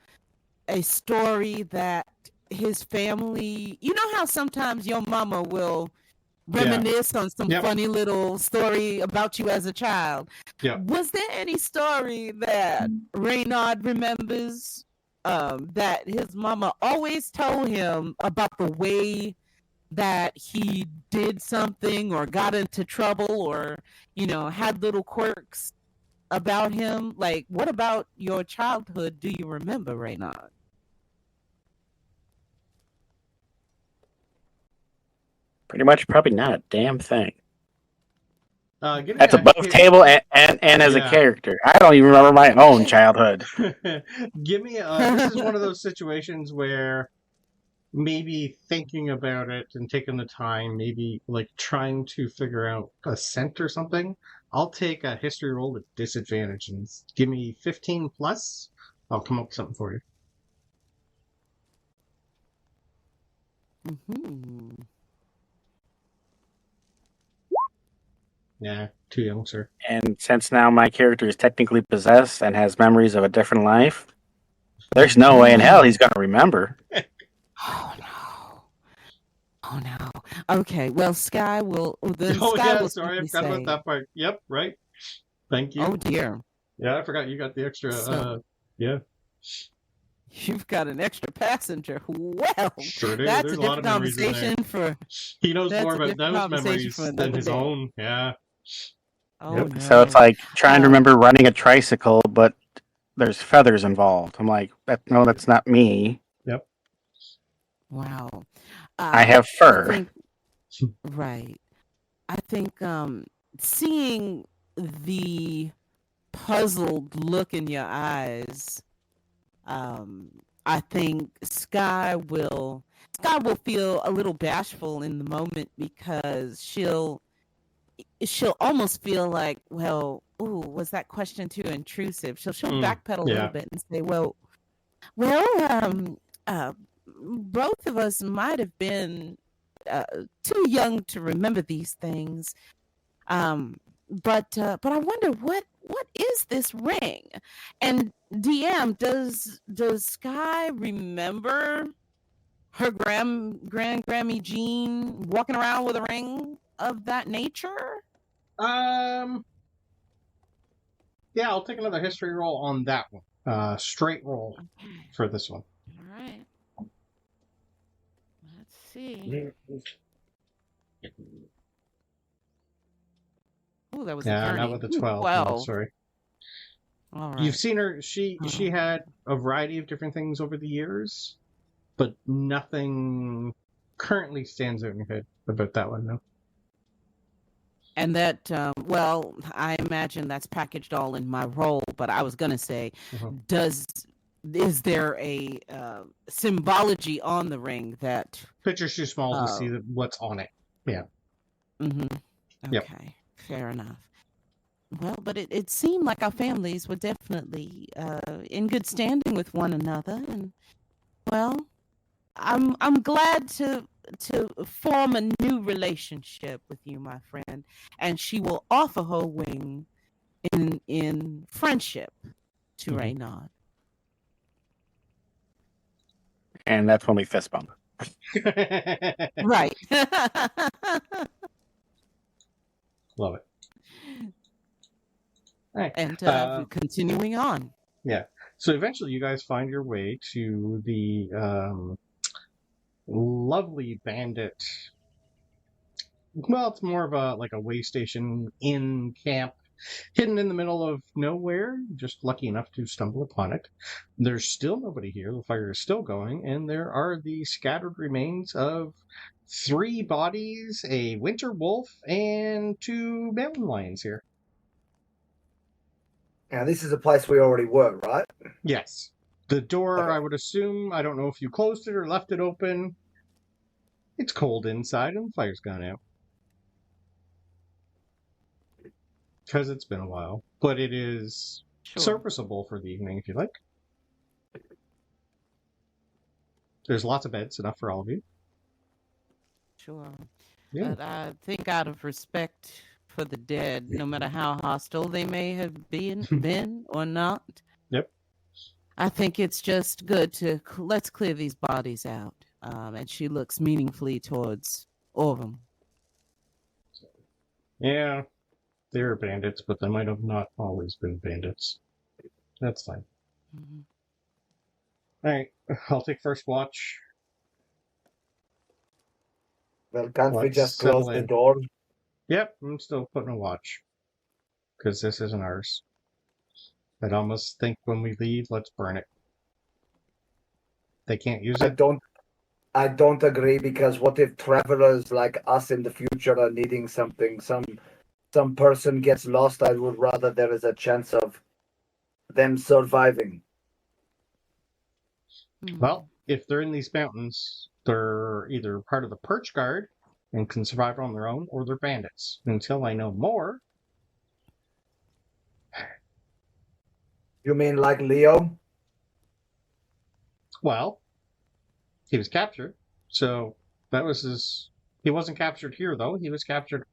a story that his family? You know how sometimes your mama will reminisce on some funny little story about you as a child. Yeah. Was there any story that Reynard remembers that his mama always told him about the way that he did something or got into trouble or, had little quirks about him? Like, what about your childhood do you remember, Reynard? Pretty much, probably not a damn thing. That's above table and as a character. I don't even remember my own childhood. Give me this is one of those situations where maybe thinking about it and taking the time, maybe like trying to figure out a scent or something. I'll take a history roll at disadvantage and give me 15 plus. I'll come up with something for you. Mm-hmm. Yeah, too young, sir. And since now my character is technically possessed and has memories of a different life, there's no way in hell he's going to remember. Oh no! Oh no! Okay, well, Skye will. Then Oh, Skye yeah, will sorry, I simply forgot say, about that part. Yep, right. Thank you. "Oh dear, Yeah, I forgot you got the extra. So- Yeah, you've got an extra passenger." Well, sure do. that's There's a a lot of different memories in there. conversation for. He knows That's more a about different those conversation memories for than another his day. own. Yeah. Oh Yep. no! So it's like trying to remember running a tricycle, but there's feathers involved. I'm like, no, that's not me. Wow. I have fur. I think, right. I think seeing the puzzled look in your eyes, I think Skye will feel a little bashful in the moment because she'll almost feel like, well, ooh, was that question too intrusive? She'll backpedal a yeah. little bit and say, well, both of us might have been too young to remember these things. But I wonder what is this ring? And DM, does Skye remember her Grammy Jean walking around with a ring of that nature? Yeah, I'll take another history roll on that one. Straight roll for this one. All right. Let's see. Oh, that was Yeah, a 30. not with the 12. 12. No, sorry. All right. You've seen her. She had a variety of different things over the years, but nothing currently stands out in your head about that one. No. And that, well, I imagine that's packaged all in my role, but I was going to say, is there a symbology on the ring that... Picture's too small to see what's on it. Yeah. Mm-hmm. Yep. Okay, fair enough. Well, but it seemed like our families were definitely in good standing with one another, and well, I'm glad to form a new relationship with you, my friend, and she will offer her wing in friendship to Reynard. And that's when we fist bump. Right. Love it. All right. And continuing on. Yeah. So eventually you guys find your way to the lovely bandit. Well, it's more of a way station in camp, hidden in the middle of nowhere. Just lucky enough to stumble upon it. There's still nobody here. The fire is still going, and there are the scattered remains of 3 bodies, a winter wolf, and 2 mountain lions here. Now, this is a place we already were, right? Yes. The door, Okay. I would assume, I don't know if you closed it or left it open. It's cold inside and the fire's gone out. Because it's been a while. But it is serviceable for the evening if you like. There's lots of beds, enough for all of you. Sure. Yeah. But I think out of respect for the dead, no matter how hostile they may have been or not. Yep. I think it's just good to let's clear these bodies out. And she looks meaningfully towards Corvum. Yeah, they're bandits, but they might have not always been bandits. That's fine. Mm-hmm. All right, I'll take first watch. Well, can't we Let's just close settle the in. door? Yep, I'm still putting a watch. Because this isn't ours. I'd almost think when we leave, let's burn it. They can't use it. I don't agree, because what if travelers like us in the future are needing something? Some person gets lost. I would rather there is a chance of them surviving. Well, if they're in these mountains, they're either part of the Perch Guard and can survive on their own, or they're bandits. Until I know more, You mean like Leo? Well, he was captured, so that was his. He wasn't captured here, though. He was captured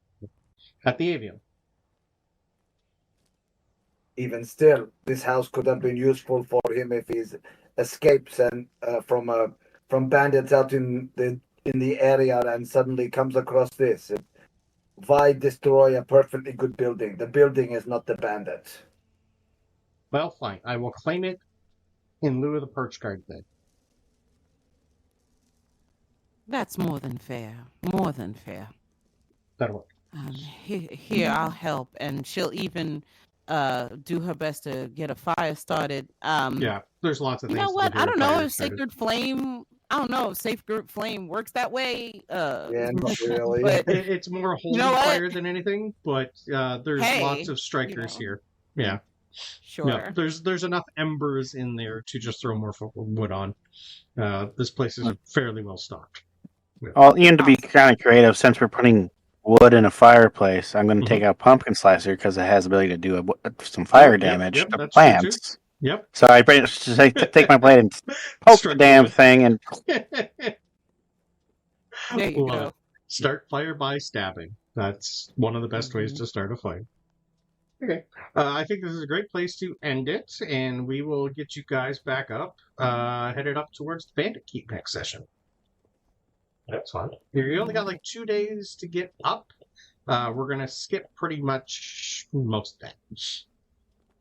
at the avium. Even still, this house could have been useful for him if he escapes and from bandits out in the area and suddenly comes across this. Why destroy a perfectly good building? The building is not the bandit. Well, fine. I will claim it in lieu of the perch guard then. That's more than fair. More than fair. That'll work. Here, I'll help, and she'll even do her best to get a fire started. Yeah, there's lots of You things. know what? I don't know if Sacred Sacred Flame. I don't know if Sacred Flame works that way. Yeah, not really. But It's more holy fire than anything, but there's lots of strikers here. Yeah. Sure. Yeah, there's enough embers in there to just throw more wood on. This place is fairly well stocked. Yeah. Well, Ian, to be kind of creative, since we're putting wood in a fireplace, I'm going to take out Pumpkin Slicer because it has the ability to do some fire damage to plants. Yep. So I take my blade and poke the damn thing, and There you go. Start fire by stabbing. That's one of the best ways to start a fire. Okay. I think this is a great place to end it, and we will get you guys back up, headed up towards the Bandit Keep next session. That's fun. You only got like 2 days to get up. We're going to skip pretty much most of that.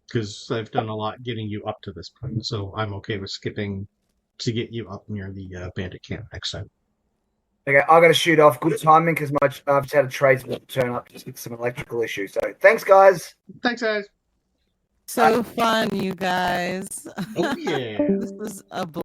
Because I've done a lot getting you up to this point, so I'm okay with skipping to get you up near the Bandit Camp next time. Okay, I got to shoot off. Good timing because I've just had a tradesman turn up just with some electrical issues. So thanks, guys. Thanks, guys. So fun, you guys. Oh, yeah. This is a